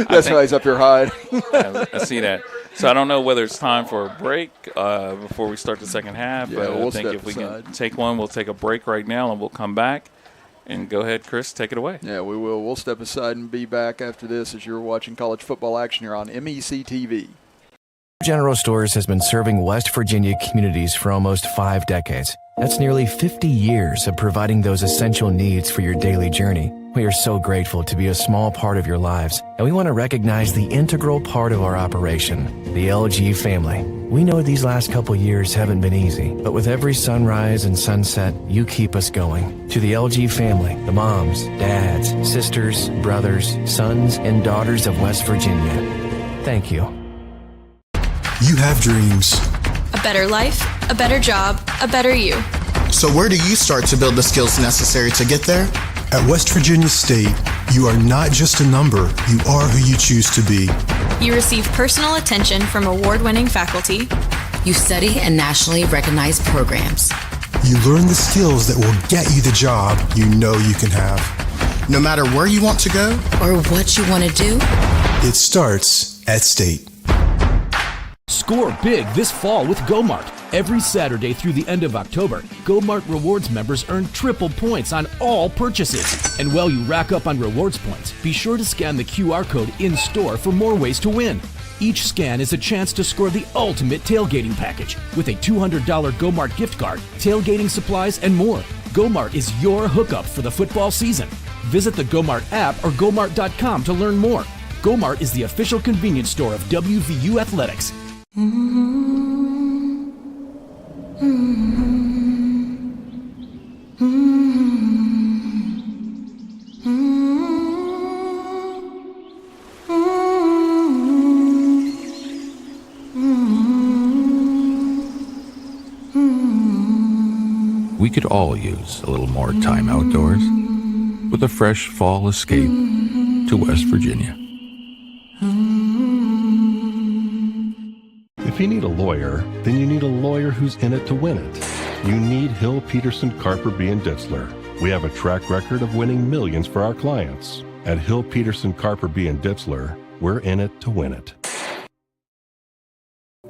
That's why he's up your hide. I see that. So I don't know whether it's time for a break before we start the second half. Yeah, I think if we can take one, we'll take a break right now, and we'll come back. And go ahead, Chris, take it away. Yeah, we will. We'll step aside and be back after this as you're watching college football action here on MEC TV. General Stores has been serving West Virginia communities for almost 5 decades. That's nearly 50 years of providing those essential needs for your daily journey. We are so grateful to be a small part of your lives, and we want to recognize the integral part of our operation, the LG family. We know these last couple years haven't been easy, but with every sunrise and sunset, you keep us going. To the LG family, the moms, dads, sisters, brothers, sons, and daughters of West Virginia, thank you. You have dreams. A better life, a better job, a better you. So where do you start to build the skills necessary to get there? At West Virginia State, you are not just a number, you are who you choose to be. You receive personal attention from award-winning faculty. You study in nationally recognized programs. You learn the skills that will get you the job you know you can have. No matter where you want to go or what you want to do, it starts at State. Score big this fall with GoMart. Every Saturday through the end of October, GoMart Rewards members earn triple points on all purchases. And while you rack up on rewards points, be sure to scan the QR code in-store for more ways to win. Each scan is a chance to score the ultimate tailgating package with a $200 GoMart gift card, tailgating supplies, and more. GoMart is your hookup for the football season. Visit the GoMart app or GoMart.com to learn more. GoMart is the official convenience store of WVU Athletics. We could all use a little more time outdoors with a fresh fall escape to West Virginia. If you need a lawyer, then you need a lawyer who's in it to win it. You need Hill, Peterson, Carper, Ditzler. We have a track record of winning millions for our clients. At Hill, Peterson, Carper, Ditzler, we're in it to win it.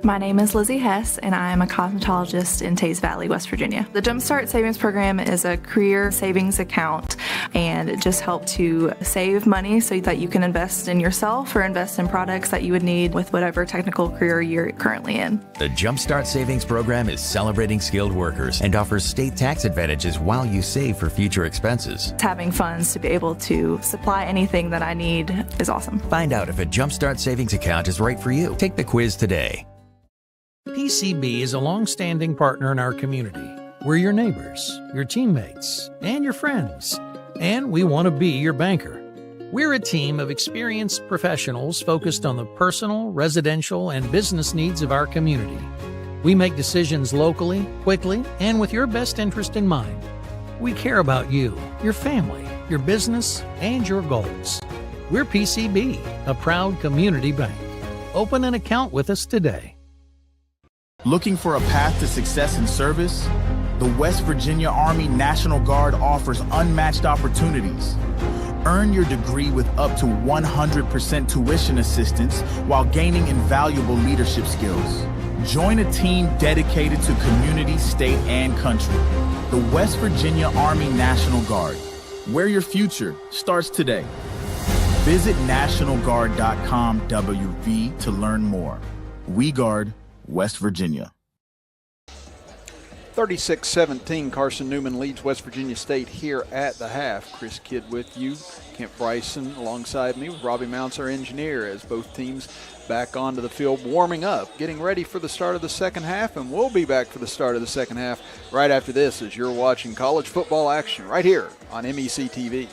My name is Lizzie Hess, and I am a cosmetologist in Teays Valley, West Virginia. The Jumpstart Savings Program is a career savings account, and it just helps to save money so that you can invest in yourself or invest in products that you would need with whatever technical career you're currently in. The Jumpstart Savings Program is celebrating skilled workers and offers state tax advantages while you save for future expenses. Having funds to be able to supply anything that I need is awesome. Find out if a Jumpstart Savings account is right for you. Take the quiz today. PCB is a long-standing partner in our community. We're your neighbors, your teammates, and your friends, and we want to be your banker. We're a team of experienced professionals focused on the personal, residential, and business needs of our community. We make decisions locally, quickly, and with your best interest in mind. We care about you, your family, your business, and your goals. We're PCB, a proud community bank. Open an account with us today. Looking for a path to success in service? The West Virginia Army National Guard offers unmatched opportunities. Earn your degree with up to 100% tuition assistance while gaining invaluable leadership skills. Join a team dedicated to community, state, and country. The West Virginia Army National Guard, where your future starts today. Visit nationalguard.com WV to learn more. We guard West Virginia. 36-17, Carson-Newman leads West Virginia State here at the half. Chris Kidd with you, Kent Bryson alongside me with Robbie Mounts, our engineer, as both teams back onto the field warming up, getting ready for the start of the second half, and we'll be back for the start of the second half right after this as you're watching college football action right here on MEC TV.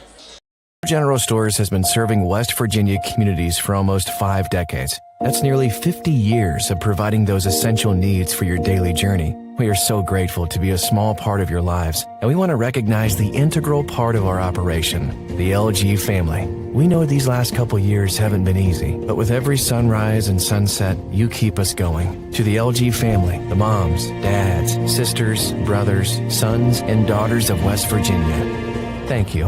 General Stores has been serving West Virginia communities for almost 5 decades. That's nearly 50 years of providing those essential needs for your daily journey. We are so grateful to be a small part of your lives, and we want to recognize the integral part of our operation, the LG family. We know these last couple years haven't been easy, but with every sunrise and sunset, you keep us going. To the LG family, the moms, dads, sisters, brothers, sons, and daughters of West Virginia, thank you.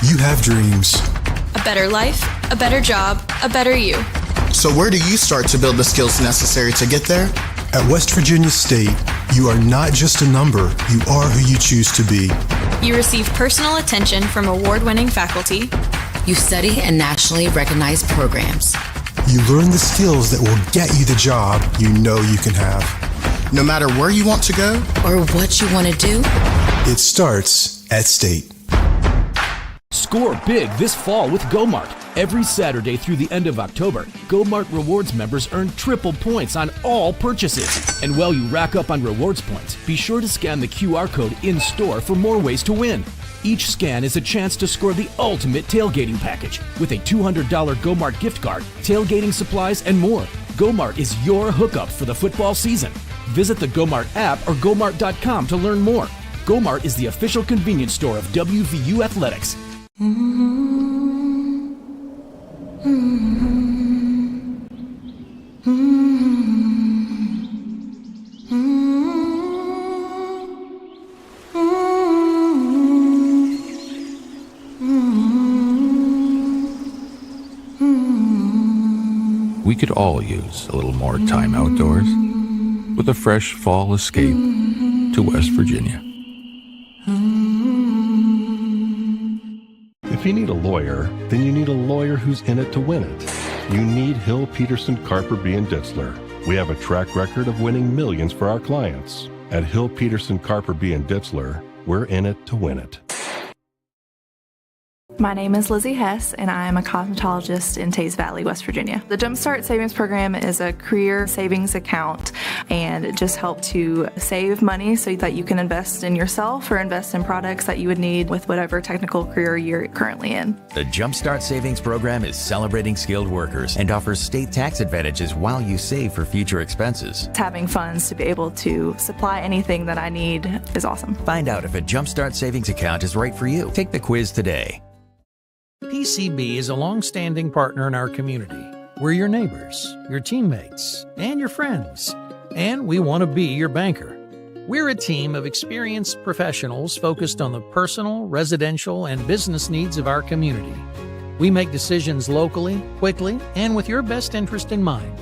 You have dreams. A better life, a better job, a better you. So where do you start to build the skills necessary to get there? At West Virginia State, you are not just a number, you are who you choose to be. You receive personal attention from award-winning faculty. You study in nationally recognized programs. You learn the skills that will get you the job you know you can have. No matter where you want to go or what you want to do, it starts at State. Score big this fall with GoMart. Every Saturday through the end of October, GoMart Rewards members earn triple points on all purchases. And while you rack up on rewards points, be sure to scan the QR code in-store for more ways to win. Each scan is a chance to score the ultimate tailgating package with a $200 GoMart gift card, tailgating supplies, and more. GoMart is your hookup for the football season. Visit the GoMart app or gomart.com to learn more. GoMart is the official convenience store of WVU Athletics. We could all use a little more time outdoors with a fresh fall escape to West Virginia. If you need a lawyer, then you need a lawyer who's in it to win it. You need Hill, Peterson, Carper, B. & Ditzler. We have a track record of winning millions for our clients. At Hill, Peterson, Carper, B. & Ditzler, we're in it to win it. My name is Lizzie Hess, and I am a cosmetologist in Teays Valley, West Virginia. The Jumpstart Savings Program is a career savings account, and it just helps to save money so that you can invest in yourself or invest in products that you would need with whatever technical career you're currently in. The Jumpstart Savings Program is celebrating skilled workers and offers state tax advantages while you save for future expenses. Having funds to be able to supply anything that I need is awesome. Find out if a Jumpstart Savings account is right for you. Take the quiz today. PCB is a long-standing partner in our community. We're your neighbors, your teammates, and your friends, and we want to be your banker. We're a team of experienced professionals focused on the personal, residential, and business needs of our community. We make decisions locally, quickly, and with your best interest in mind.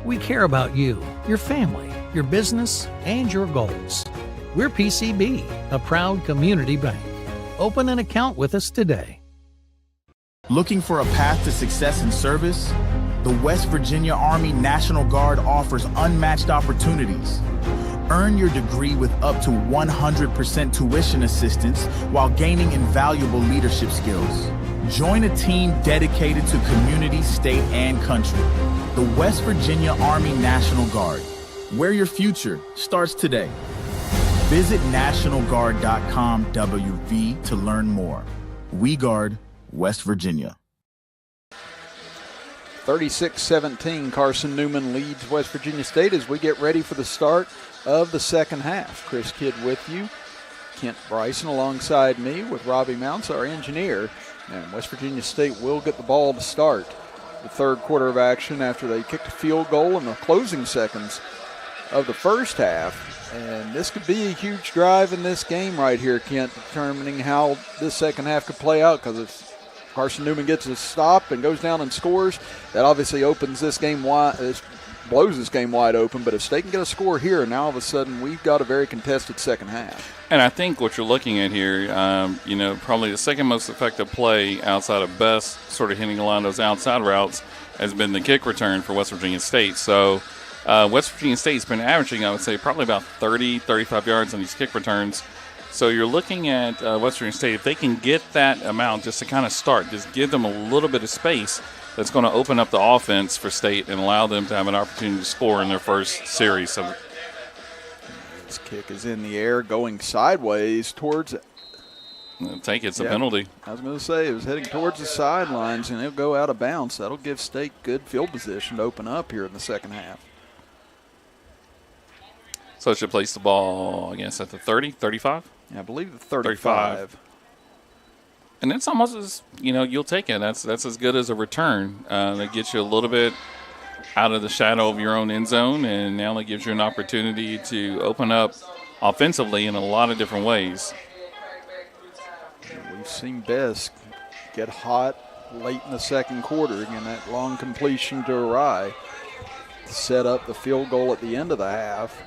We care about you, your family, your business, and your goals. We're PCB, a proud community bank. Open an account with us today. Looking for a path to success in service? The West Virginia Army National Guard offers unmatched opportunities. Earn your degree with up to 100% tuition assistance while gaining invaluable leadership skills. Join a team dedicated to community, state, and country. The West Virginia Army National Guard, where your future starts today. Visit NationalGuard.com WV to learn more. We guard West Virginia. 36-17, Carson-Newman leads West Virginia State as we get ready for the start of the second half. Chris Kidd with you, Kent Bryson alongside me with Robbie Mounts, our engineer. And West Virginia State will get the ball to start the third quarter of action after they kicked a field goal in the closing seconds of the first half. And this could be a huge drive in this game right here, Kent, determining how this second half could play out, because if Carson-Newman gets a stop and goes down and scores, that obviously opens this game wide, blows this game wide open. But if State can get a score here, now all of a sudden we've got a very contested second half. And I think what you're looking at here, probably the second most effective play outside of Best sort of hitting a lot of those outside routes has been the kick return for West Virginia State. So West Virginia State's been averaging, I would say, probably about 30, 35 yards on these kick returns. So you're looking at West Virginia State. If they can get that amount just to kind of start, just give them a little bit of space, that's going to open up the offense for State and allow them to have an opportunity to score in their first series. So this kick is in the air, going sideways towards it. Take it. It's a penalty. I was going to say it was heading towards the sidelines, and it'll go out of bounds. That'll give State good field position to open up here in the second half. So it should place the ball, I guess, at the 30, 35? Yeah, I believe the 35. And that's almost as, you'll take it. That's as good as a return. That gets you a little bit out of the shadow of your own end zone, and now it gives you an opportunity to open up offensively in a lot of different ways. We've seen Bess get hot late in the second quarter. Again, that long completion to Arai set up the field goal at the end of the half.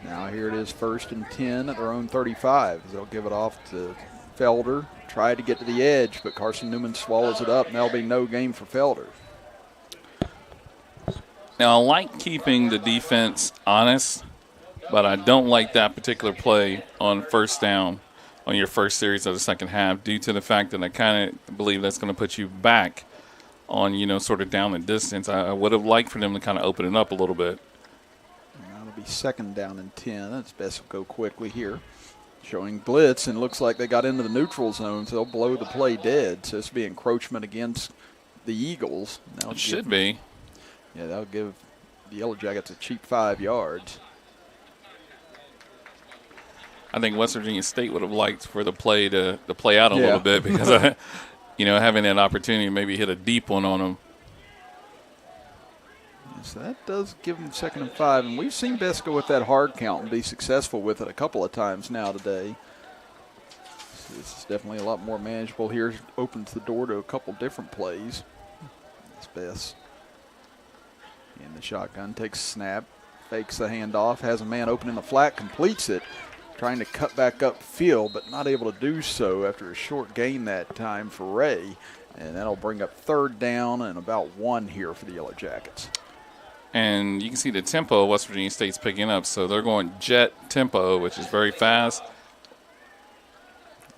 Now here it is 1st and 10 at their own 35. They'll give it off to Felder. Tried to get to the edge, but Carson-Newman swallows it up, and that'll be no gain for Felder. Now, I like keeping the defense honest, but I don't like that particular play on first down on your first series of the second half due to the fact that I kind of believe that's going to put you back on, sort of down the distance. I would have liked for them to kind of open it up a little bit. That'll be 2nd down and 10. That's best to go quickly here. Showing blitz, and looks like they got into the neutral zone, so they'll blow the play dead. So this will be encroachment against the Eagles. It should be. Yeah, that'll give the Yellow Jackets a cheap 5 yards. I think West Virginia State would have liked for the play to play out a little bit because, having that opportunity to maybe hit a deep one on them. So that does give them 2nd and 5, and we've seen Bess go with that hard count and be successful with it a couple of times now today. So this is definitely a lot more manageable here. Opens the door to a couple different plays. It's Bess. In the shotgun, takes a snap, fakes the handoff, has a man open in the flat, completes it, trying to cut back up field, but not able to do so after a short gain that time for Ray. And that'll bring up 3rd down and about 1 here for the Yellow Jackets. And you can see the tempo West Virginia State's picking up. So they're going jet tempo, which is very fast.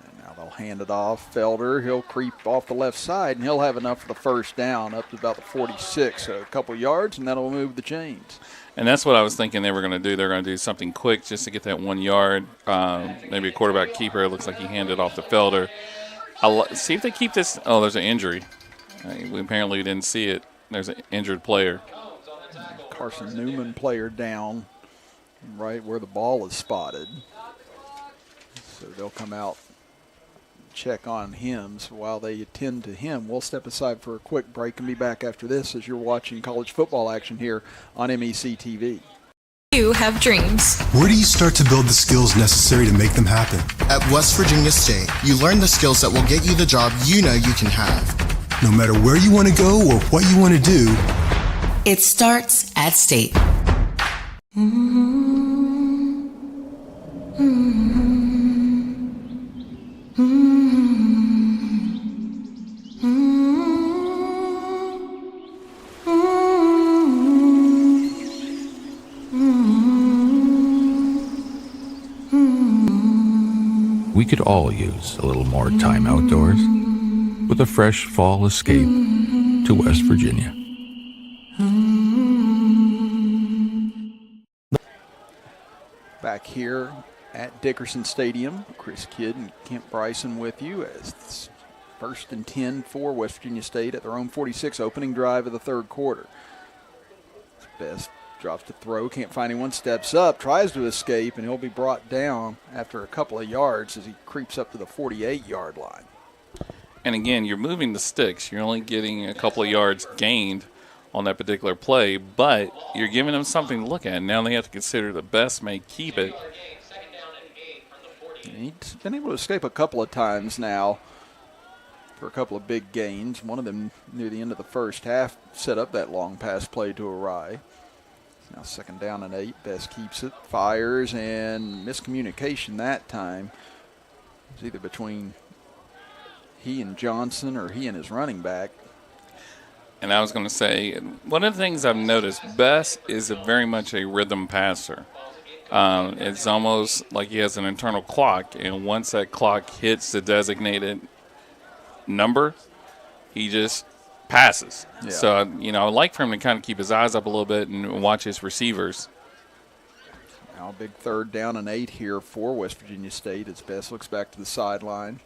And now they'll hand it off. Felder, he'll creep off the left side, and he'll have enough for the first down up to about the 46. So a couple yards, and that'll move the chains. And that's what I was thinking they were going to do. They're going to do something quick just to get that 1 yard. Maybe a quarterback keeper. It looks like he handed off to Felder. See if they keep this. Oh, there's an injury. We apparently didn't see it. There's an injured player. Carson-Newman player down right where the ball is spotted. So they'll come out and check on him. So while they attend to him, we'll step aside for a quick break and be back after this as you're watching college football action here on MEC TV. You have dreams. Where do you start to build the skills necessary to make them happen? At West Virginia State, you learn the skills that will get you the job you know you can have. No matter where you want to go or what you want to do, it starts at State. We could all use a little more time outdoors with a fresh fall escape to West Virginia. Back here at Dickerson Stadium, Chris Kidd and Kent Bryson with you as it's 1st and 10 for West Virginia State at their own 46, opening drive of the 3rd quarter. Best drops to throw, can't find anyone, steps up, tries to escape, and he'll be brought down after a couple of yards as he creeps up to the 48-yard line. And again, you're moving the sticks. You're only getting a couple of yards gained on that particular play, but you're giving them something to look at. Now they have to consider the best may keep it. He's been able to escape a couple of times now for a couple of big gains. One of them near the end of the first half set up that long pass play to Arai. Now 2nd down and 8. Best keeps it, fires, and miscommunication that time. It's either between he and Johnson or he and his running back. And I was going to say, one of the things I've noticed, Bess is very much a rhythm passer. It's almost like he has an internal clock, and once that clock hits the designated number, he just passes. Yeah. So, I would like for him to kind of keep his eyes up a little bit and watch his receivers. Now a big 3rd down and 8 here for West Virginia State as Bess looks back to the sideline.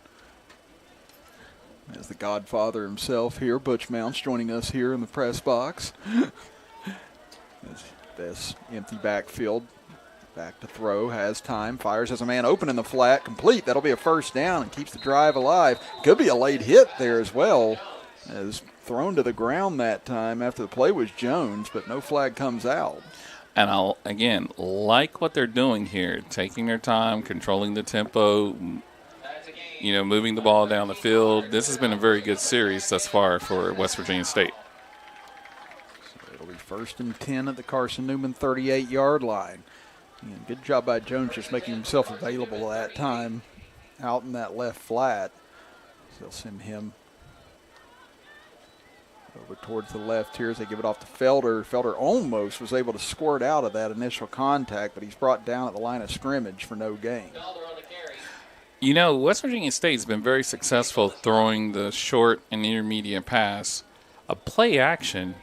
As the godfather himself here, Butch Mounts, joining us here in the press box. As Bess empty backfield, back to throw, has time, fires, has a man open in the flat, complete. That'll be a 1st down and keeps the drive alive. Could be a late hit there as well, as thrown to the ground that time after the play was Jones, but no flag comes out. And I'll, again, like what they're doing here, taking their time, controlling the tempo, moving the ball down the field. This has been a very good series thus far for West Virginia State. So it'll be 1st and 10 at the Carson-Newman 38-yard line. And good job by Jones just making himself available at that time out in that left flat. So they'll send him over towards the left here as they give it off to Felder. Felder almost was able to squirt out of that initial contact, but he's brought down at the line of scrimmage for no gain. West Virginia State's been very successful throwing the short and intermediate pass. A play action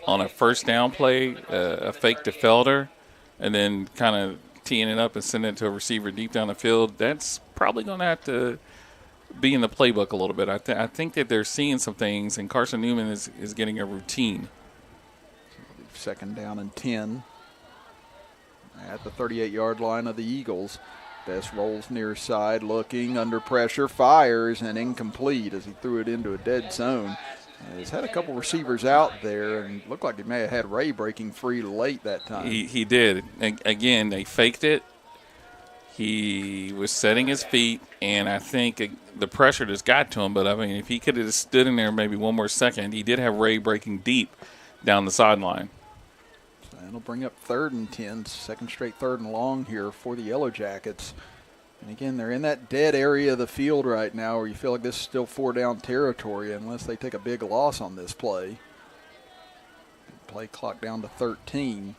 on a 1st down play, a fake to Felder, and then kind of teeing it up and sending it to a receiver deep down the field. That's probably going to have to be in the playbook a little bit. I think that they're seeing some things, and Carson-Newman is getting a routine. 2nd down and 10 at the 38-yard line of the Eagles. Bess rolls near side, looking, under pressure, fires, and incomplete as he threw it into a dead zone. He's had a couple receivers out there, and looked like he may have had Ray breaking free late that time. He did. Again, they faked it. He was setting his feet, and I think the pressure just got to him. But, if he could have stood in there maybe one more second, he did have Ray breaking deep down the sideline. So that'll bring up 3rd and 10, 2nd straight 3rd and long here for the Yellow Jackets. And, again, they're in that dead area of the field right now where you feel like this is still 4-down territory unless they take a big loss on this play. Play clock down to 13.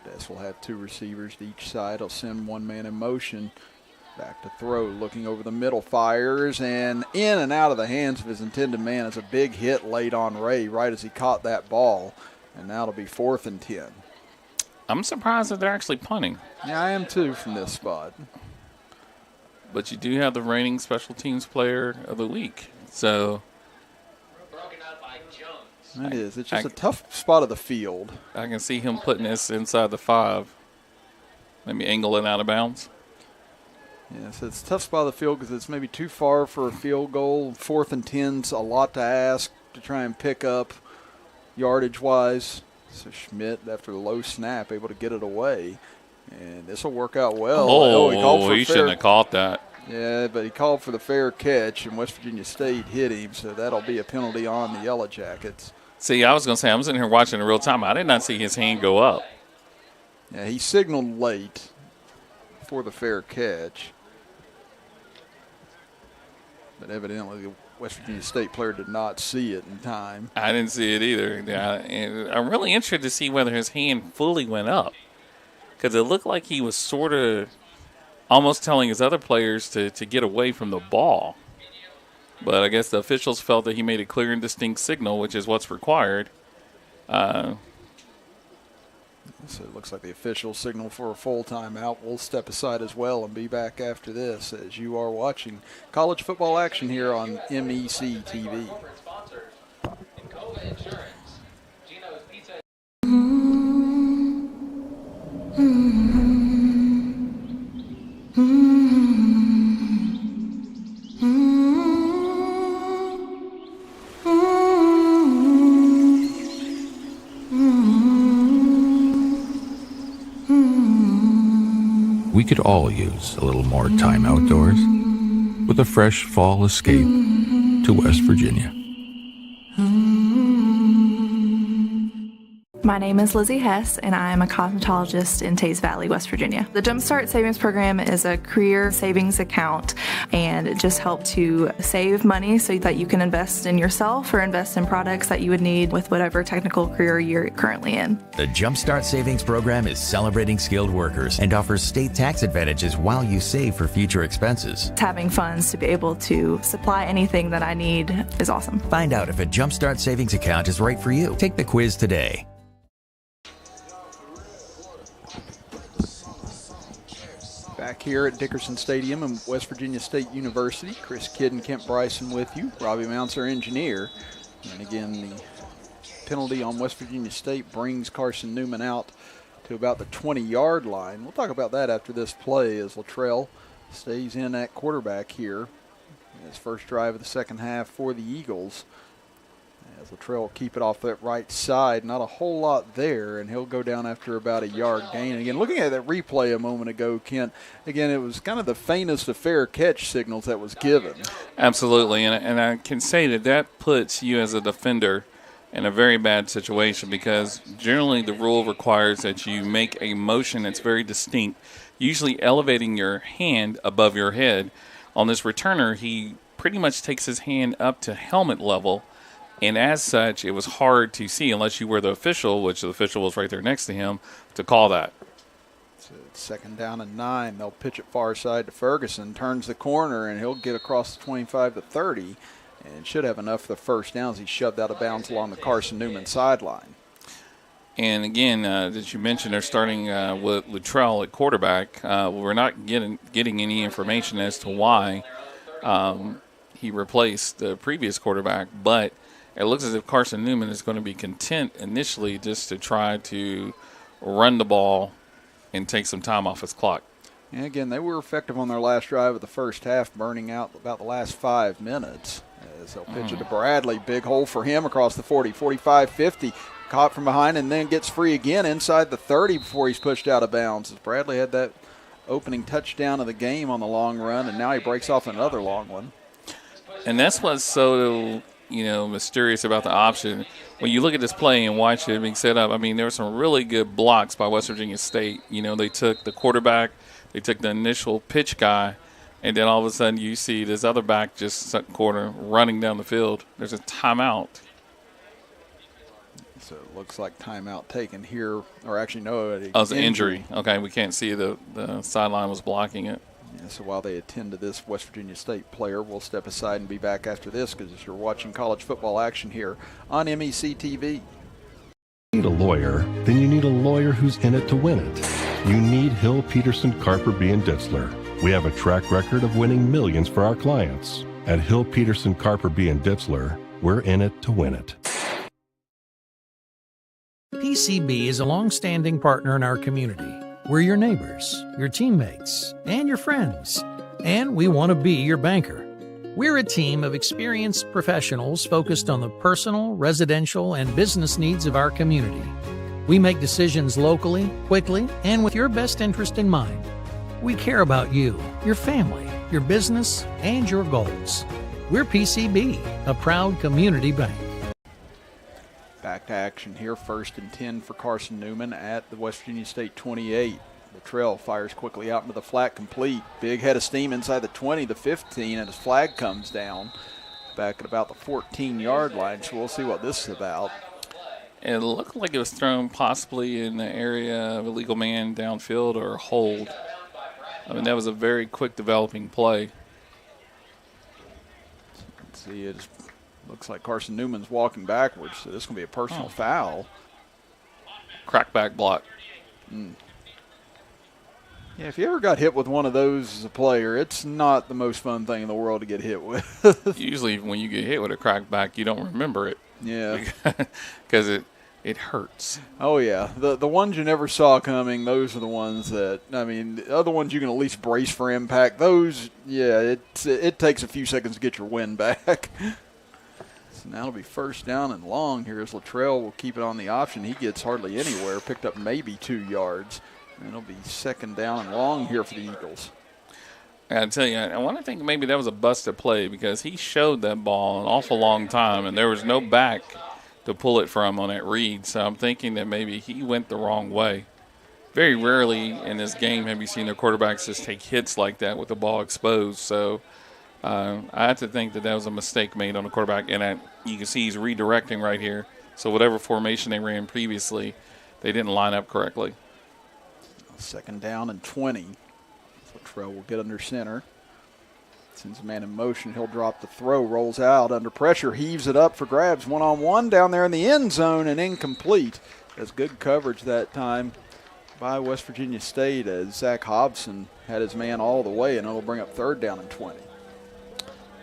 Bess will have 2 receivers to each side. He'll send one man in motion. Back to throw, looking over the middle, fires, and in and out of the hands of his intended man. It's a big hit late on Ray right as he caught that ball. And now it'll be 4th and 10. I'm surprised that they're actually punting. Yeah, I am too from this spot. But you do have the reigning special teams player of the week. So it is. It's just a tough spot of the field. I can see him putting this inside the 5. Maybe angle it out of bounds. Yes, it's a tough spot of the field because it's maybe too far for a field goal. 4th and 10's a lot to ask to try and pick up yardage-wise. So Schmidt, after the low snap, able to get it away. And this will work out well. He shouldn't have caught that. Yeah, but he called for the fair catch, and West Virginia State hit him, so that'll be a penalty on the Yellow Jackets. See, I was going to say, I'm sitting here watching in real time. I did not see his hand go up. Yeah, he signaled late for the fair catch. But evidently the West Virginia State player did not see it in time. I didn't see it either. Yeah, I'm really interested to see whether his hand fully went up, because it looked like he was sort of almost telling his other players to get away from the ball. But I guess the officials felt that he made a clear and distinct signal, which is what's required. So it looks like the official signal for a full timeout. We'll step aside as well and be back after this as you are watching college football action here on MEC TV. We could all use a little more time outdoors with a fresh fall escape to West Virginia. My name is Lizzie Hess, and I am a cosmetologist in Tays Valley, West Virginia. The Jumpstart Savings Program is a career savings account, and it just helps to save money so that you can invest in yourself or invest in products that you would need with whatever technical career you're currently in. The Jumpstart Savings Program is celebrating skilled workers and offers state tax advantages while you save for future expenses. Having funds to be able to supply anything that I need is awesome. Find out if a Jumpstart Savings account is right for you. Take the quiz today. Back here at Dickerson Stadium and West Virginia State University, Chris Kidd and Kent Bryson with you. Robbie Mounts, our engineer. And again, the penalty on West Virginia State brings Carson-Newman out to about the 20-yard line. We'll talk about that after this play as Luttrell stays in at quarterback here. His first drive of the second half for the Eagles. As Luttrell will keep it off that right side, not a whole lot there, and he'll go down after about a yard gain. And again, looking at that replay a moment ago, Kent, again, it was kind of the faintest of fair catch signals that was given. Absolutely, and I can say that puts you as a defender in a very bad situation, because generally the rule requires that you make a motion that's very distinct, usually elevating your hand above your head. On this returner, he pretty much takes his hand up to helmet level, and as such, it was hard to see unless you were the official, which the official was right there next to him, to call that. So it's 2nd down and 9. They'll pitch it far side to Ferguson. Turns the corner, and he'll get across the 25 to 30, and should have enough for the first down as he's shoved out of bounds along the Carson-Newman sideline. And again, as you mentioned, they're starting with Luttrell at quarterback. We're not getting any information as to why he replaced the previous quarterback, but it looks as if Carson-Newman is going to be content initially just to try to run the ball and take some time off his clock. And again, they were effective on their last drive of the first half, burning out about the last 5 minutes. As they'll pitch it to Bradley. Big hole for him across the 40, 45, 50. Caught from behind and then gets free again inside the 30 before he's pushed out of bounds. As Bradley had that opening touchdown of the game on the long run, and now he breaks off another long one. And that's what's so mysterious about the option. When you look at this play and watch it being set up, I mean, there were some really good blocks by West Virginia State. They took the quarterback, they took the initial pitch guy, and then all of a sudden you see this other back just second quarter running down the field. There's a timeout. So it looks like timeout taken here, or actually no. It was an injury. Okay, we can't see the sideline was blocking it. Yeah, so while they attend to this West Virginia State player, we'll step aside and be back after this because you're watching college football action here on MEC TV. Need a lawyer? Then you need a lawyer who's in it to win it. You need Hill, Peterson, Carper, B. & Ditzler. We have a track record of winning millions for our clients. At Hill, Peterson, Carper, B. & Ditzler, we're in it to win it. PCB is a long-standing partner in our community. We're your neighbors, your teammates, and your friends, and we want to be your banker. We're a team of experienced professionals focused on the personal, residential, and business needs of our community. We make decisions locally, quickly, and with your best interest in mind. We care about you, your family, your business, and your goals. We're PCB, a proud community bank. Back to action here, 1st and 10 for Carson-Newman at the West Virginia State 28. Luttrell fires quickly out into the flat, complete. Big head of steam inside the 20, the 15, and his flag comes down back at about the 14-yard line, so we'll see what this is about. It looked like it was thrown possibly in the area of a legal man downfield or a hold. I mean, that was a very quick developing play. Let's see, it looks like Carson-Newman's walking backwards, so this is going to be a personal foul. Crackback block. Yeah, if you ever got hit with one of those as a player, it's not the most fun thing in the world to get hit with. Usually when you get hit with a crackback, you don't remember it. Yeah. Because it hurts. Oh, yeah. The ones you never saw coming, those are the ones that, I mean, the other ones you can at least brace for impact. Those, yeah, it takes a few seconds to get your wind back. So now it'll be 1st down and long here as Luttrell will keep it on the option. He gets hardly anywhere, picked up maybe 2 yards. And it'll be 2nd down and long here for the Eagles. I got to tell you, I want to think maybe that was a busted play because he showed that ball an awful long time, and there was no back to pull it from on that read. So I'm thinking that maybe he went the wrong way. Very rarely in this game have you seen their quarterbacks just take hits like that with the ball exposed. So I have to think that was a mistake made on the quarterback. And you can see he's redirecting right here. So whatever formation they ran previously, they didn't line up correctly. 2nd down and 20. So Trell will get under center. Sends a man in motion. He'll drop the throw, rolls out under pressure, heaves it up for grabs. One-on-one down there in the end zone and incomplete. That's good coverage that time by West Virginia State as Zach Hobson had his man all the way, and it'll bring up 3rd down and 20.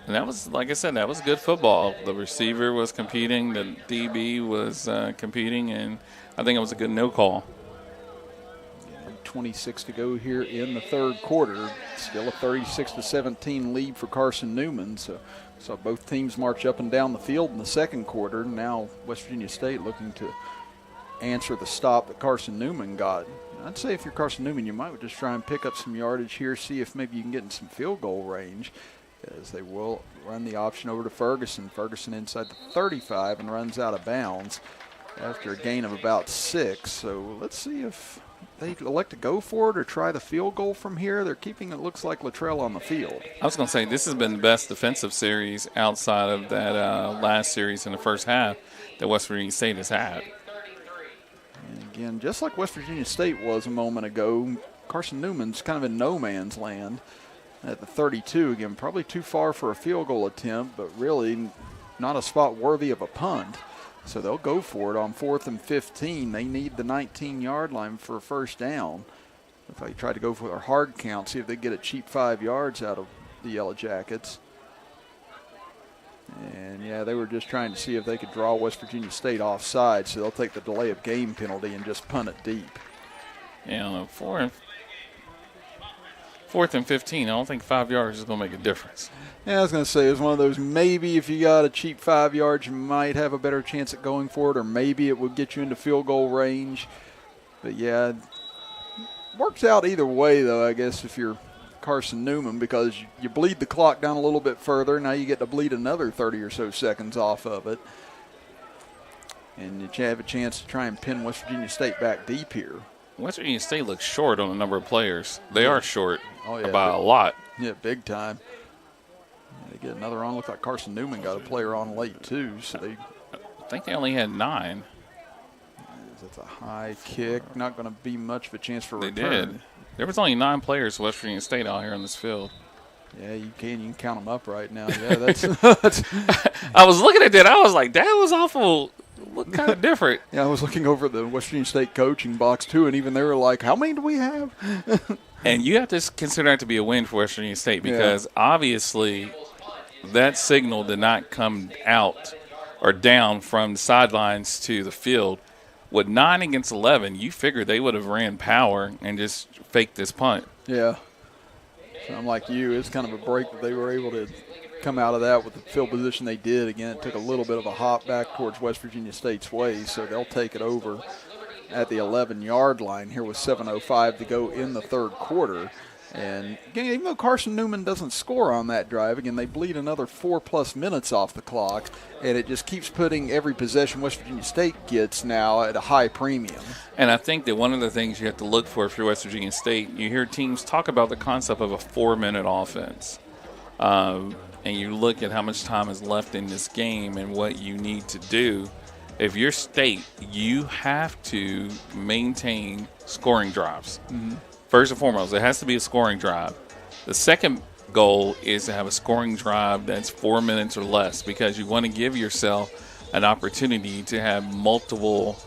And that was, like I said, that was good football. The receiver was competing, the DB was competing, and I think it was a good no call. 26 to go here in the 3rd quarter. Still a 36-17 lead for Carson-Newman. So both teams march up and down the field in the 2nd quarter. Now West Virginia State looking to answer the stop that Carson-Newman got. I'd say if you're Carson-Newman, you might just try and pick up some yardage here, see if maybe you can get in some field goal range, as they will run the option over to Ferguson. Ferguson inside the 35 and runs out of bounds after a gain of about 6. So let's see if they elect to go for it or try the field goal from here. They're keeping, it looks like, Luttrell on the field. I was going to say, this has been the best defensive series outside of that last series in the first half that West Virginia State has had. And again, just like West Virginia State was a moment ago, Carson-Newman's kind of in no man's land at the 32. Again, probably too far for a field goal attempt, but really not a spot worthy of a punt. So they'll go for it on 4th and 15. They need the 19-yard line for a 1st down. If they try to go for their hard count, see if they get a cheap 5 yards out of the Yellow Jackets. And, yeah, they were just trying to see if they could draw West Virginia State offside, so they'll take the delay of game penalty and just punt it deep. Yeah, 4th and 15, I don't think 5 yards is going to make a difference. Yeah, I was going to say, it's one of those, maybe if you got a cheap 5 yards, you might have a better chance at going for it, or maybe it would get you into field goal range. But, yeah, works out either way, though, I guess, if you're Carson-Newman, because you bleed the clock down a little bit further. Now you get to bleed another 30 or so seconds off of it. And you have a chance to try and pin West Virginia State back deep here. West Virginia State looks short on a number of players. They are short by a big, lot. Yeah, big time. They get another on. Looks like Carson-Newman got a player on late, too. So I think they only had 9. That's a high kick. Not going to be much of a chance for they return. They did. There was only 9 players West Virginia State out here on this field. Yeah, you can count them up right now. Yeah, that's. I was looking at that. I was like, that was awful. Look kind of different. Yeah, I was looking over the West Virginia State coaching box, too, and even they were like, how many do we have? And you have to consider that to be a win for West Virginia State because obviously that signal did not come out or down from the sidelines to the field. With 9 against 11, you figure they would have ran power and just faked this punt. Yeah. So I'm like you. It's kind of a break that they were able to come out of that with the field position they did. Again, it took a little bit of a hop back towards West Virginia State's way, so they'll take it over at the 11-yard line here with 7:05 to go in the 3rd quarter. And again, even though Carson-Newman doesn't score on that drive, again, they bleed another 4+ minutes off the clock, and it just keeps putting every possession West Virginia State gets now at a high premium. And I think that one of the things you have to look for if you're West Virginia State, you hear teams talk about the concept of a 4-minute offense. And you look at how much time is left in this game and what you need to do. If you're State, you have to maintain scoring drives. Mm-hmm. First and foremost, it has to be a scoring drive. The second goal is to have a scoring drive that's 4 minutes or less because you want to give yourself an opportunity to have multiple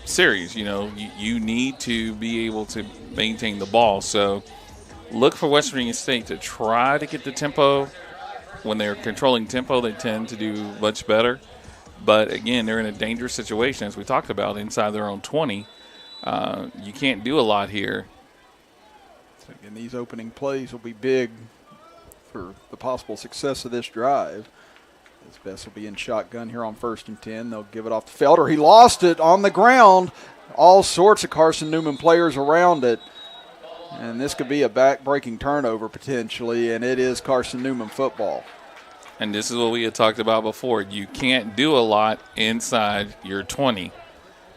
series. You know, you need to be able to maintain the ball. So look for West Virginia State to try to get the tempo. When they're controlling tempo, they tend to do much better. But, again, they're in a dangerous situation, as we talked about, inside their own 20. You can't do a lot here. So again, these opening plays will be big for the possible success of this drive. As Bess will be in shotgun here on 1st and 10. They'll give it off to Felder. He lost it on the ground. All sorts of Carson-Newman players around it. And this could be a back-breaking turnover potentially, and it is Carson-Newman football. And this is what we had talked about before. You can't do a lot inside your 20.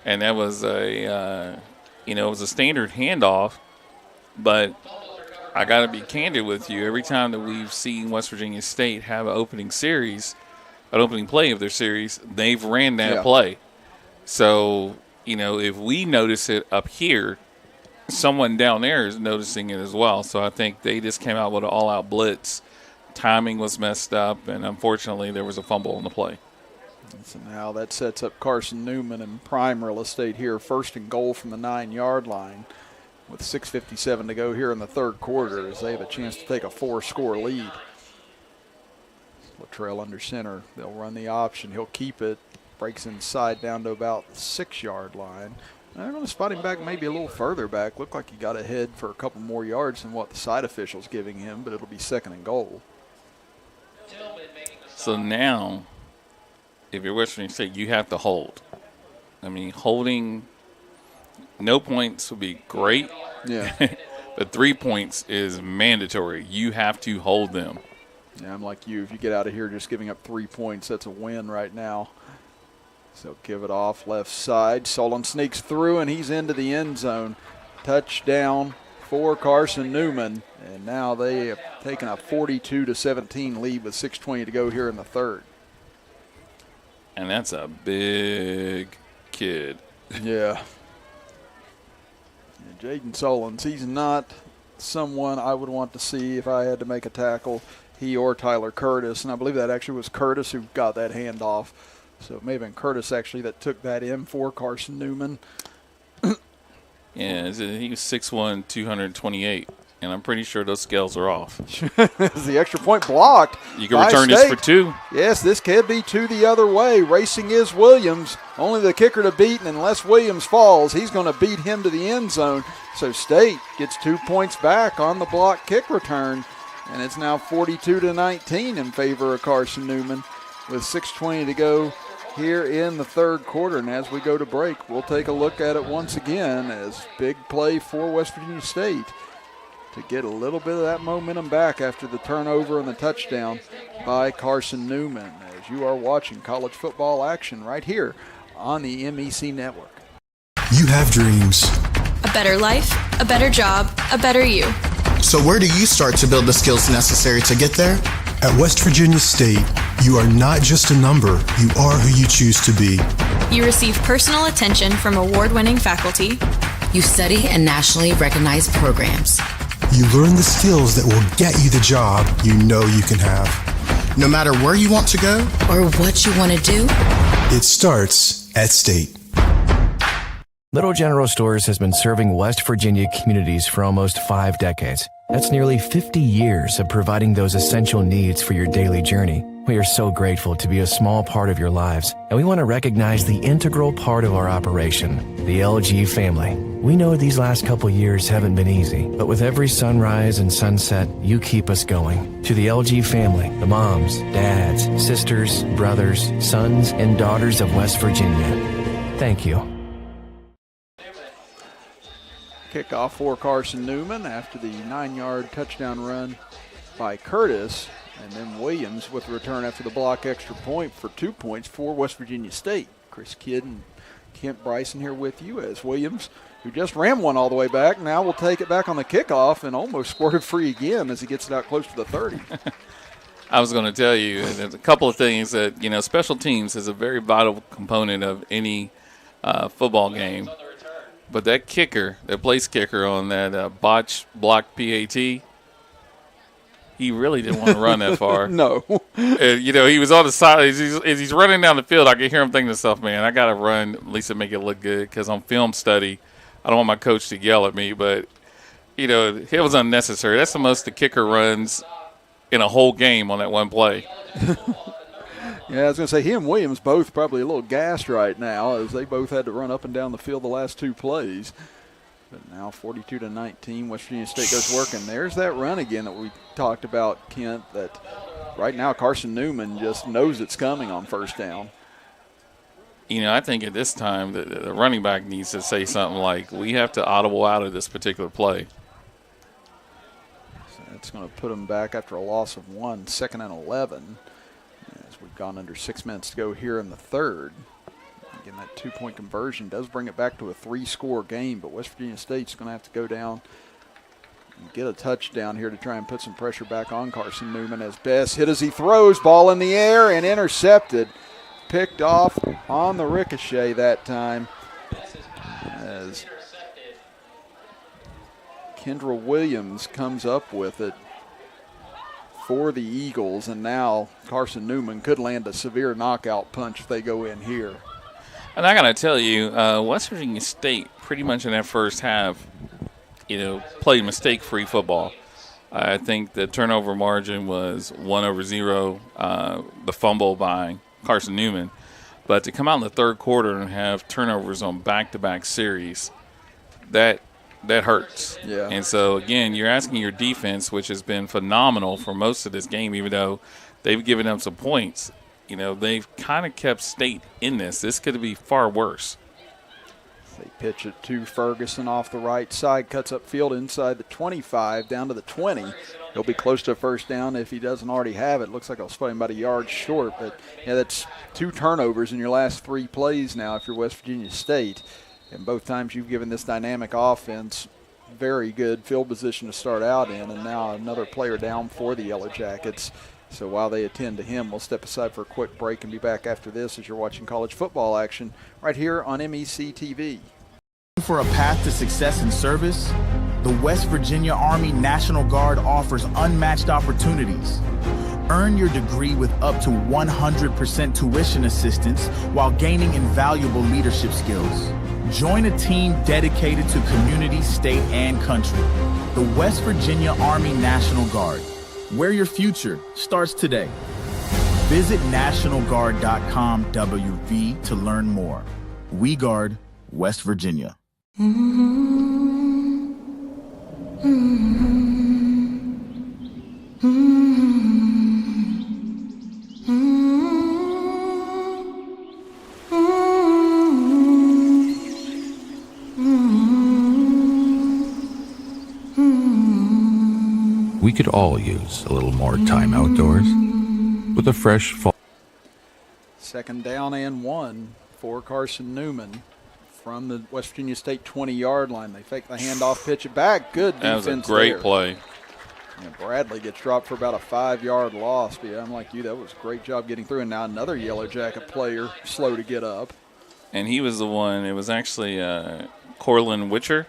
And that was it was a standard handoff. But I got to be candid with you. Every time that we've seen West Virginia State have an opening play of their series, they've ran that play. So, if we notice it up here, someone down there is noticing it as well. So I think they just came out with an all-out blitz. Timing was messed up, and unfortunately there was a fumble on the play. So now that sets up Carson-Newman in prime real estate here, 1st and goal from the 9-yard line with 6:57 to go here in the third quarter as they have a chance to take a 4-score lead. Luttrell under center. They'll run the option. He'll keep it. Breaks inside down to about the 6-yard line. They're going to spot him back maybe a little further back. Looked like he got ahead for a couple more yards than what the side official's giving him, but it'll be 2nd and goal. So now, if you're West Virginia State, you have to hold. I mean, holding no points would be great. Yeah. But 3 points is mandatory. You have to hold them. Yeah, I'm like you. If you get out of here just giving up 3 points, that's a win right now. So give it off left side. Solon sneaks through, and he's into the end zone. Touchdown for Carson-Newman. And now they have taken a 42-17 lead with 6:20 to go here in the third. And that's a big kid. Yeah. Jaden Solons, he's not someone I would want to see if I had to make a tackle, he or Tyler Curtis. And I believe that actually was Curtis who got that handoff. So it may have been Curtis actually that took that in for Carson-Newman. Yeah, he was 6'1", 228. And I'm pretty sure those scales are off. Is the extra point blocked? You can return this for 2. Yes, this could be 2 the other way. Racing is Williams. Only the kicker to beat, and unless Williams falls, he's going to beat him to the end zone. So State gets 2 points back on the block kick return, and it's now 42-19 in favor of Carson-Newman with 6:20 to go here in the third quarter. And as we go to break, we'll take a look at it once again as big play for West Virginia State to get a little bit of that momentum back after the turnover and the touchdown by Carson-Newman, as you are watching college football action right here on the MEC Network. You have dreams. A better life, a better job, a better you. So where do you start to build the skills necessary to get there? At West Virginia State, you are not just a number, you are who you choose to be. You receive personal attention from award-winning faculty. You study in nationally recognized programs. You learn the skills that will get you the job you know you can have. No matter where you want to go or what you want to do, it starts at State. Little General Stores has been serving West Virginia communities for almost 5 decades. That's nearly 50 years of providing those essential needs for your daily journey. We are so grateful to be a small part of your lives, and we want to recognize the integral part of our operation, the LG family. We know these last couple years haven't been easy, but with every sunrise and sunset, you keep us going. To the LG family, the moms, dads, sisters, brothers, sons, and daughters of West Virginia, thank you. Kickoff for Carson-Newman after the 9-yard touchdown run by Curtis. And then Williams with the return after the block extra point for 2 points for West Virginia State. Chris Kidd and Kent Bryson here with you as Williams, who just ran one all the way back, now will take it back on the kickoff and almost squirted free again as he gets it out close to the 30. I was going to tell you, there's a couple of things that, special teams is a very vital component of any football game. But that kicker, that place kicker on that botch block PAT, he really didn't want to run that far. No. He was on the side. As he's running down the field, I can hear him thinking to himself, man, I got to run at least to make it look good because on film study, I don't want my coach to yell at me. But, it was unnecessary. That's the most the kicker runs in a whole game on that one play. Yeah, I was going to say, he and Williams both probably a little gassed right now as they both had to run up and down the field the last 2 plays. But now 42-19, West Virginia State goes working. There's that run again that we talked about, Kent, that right now Carson-Newman just knows it's coming on first down. I think at this time the running back needs to say something like, we have to audible out of this particular play. So that's going to put them back after a loss of 1, 2nd and 11. as we've gone under 6 minutes to go here in the third. Again, that 2-point conversion does bring it back to a 3-score game, but West Virginia State's going to have to go down and get a touchdown here to try and put some pressure back on Carson-Newman as Bess hit as he throws, ball in the air and intercepted. Picked off on the ricochet that time as Kendra Williams comes up with it for the Eagles, and now Carson-Newman could land a severe knockout punch if they go in here. And I got to tell you, West Virginia State pretty much in that first half, played mistake-free football. I think the turnover margin was 1-0, the fumble by Carson-Newman. But to come out in the third quarter and have turnovers on back-to-back series, that hurts. Yeah. And so, again, you're asking your defense, which has been phenomenal for most of this game, even though they've given them some points. They've kind of kept State in this. This could be far worse. They pitch it to Ferguson off the right side, cuts up field inside the 25, down to the 20. He'll be close to a first down if he doesn't already have it. Looks like I'll split him about a yard short, but yeah, that's 2 turnovers in your last 3 plays now if you're West Virginia State. And both times you've given this dynamic offense very good field position to start out in, and now another player down for the Yellow Jackets. So while they attend to him, we'll step aside for a quick break and be back after this as you're watching college football action right here on MEC TV. For a path to success in service, the West Virginia Army National Guard offers unmatched opportunities. Earn your degree with up to 100% tuition assistance while gaining invaluable leadership skills. Join a team dedicated to community, state, and country. The West Virginia Army National Guard, where your future starts today. Visit NationalGuard.com WV to learn more. We guard West Virginia. We could all use a little more time outdoors with a fresh fall. Second down and 1 for Carson-Newman from the West Virginia State 20-yard line. They fake the handoff, pitch it back. Good defense there. That was a great play. And Bradley gets dropped for about a 5-yard loss. But yeah, I'm like you, that was a great job getting through. And now another Yellow Jacket player slow to get up. And he was the one, it was actually Corlin Witcher,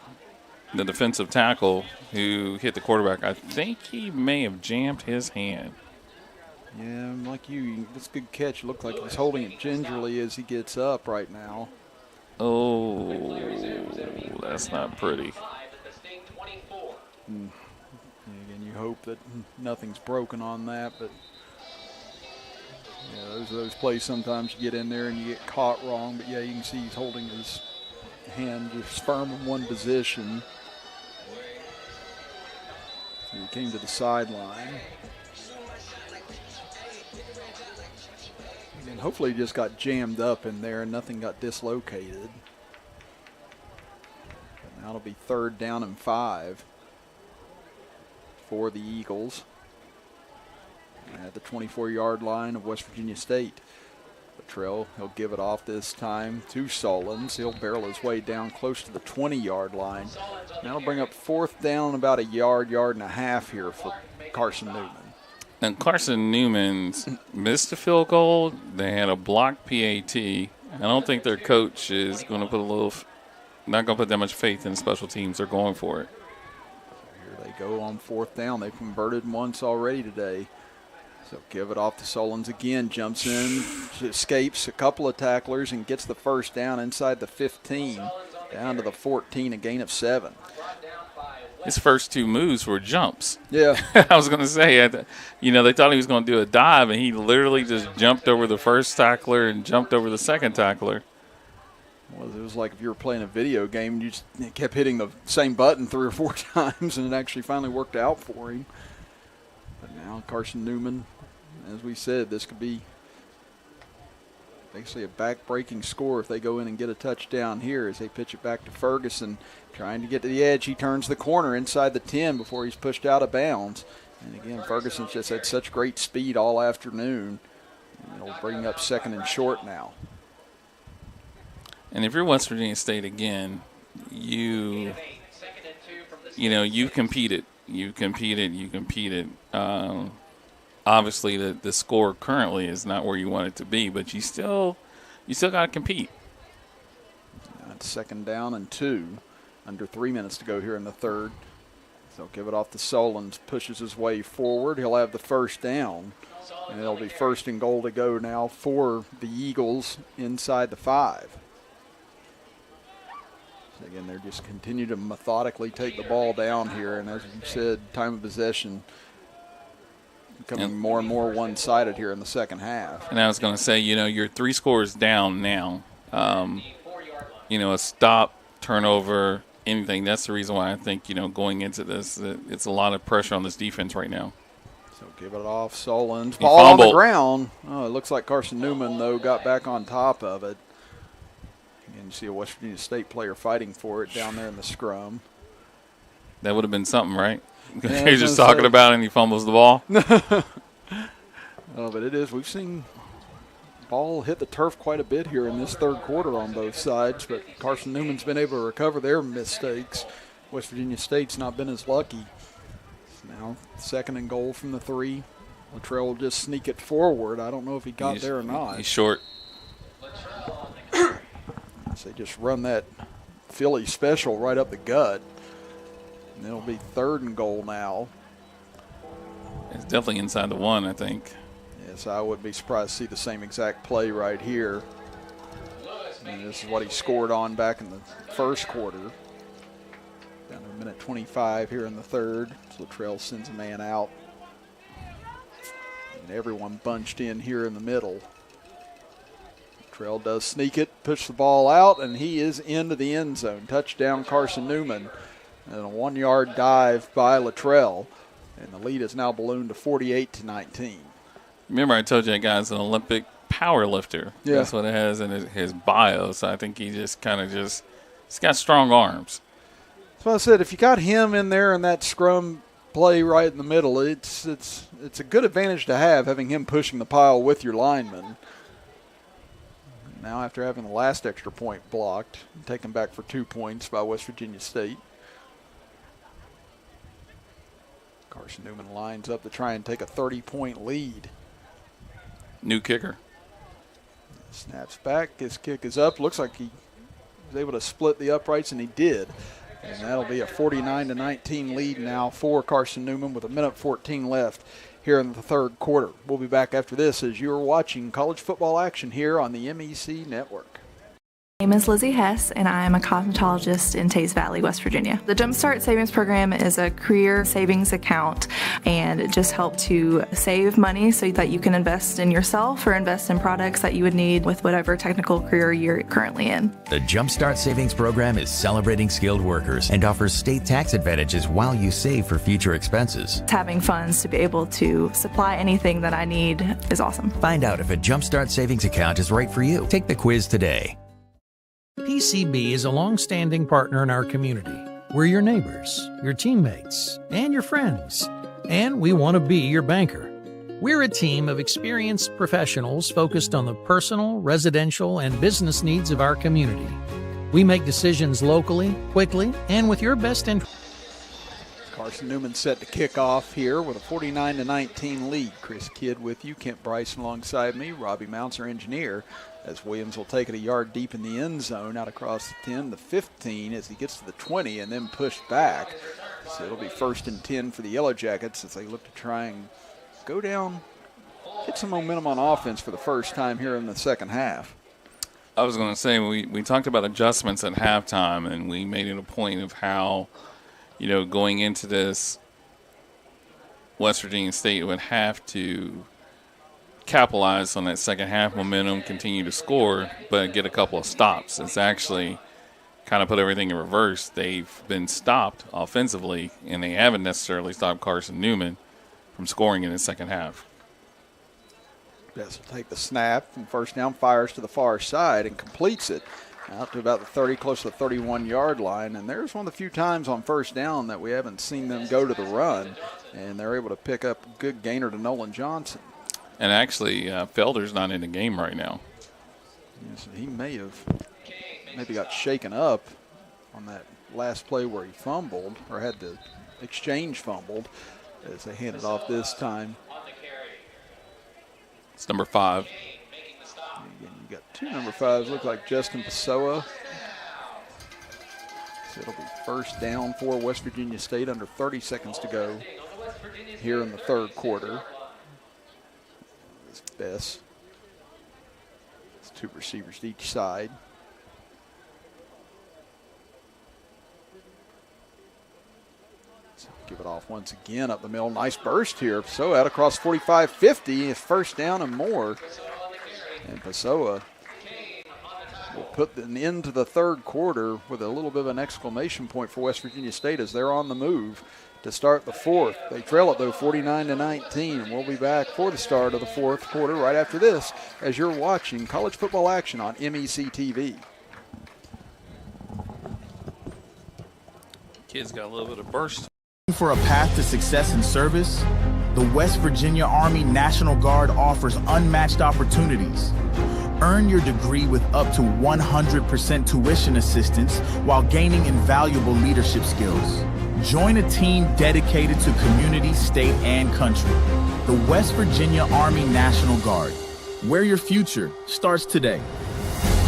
the defensive tackle, who hit the quarterback. I think he may have jammed his hand. Yeah, like you, that's a good catch. It looked like he's holding it gingerly as he gets up right now. Oh, that's not pretty. Again, you hope that nothing's broken on that, but yeah, those plays sometimes you get in there and you get caught wrong. But yeah, you can see he's holding his hand just firm in one position. He came to the sideline. And hopefully he just got jammed up in there and nothing got dislocated. But now it'll be 3rd down and 5 for the Eagles at the 24-yard line of West Virginia State. Latrell, he'll give it off this time to Solons. He'll barrel his way down close to the 20-yard line. That'll bring up 4th down about a yard and a half here for Carson-Newman. And Carson-Newman's missed a field goal. They had a blocked PAT. I don't think their coach is going to put not going to put that much faith in special teams. They're going for it. Here they go on 4th down. They've converted once already today. So give it off to Solons again. Jumps in, escapes a couple of tacklers, and gets the 1st down inside the 15, down to the 14, a gain of 7. His first 2 moves were jumps. Yeah. I was going to say, they thought he was going to do a dive, and he literally just jumped over the first tackler and jumped over the second tackler. Well, it was like if you were playing a video game and you just kept hitting the same button 3 or 4 times, and it actually finally worked out for him. But now Carson-Newman, as we said, this could be basically a back-breaking score if they go in and get a touchdown here as they pitch it back to Ferguson. Trying to get to the edge, he turns the corner inside the 10 before he's pushed out of bounds. And again, Ferguson's just had such great speed all afternoon. It'll bring up second and short now. And if you're West Virginia State again, you competed. Obviously, the score currently is not where you want it to be, but you still got to compete. It's second down and 2. Under 3 minutes to go here in the third. So give it off to Solons. Pushes his way forward. He'll have the first down. And it'll be first and goal to go now for the Eagles inside the 5. So again, they're just continue to methodically take the ball down here. And as you said, time of possession becoming more and more one-sided here in the second half. And I was going to say, you're 3 scores down now. A stop, turnover, anything. That's the reason why I think, going into this, it's a lot of pressure on this defense right now. So give it off, Solons. Ball on the ground. Oh, it looks like Carson-Newman, though, got back on top of it. Again, you see a West Virginia State player fighting for it down there in the scrum. That would have been something, right? Yeah, You're just talking about it and he fumbles the ball. Oh, but it is. We've seen ball hit the turf quite a bit here in this third quarter on both sides, but Carson-Newman's been able to recover their mistakes. West Virginia State's not been as lucky. Now second and goal from the 3. Latrell will just sneak it forward. I don't know if he got there or not. He's short. So they just run that Philly special right up the gut. And it'll be third and goal now. It's definitely inside the 1, I think. Yes, I would be surprised to see the same exact play right here. And this is what he scored on back in the first quarter. Down to a minute 25 here in the third. So Latrell sends a man out. And everyone bunched in here in the middle. Latrell does sneak it, push the ball out, and he is into the end zone. Touchdown Carson-Newman. And a 1-yard dive by Latrell. And the lead is now ballooned to 48-19. Remember, I told you that guy's an Olympic power lifter. Yeah. That's what it has in his bio. So I think he just he's got strong arms. So I said, if you got him in there in that scrum play right in the middle, it's a good advantage to have, having him pushing the pile with your lineman. Now after having the last extra point blocked, taken back for 2 points by West Virginia State. Carson-Newman lines up to try and take a 30-point lead. New kicker. Snaps back. His kick is up. Looks like he was able to split the uprights, and he did. And that'll be a 49-19 lead now for Carson-Newman with 1:14 left here in the third quarter. We'll be back after this as you're watching college football action here on the MEC Network. My name is Lizzie Hess, and I am a cosmetologist in Tays Valley, West Virginia. The Jumpstart Savings Program is a career savings account, and it just helps to save money so that you can invest in yourself or invest in products that you would need with whatever technical career you're currently in. The Jumpstart Savings Program is celebrating skilled workers and offers state tax advantages while you save for future expenses. Having funds to be able to supply anything that I need is awesome. Find out if a Jumpstart Savings account is right for you. Take the quiz today. PCB is a long-standing partner in our community. We're your neighbors, your teammates, and your friends. And we want to be your banker. We're a team of experienced professionals focused on the personal, residential, and business needs of our community. We make decisions locally, quickly, and with your best interest. Carson-Newman set to kick off here with a 49-19 lead. Chris Kidd with you, Kent Bryson alongside me, Robbie Mounts, our engineer, as Williams will take it a yard deep in the end zone, out across the 10 to 15 as he gets to the 20 and then pushed back. So it'll be 1st and 10 for the Yellow Jackets as they look to try and go down, get some momentum on offense for the first time here in the second half. I was going to say, we talked about adjustments at halftime, and we made it a point of how, going into this, West Virginia State would have to capitalize on that second half momentum, continue to score, but get a couple of stops. It's actually kind of put everything in reverse. They've been stopped offensively, and they haven't necessarily stopped Carson-Newman from scoring in the second half. Bess will take the snap and first down, fires to the far side and completes it out to about the 30, close to the 31-yard line. And there's one of the few times on first down that we haven't seen them go to the run, and they're able to pick up a good gainer to Nolan Johnson. And actually, Felder's not in the game right now. Yes, he may have maybe got shaken up on that last play where he fumbled or had the exchange fumbled as they handed off this time. It's number 5. Again, you got 2 number 5s. Look like Justin Pessoa. So it'll be first down for West Virginia State, under 30 seconds to go here in the third quarter. It's Bess. It's 2 receivers to each side. So give it off once again up the middle. Nice burst here. Pessoa out across 45, 50. First down and more. And Pessoa will put an end to the third quarter with a little bit of an exclamation point for West Virginia State as they're on the move to start the fourth. They trail it, though, 49-19. And we'll be back for the start of the fourth quarter right after this as you're watching college football action on MEC TV. Kids got a little bit of burst. For a path to success in service, the West Virginia Army National Guard offers unmatched opportunities. Earn your degree with up to 100% tuition assistance while gaining invaluable leadership skills. Join a team dedicated to community, state, and country. The West Virginia Army National Guard, where your future starts today.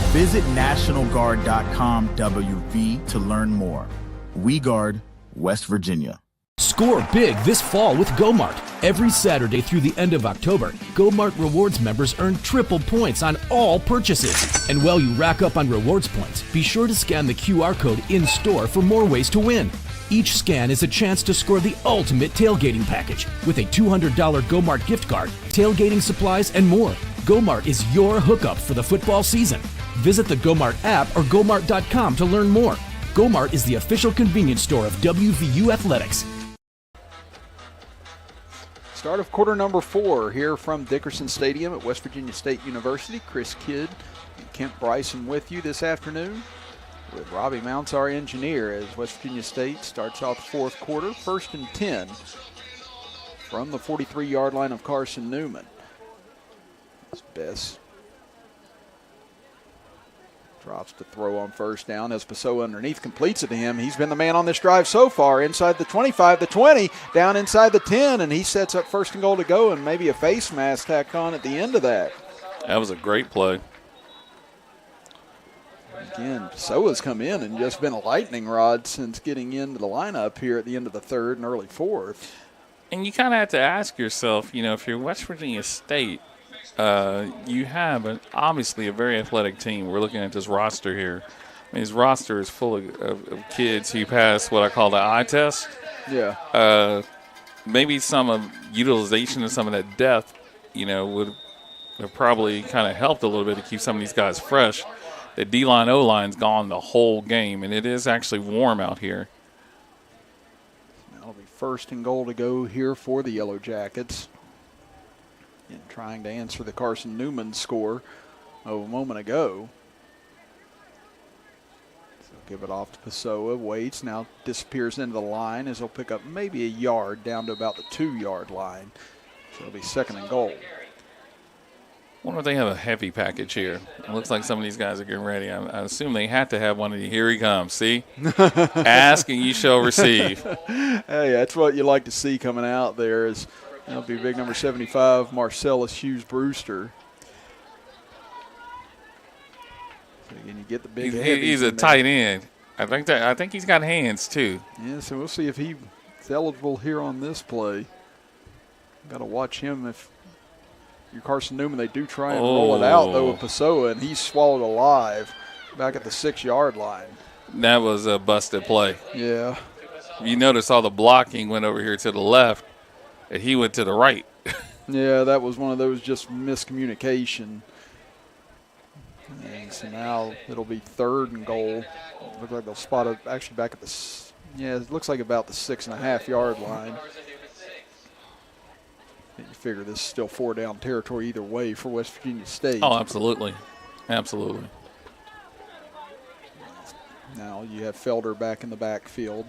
Visit nationalguard.com WV to learn more. We guard West Virginia. Score big this fall with GoMart. Every Saturday through the end of October, GoMart Rewards members earn triple points on all purchases. And while you rack up on rewards points, be sure to scan the QR code in-store for more ways to win. Each scan is a chance to score the ultimate tailgating package with a $200 GoMart gift card, tailgating supplies, and more. GoMart is your hookup for the football season. Visit the GoMart app or GoMart.com to learn more. GoMart is the official convenience store of WVU Athletics. Start of quarter number 4 here from Dickerson Stadium at West Virginia State University. Chris Kidd and Kent Bryson with you this afternoon with Robbie Mounts, our engineer, as West Virginia State starts off the fourth quarter, 1st and 10 from the 43-yard line of Carson-Newman. It's Bess. Drops to throw on first down as Pessoa underneath completes it to him. He's been the man on this drive so far, inside the 25, the 20, down inside the 10, and he sets up first and goal to go and maybe a face mask tacked on at the end of that. That was a great play. Again, Pessoa's come in and just been a lightning rod since getting into the lineup here at the end of the third and early fourth. And you kind of have to ask yourself, if you're West Virginia State, you have obviously a very athletic team. We're looking at this roster here. I mean, his roster is full of kids who pass what I call the eye test. Yeah. Maybe some of utilization of some of that depth, would have probably kind of helped a little bit to keep some of these guys fresh. The D-line, O-line's gone the whole game, and it is actually warm out here. That'll be first and goal to go here for the Yellow Jackets. And trying to answer the Carson-Newman score of a moment ago. So give it off to Pessoa, waits, now disappears into the line as he'll pick up maybe a yard down to about the 2-yard line. So it'll be second and goal. I wonder if they have a heavy package here. It looks like some of these guys are getting ready. I assume they had to have one of the, here he comes, see? Ask and you shall receive. Hey, that's what you like to see coming out there is that'll be big number 75, Marcellus Hughes-Brewster. So again, you get the big he's a tight end. I think he's got hands too. Yeah, so we'll see if he's eligible here on this play. Got to watch him if you're Carson-Newman. They do try and roll it out, though, with Pessoa, and he's swallowed alive back at the 6-yard line. That was a busted play. Yeah. You notice all the blocking went over here to the left, and he went to the right. Yeah, that was one of those just miscommunication. And so now it'll be third and goal. Looks like they'll spot it actually back at the, it looks like about the 6.5-yard line. You figure this is still 4-down territory either way for West Virginia State. Oh, absolutely. Absolutely. Now you have Felder back in the backfield.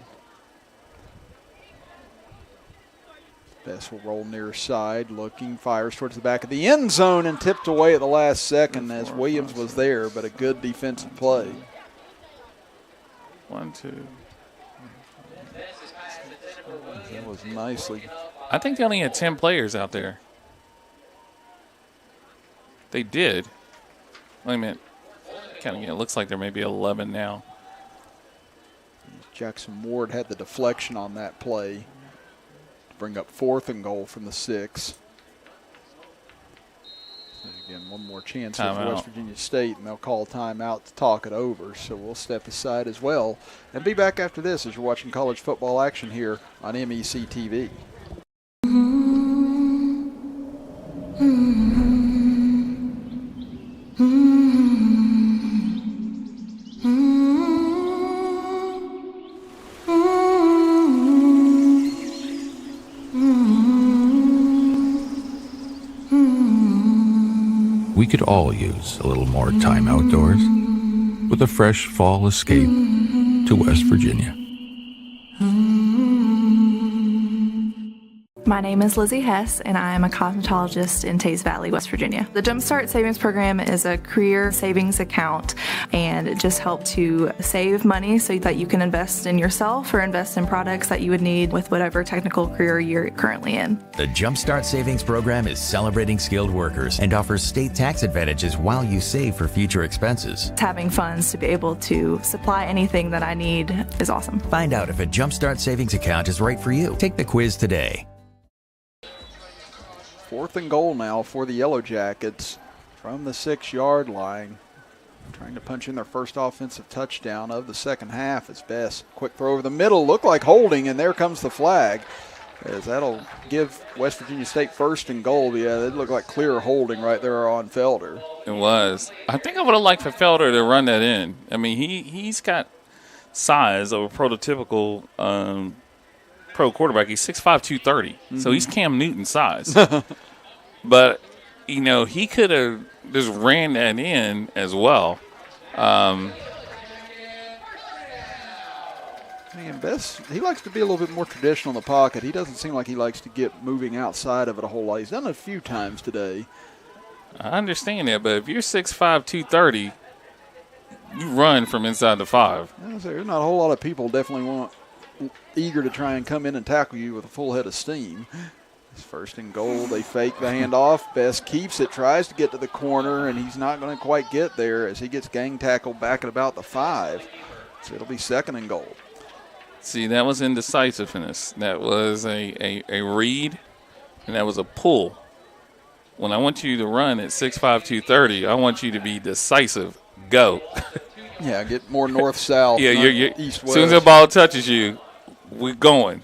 Bess will roll near side, looking, fires towards the back of the end zone and tipped away at the last second as Williams was there, but a good defensive play. 1, 2. That was nicely. I think they only had 10 players out there. They did. Wait a minute. It looks like there may be 11 now. Jackson Ward had the deflection on that play to bring up 4th and goal from the 6. So again, one more chance here for West Virginia State, and they'll call timeout to talk it over. So we'll step aside as well and be back after this as you're watching college football action here on MEC TV. We could all use a little more time outdoors with a fresh fall escape to West Virginia. My name is Lizzie Hess, and I am a cosmetologist in Teays Valley, West Virginia. The Jumpstart Savings Program is a career savings account, and it just helps to save money so that you can invest in yourself or invest in products that you would need with whatever technical career you're currently in. The Jumpstart Savings Program is celebrating skilled workers and offers state tax advantages while you save for future expenses. Having funds to be able to supply anything that I need is awesome. Find out if a Jumpstart Savings account is right for you. Take the quiz today. 4th and goal now for the Yellow Jackets from the 6-yard line. Trying to punch in their first offensive touchdown of the second half. It's Bess. Quick throw over the middle. Looked like holding, and there comes the flag. As that'll give West Virginia State 1st and goal. Yeah, it looked like clear holding right there on Felder. It was. I think I would have liked for Felder to run that in. I mean, he's got size of a prototypical pro quarterback. He's 6'5", 230. So he's Cam Newton size. But, he could have just ran that in as well. Bess, he likes to be a little bit more traditional in the pocket. He doesn't seem like he likes to get moving outside of it a whole lot. He's done it a few times today. I understand that, but if you're 6'5", 230, you run from inside the 5. There's not a whole lot of people definitely eager to try and come in and tackle you with a full head of steam. It's 1st and goal. They fake the handoff. Bess keeps it, tries to get to the corner, and he's not going to quite get there as he gets gang tackled back at about the 5. So it'll be 2nd and goal. See, that was indecisiveness. That was a read, and that was a pull. When I want you to run at 6'5", 230, I want you to be decisive. Go. Yeah, get more north-south, yeah, you're east-west. As soon as the ball touches you, we're going.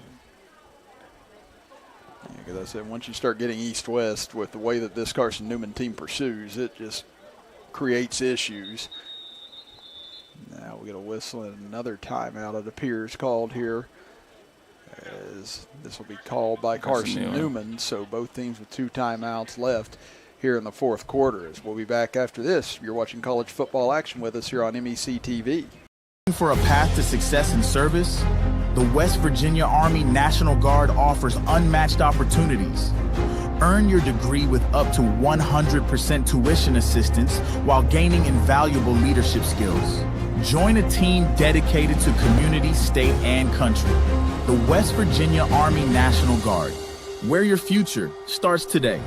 Yeah, because I said once you start getting east-west with the way that this Carson-Newman team pursues, it just creates issues. Now we get a whistle and another timeout, it appears, called here. As this will be called by Carson-Newman, so both teams with 2 timeouts left here in the 4th quarter. As we'll be back after this. You're watching college football action with us here on MEC TV. For a path to success in service, the West Virginia Army National Guard offers unmatched opportunities. Earn your degree with up to 100% tuition assistance while gaining invaluable leadership skills. Join a team dedicated to community, state, and country. The West Virginia Army National Guard, where your future starts today.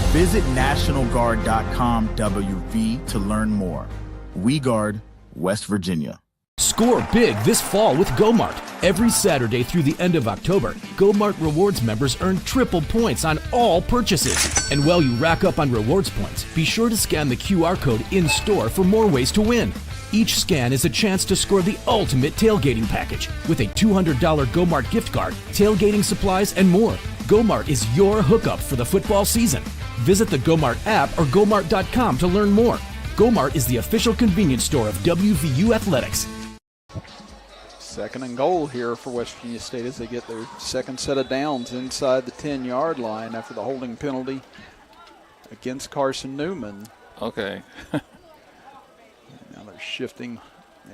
Visit NationalGuard.com WV to learn more. We guard West Virginia. Score big this fall with GoMart. Every Saturday through the end of October, GoMart Rewards members earn triple points on all purchases. And while you rack up on rewards points, be sure to scan the QR code in-store for more ways to win. Each scan is a chance to score the ultimate tailgating package with a $200 GoMart gift card, tailgating supplies, and more. GoMart is your hookup for the football season. Visit the GoMart app or GoMart.com to learn more. GoMart is the official convenience store of WVU Athletics. 2nd and goal here for West Virginia State as they get their 2nd set of downs inside the 10-yard line after the holding penalty against Carson-Newman. Okay. Now they're shifting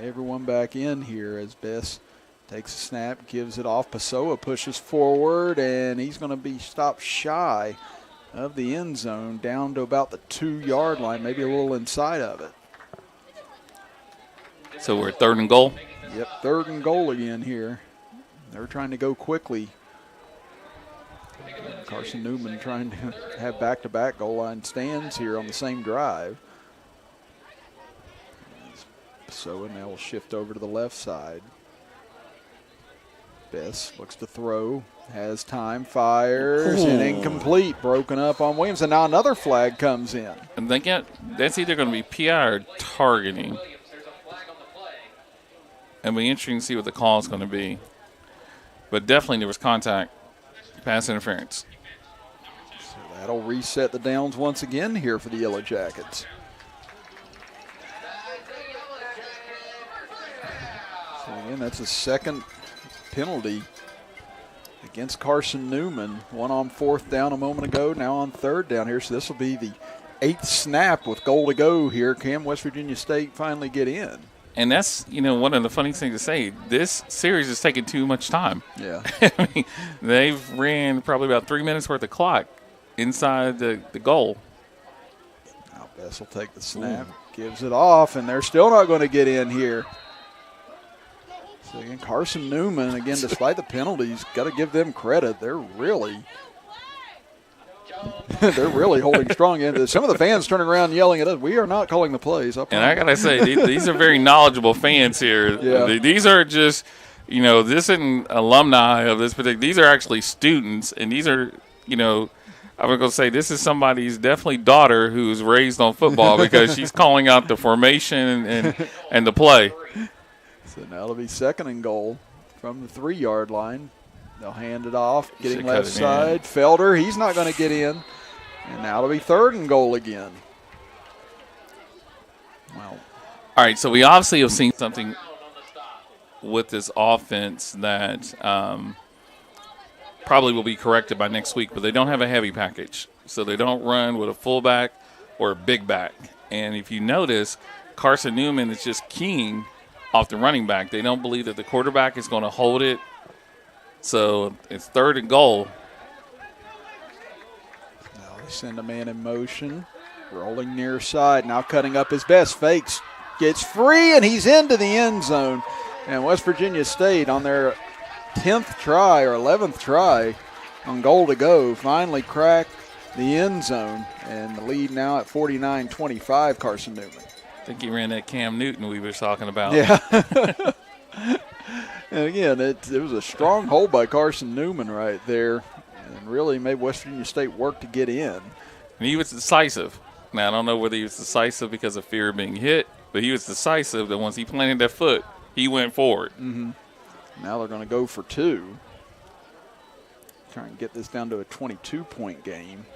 everyone back in here as Bess Takes a snap, gives it off. Pessoa pushes forward, and he's going to be stopped shy of the end zone, down to about the 2-yard line, maybe a little inside of it. So we're 3rd and goal? Yep, 3rd and goal again here. They're trying to go quickly. Carson-Newman trying to have back-to-back goal line stands here on the same drive. So now we'll shift over to the left side. Bess looks to throw, has time, fires, and incomplete, broken up on Williams. And now another flag comes in. And that's either going to be PI or targeting. It'll be interesting to see what the call is going to be. But definitely there was contact, pass interference. So that'll reset the downs once again here for the Yellow Jackets. So again, that's a second penalty against Carson-Newman. One on 4th down a moment ago, now on 3rd down here. So this will be the 8th snap with goal to go here. Can West Virginia State finally get in? And that's, one of the funniest things to say. This series is taking too much time. Yeah. I mean, they've ran probably about 3 minutes worth of clock inside the goal. Now Bess will take the snap, gives it off, and they're still not going to get in here. So again, Carson-Newman, again, despite the penalties, got to give them credit. They're really holding strong into this. Some of the fans turning around yelling at us, we are not calling the plays. And I got to say, these are very knowledgeable fans here. Yeah. These are just, this isn't alumni of this particular. These are actually students, and these are, I'm going to say this is somebody's definitely daughter who's raised on football because she's calling out the formation and the play. So now it'll be 2nd and goal from the 3-yard line. They'll hand it off, getting left side. Felder, he's not going to get in. And now it'll be 3rd and goal again. Wow. All right, so we obviously have seen something with this offense that probably will be corrected by next week, but they don't have a heavy package. So they don't run with a fullback or a big back. And if you notice, Carson-Newman is just keying off the running back. They don't believe that the quarterback is going to hold it. So it's 3rd and goal. Now they send a man in motion, rolling near side, now cutting up his best, fakes, gets free, and he's into the end zone. And West Virginia State on their 10th try or 11th try on goal to go finally cracked the end zone, and the lead now at 49-25, Carson-Newman. I think he ran that Cam Newton we were talking about. Yeah. And again, it was a strong hold by Carson-Newman right there, and really made West Virginia State work to get in. And he was decisive. Now, I don't know whether he was decisive because of fear of being hit, but he was decisive that once he planted that foot, he went forward. Mm-hmm. Now they're going to go for 2. Trying to get this down to a 22-point game.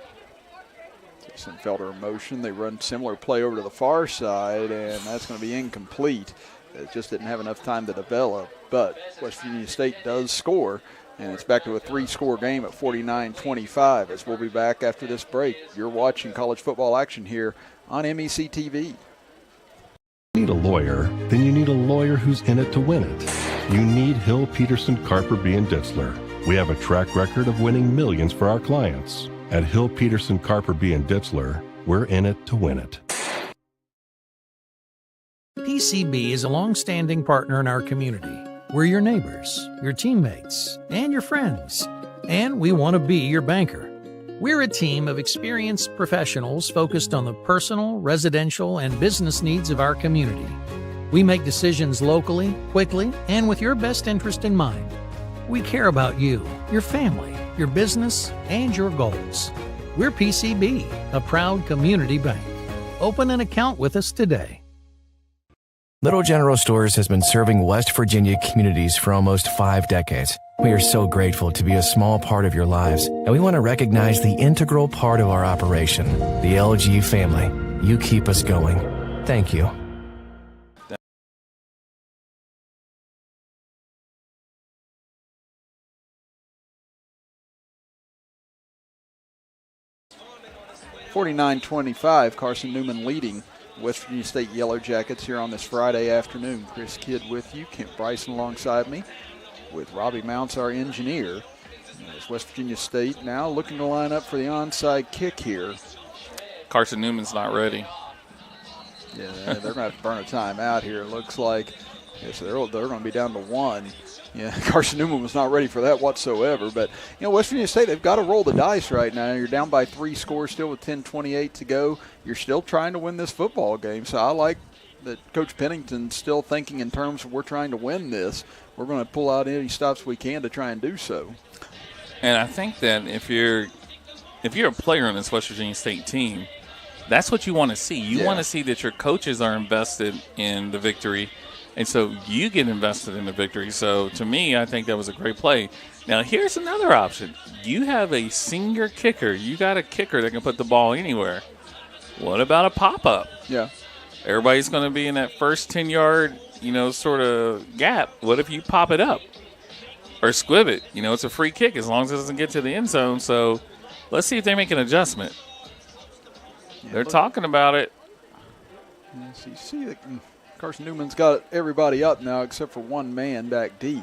Send Felder in motion. They run similar play over to the far side, and that's going to be incomplete. It just didn't have enough time to develop. But West Virginia State does score, and it's back to a 3-score game at 49-25 as we'll be back after this break. You're watching college football action here on MEC TV. You need a lawyer, then you need a lawyer who's in it to win it. You need Hill, Peterson, Carper, B. & Ditzler. We have a track record of winning millions for our clients. At Hill, Peterson, Carper, B. & Ditzler, we're in it to win it. PCB is a long-standing partner in our community. We're your neighbors, your teammates, and your friends. And we want to be your banker. We're a team of experienced professionals focused on the personal, residential, and business needs of our community. We make decisions locally, quickly, and with your best interest in mind. We care about you, your family, your business, and your goals. We're PCB, a proud community bank. Open an account with us today. Little General Stores has been serving West Virginia communities for almost 5 decades. We are so grateful to be a small part of your lives, and we want to recognize the integral part of our operation, the LG family. You keep us going. Thank you. (49-25), Carson-Newman leading West Virginia State Yellow Jackets here on this Friday afternoon. Chris Kidd with you, Kent Bryson alongside me. with Robbie Mounts, our engineer. As West Virginia State now looking to line up for the onside kick here. Carson-Newman's not ready. Yeah, they're going to have to burn a timeout here, it looks like. Yeah, so they're going to be down to 1. Yeah, Carson-Newman was not ready for that whatsoever. But, West Virginia State, they've got to roll the dice right now. You're down by 3 scores still with 10:28 to go. You're still trying to win this football game. So I like that Coach Pennington's still thinking in terms of we're trying to win this. We're going to pull out any stops we can to try and do so. And I think that if you're a player on this West Virginia State team, that's what you want to see. You want to see that your coaches are invested in the victory, and so you get invested in the victory. So to me, I think that was a great play. Now, here's another option. You have a senior kicker. You got a kicker that can put the ball anywhere. What about a pop-up? Yeah. Everybody's going to be in that first 10-yard, sort of gap. What if you pop it up or squib it? It's a free kick as long as it doesn't get to the end zone. So let's see if they make an adjustment. Yeah, they're talking about it. Yes, you see that Carson-Newman's got everybody up now except for one man back deep.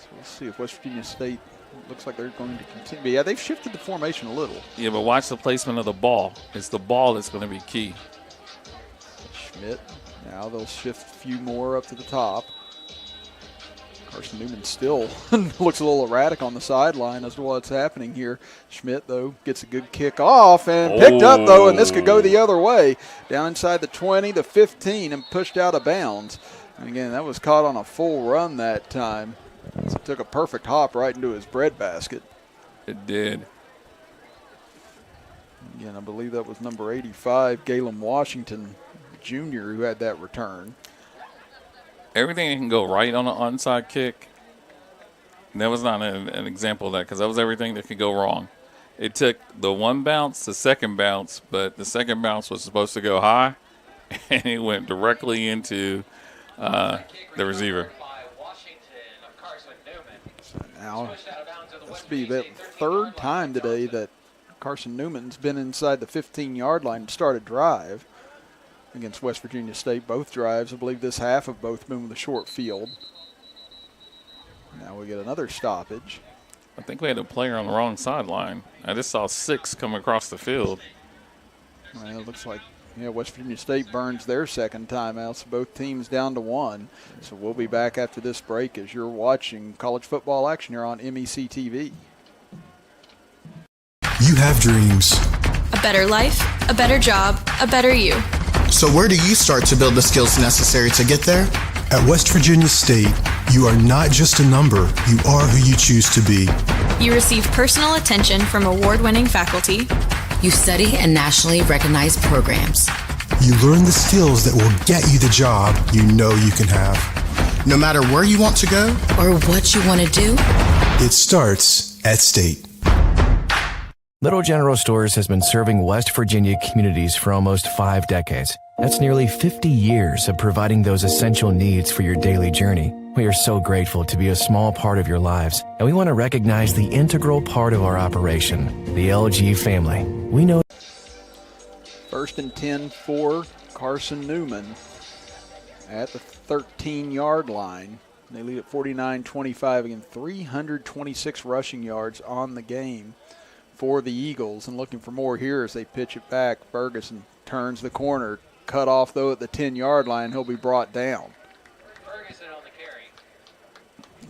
So we'll see if West Virginia State looks like they're going to continue. Yeah, they've shifted the formation a little. Yeah, but watch the placement of the ball. It's the ball that's going to be key. Schmidt. Now they'll shift a few more up to the top. Carson-Newman still looks a little erratic on the sideline as to what's happening here. Schmidt, though, gets a good kick off and picked up, though, and this could go the other way. Down inside the 20, the 15, and pushed out of bounds. And again, that was caught on a full run that time. So it took a perfect hop right into his breadbasket. It did. Again, I believe that was number 85, Galen Washington Jr., who had that return. Everything that can go right on an onside kick, that was not an example of that because that was everything that could go wrong. It took the one bounce, the second bounce, but the second bounce was supposed to go high, and it went directly into the receiver. So now, this will be the third time today that Carson-Newman's been inside the 15-yard line to start a drive against West Virginia State. Both drives, I believe this half have both been with a short field. Now we get another stoppage. I think we had a player on the wrong sideline. I just saw 6 come across the field. Well, it looks like West Virginia State burns their second timeout, so both teams down to 1. So we'll be back after this break as you're watching college football action here on MEC TV. You have dreams. A better life, a better job, a better you. So where do you start to build the skills necessary to get there? At West Virginia State, you are not just a number, you are who you choose to be. You receive personal attention from award-winning faculty. You study in nationally recognized programs. You learn the skills that will get you the job you know you can have. No matter where you want to go or what you want to do, it starts at State. Little General Stores has been serving West Virginia communities for almost 5 decades. That's nearly 50 years of providing those essential needs for your daily journey. We are so grateful to be a small part of your lives, and we want to recognize the integral part of our operation, the LG family. We know. First and 10 for Carson-Newman at the 13-yard line. They lead at 49-25. Again, 326 rushing yards on the game for the Eagles, and looking for more here as they pitch it back. Ferguson turns the corner, cut off though at the 10-yard line. He'll be brought down. Ferguson on the carry.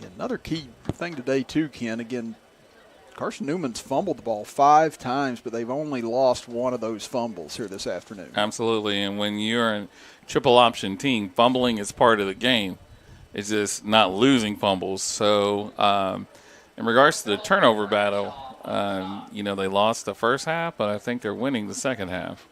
Yeah, another key thing today too, Ken. Again, Carson-Newman's fumbled the ball 5 times, but they've only lost one of those fumbles here this afternoon. Absolutely, and when you're a triple option team, fumbling is part of the game. It's just not losing fumbles. So in regards to the turnover battle, they lost the first half, but I think they're winning the second half.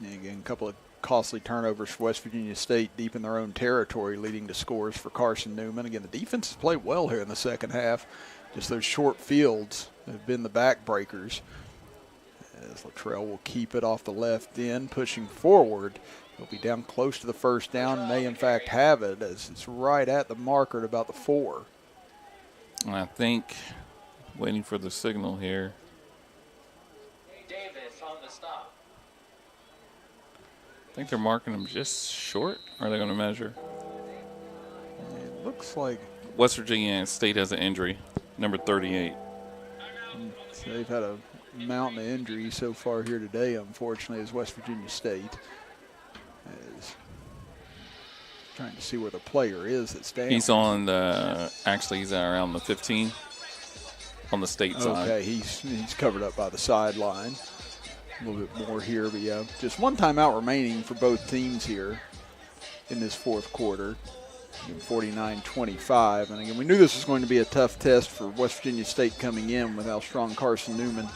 And again, a couple of costly turnovers for West Virginia State deep in their own territory, leading to scores for Carson-Newman. Again, the defense has played well here in the second half. Just those short fields have been the backbreakers. As Luttrell will keep it off the left end, pushing forward. He'll be down close to the first down, and may in fact have it, as it's right at the marker at about the 4. And I think waiting for the signal here. Davis on the stop. I think they're marking them just short, or are they going to measure? It looks like West Virginia State has an injury, number 38. So they've had a mountain of injuries so far here today, unfortunately, as West Virginia State is trying to see where the player is that's down. He's on the, actually he's around the 15 on the state side. Okay, he's covered up by the sideline. A little bit more here, but yeah, just one timeout remaining for both teams here in this fourth quarter. 49-25, and again, we knew this was going to be a tough test for West Virginia State coming in with how strong Carson-Newman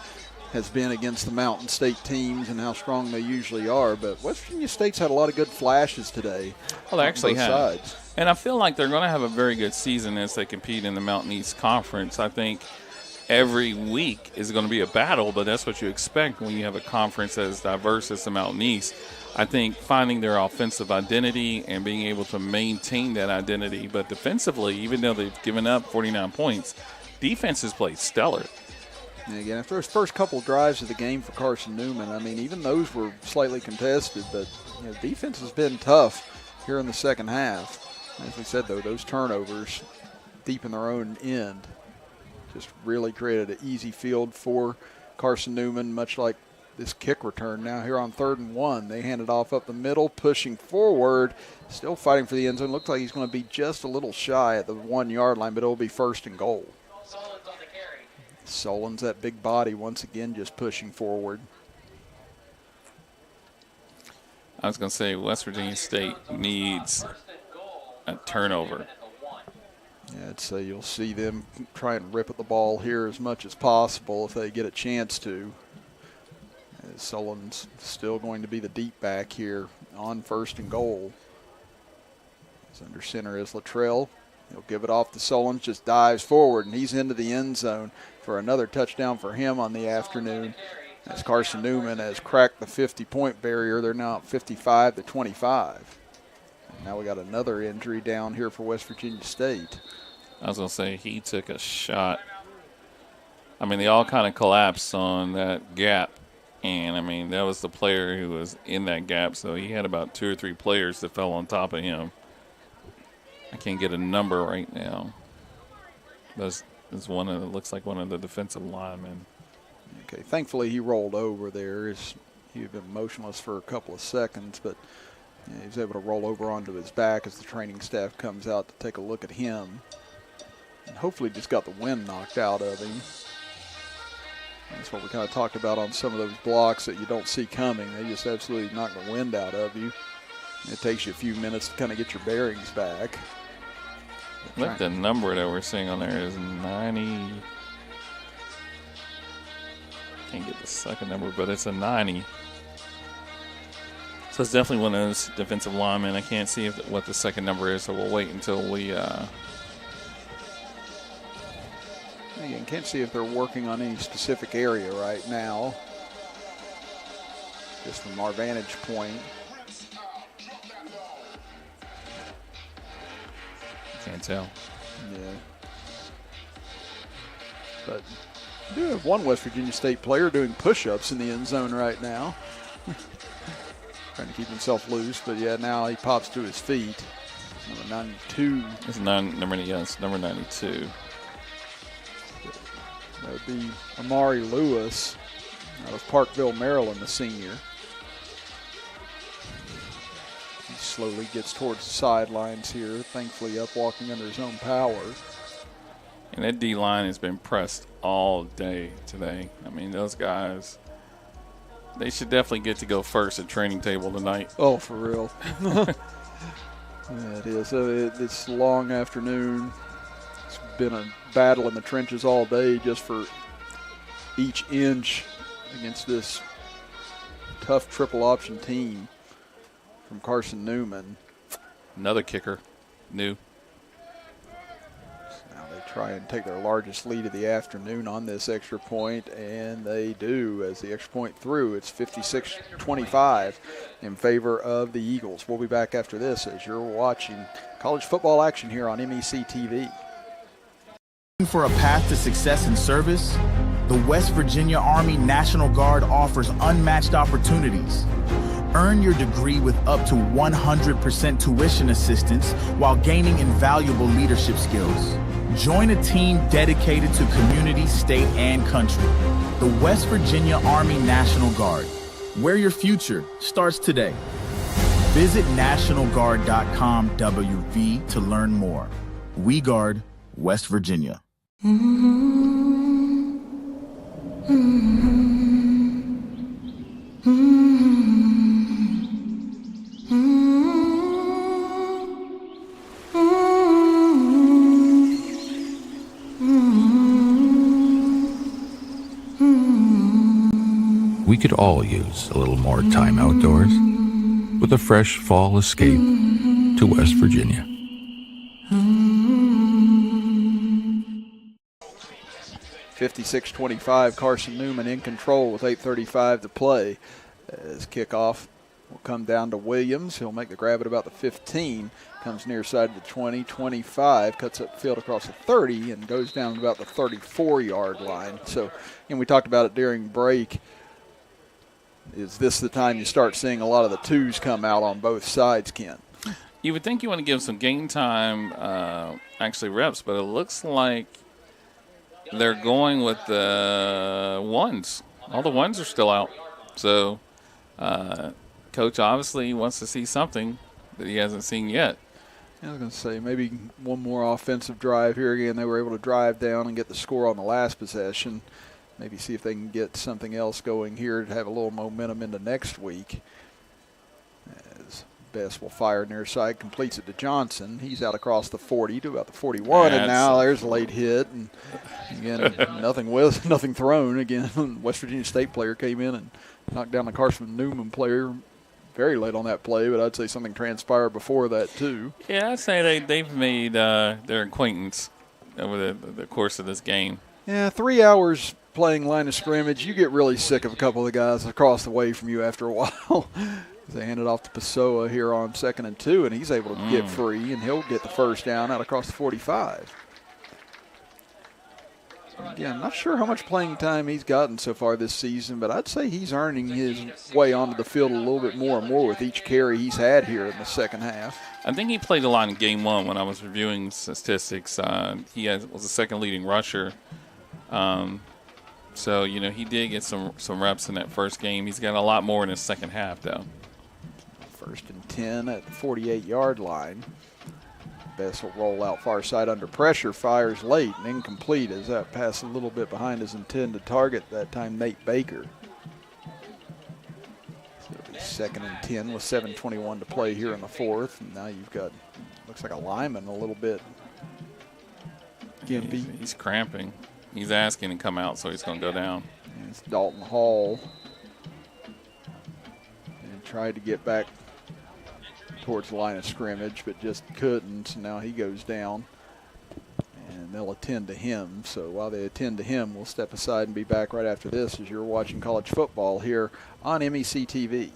has been against the Mountain State teams and how strong they usually are, but West Virginia State's had a lot of good flashes today. Well, they actually have. Sides. And I feel like they're going to have a very good season as they compete in the Mountain East Conference. I think every week is going to be a battle, but that's what you expect when you have a conference as diverse as the Mountain East. I think finding their offensive identity and being able to maintain that identity, but defensively, even though they've given up 49 points, defense has played stellar. And again, after those first couple of drives of the game for Carson-Newman, I mean, even those were slightly contested, but defense has been tough here in the second half. As we said, though, those turnovers deep in their own end just really created an easy field for Carson-Newman, much like this kick return now here on 3rd and 1. They hand it off up the middle, pushing forward, still fighting for the end zone. Looks like he's going to be just a little shy at the 1 yard line, but it'll be 1st and goal. Solon's on the carry. Solon's that big body once again just pushing forward. I was going to say West Virginia State needs a turnover. Yeah, I'd say you'll see them try and rip at the ball here as much as possible if they get a chance to. Solon's still going to be the deep back here on 1st and goal. As under center is Luttrell. He'll give it off to Solon, just dives forward, and he's into the end zone for another touchdown for him on the afternoon. As Carson-Newman has cracked the 50-point barrier, they're now at 55-25. And now we got another injury down here for West Virginia State. I was going to say he took a shot. I mean, they all kind of collapsed on that gap. And, I mean, that was the player who was in that gap, so he had about 2 or 3 players that fell on top of him. I can't get a number right now. That's one of the, looks like one of the defensive linemen. Okay, thankfully he rolled over there. He had been motionless for a couple of seconds, but he was able to roll over onto his back as the training staff comes out to take a look at him. And hopefully just got the wind knocked out of him. That's what we kind of talked about on some of those blocks that you don't see coming. They just absolutely knock the wind out of you. It takes you a few minutes to kind of get your bearings back. Look, the number that we're seeing on there is 90. Can't get the second number, but it's a 90. So it's definitely one of those defensive linemen. I can't see what the second number is, so we'll wait until we Again, can't see if they're working on any specific area right now. Just from our vantage point. Can't tell. Yeah. But we do have one West Virginia State player doing push-ups in the end zone right now. Trying to keep himself loose, but yeah, now he pops to his feet. Number 92. It's number 92. That would be Amari Lewis out of Parkville, Maryland, the senior. He slowly gets towards the sidelines here, thankfully up walking under his own power. And that D-line has been pressed all day today. I mean, those guys, they should definitely get to go first at training table tonight. Oh, for real. Yeah, it is. It's a long afternoon. It's been a battle in the trenches all day just for each inch against this tough triple option team from Carson-Newman. Another kicker, new. So now they try and take their largest lead of the afternoon on this extra point, and they do as the extra point through. It's 56-25 in favor of the Eagles. We'll be back after this as you're watching college football action here on MEC TV. For a path to success in service, the West Virginia Army National Guard offers unmatched opportunities. Earn your degree with up to 100% tuition assistance while gaining invaluable leadership skills. Join a team dedicated to community, state, and country. The West Virginia Army National Guard, where your future starts today. Visit NationalGuard.com WV to learn more. We guard West Virginia. We could all use a little more time outdoors with a fresh fall escape to West Virginia. (56-25), Carson-Newman in control with 8:35 to play. As kickoff will come down to Williams. He'll make the grab at about the 15. Comes near side of the 20, 25, cuts up field across the 30 and goes down about the 34-yard line. So, and we talked about it during break. Is this the time you start seeing a lot of the twos come out on both sides, Ken? You would think you want to give some game time, actually reps, but it looks like they're going with the ones. All the ones are still out. So, Coach obviously wants to see something that he hasn't seen yet. I was going to say maybe one more offensive drive here again. They were able to drive down and get the score on the last possession. Maybe see if they can get something else going here to have a little momentum into next week. As Bess will fire near side, completes it to Johnson. He's out across the 40 to about the 41, and now there's a late hit. And again, nothing thrown. Again, West Virginia State player came in and knocked down the Carson-Newman player very late on that play, but I'd say something transpired before that too. Yeah, I'd say they've made their acquaintance over the course of this game. Yeah, 3 hours playing line of scrimmage, you get really sick of a couple of the guys across the way from you after a while. They hand it off to Pessoa here on 2nd and 2, and he's able to get free, and he'll get the first down out across the 45. Again, I'm not sure how much playing time he's gotten so far this season, but I'd say he's earning his way onto the field a little bit more and more with each carry he's had here in the second half. I think he played a lot in game one when I was reviewing statistics. He was the second leading rusher. So, he did get some reps in that first game. He's got a lot more in his second half, though. 1st and 10 at the 48-yard line. Bess will roll out far side under pressure, fires late and incomplete as that pass a little bit behind his intended target, that time Nate Baker. So it'll be 2nd and 10 with 7:21 to play here in the fourth. And now you've got, looks like a lineman a little bit. He's cramping. He's asking to come out, so he's going to go down. And it's Dalton Hall. And tried to get back towards the line of scrimmage, but just couldn't. So now he goes down, and they'll attend to him. So while they attend to him, we'll step aside and be back right after this as you're watching college football here on MEC TV.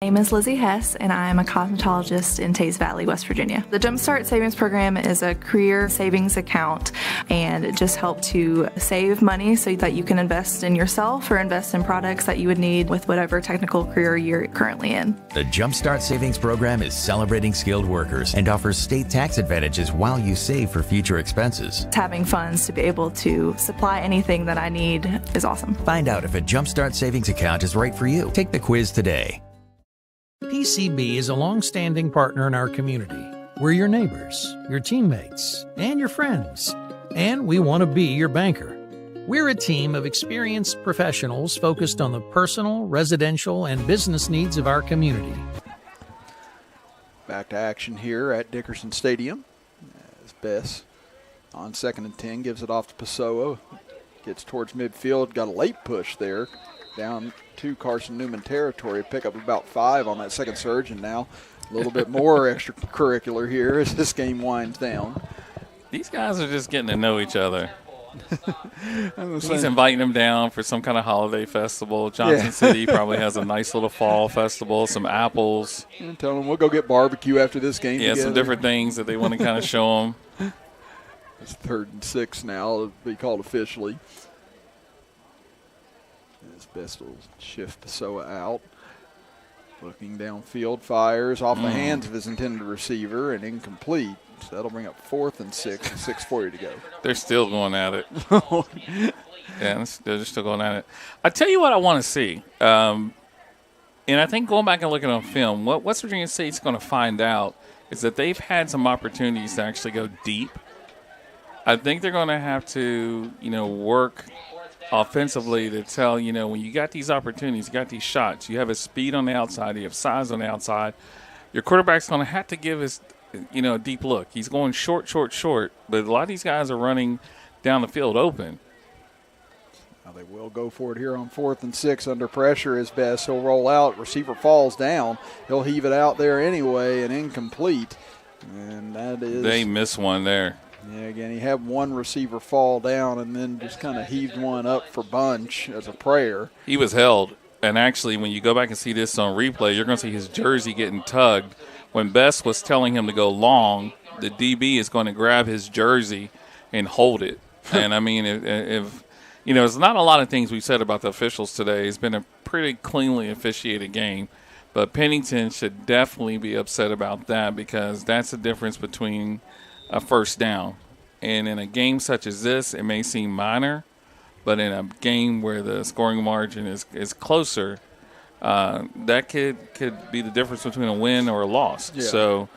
My name is Lizzie Hess, and I am a cosmetologist in Teays Valley, West Virginia. The Jumpstart Savings Program is a career savings account, and it just helps to save money so that you can invest in yourself or invest in products that you would need with whatever technical career you're currently in. The Jumpstart Savings Program is celebrating skilled workers and offers state tax advantages while you save for future expenses. Having funds to be able to supply anything that I need is awesome. Find out if a Jumpstart Savings account is right for you. Take the quiz today. PCB is a long-standing partner in our community. We're your neighbors, your teammates, and your friends. And we want to be your banker. We're a team of experienced professionals focused on the personal, residential, and business needs of our community. Back to action here at Dickerson Stadium as Bess on 2nd and 10 gives it off to Pessoa. Gets towards midfield, got a late push there. Down to Carson-Newman territory, pick up about 5 on that second surge, and now a little bit more extracurricular here as this game winds down. These guys are just getting to know each other. He's inviting them down for some kind of holiday festival. Johnson City probably has a nice little fall festival, some apples. And tell them we'll go get barbecue after this game together. Some different things that they want to kind of show them. It's 3rd and 6 now. It'll be called officially. As Bess will shift Pessoa out. Looking downfield, fires off the hands of his intended receiver and incomplete. So that'll bring up 4th and 6 with 6:40 to go. They're still going at it. Yeah, they're still going at it. I tell you what I want to see. And I think going back and looking on film, what West Virginia State's going to find out is that they've had some opportunities to actually go deep. I think they're going to have to, work offensively to tell, when you got these opportunities, you got these shots, you have a speed on the outside, you have size on the outside, your quarterback's going to have to give his, a deep look. He's going short, but a lot of these guys are running down the field open. Now they will go for it here on 4th and 6 under pressure as best. He'll roll out. Receiver falls down. He'll heave it out there anyway and incomplete. And that is. They miss one there. Yeah, again, he had one receiver fall down and then just kind of heaved one up for bunch as a prayer. He was held. And actually, when you go back and see this on replay, you're going to see his jersey getting tugged. When Best was telling him to go long, the DB is going to grab his jersey and hold it. And, I mean, if there's not a lot of things we've said about the officials today. It's been a pretty cleanly officiated game. But Pennington should definitely be upset about that because that's the difference between a first down. And in a game such as this, it may seem minor, but in a game where the scoring margin is closer, that could be the difference between a win or a loss. Yeah. So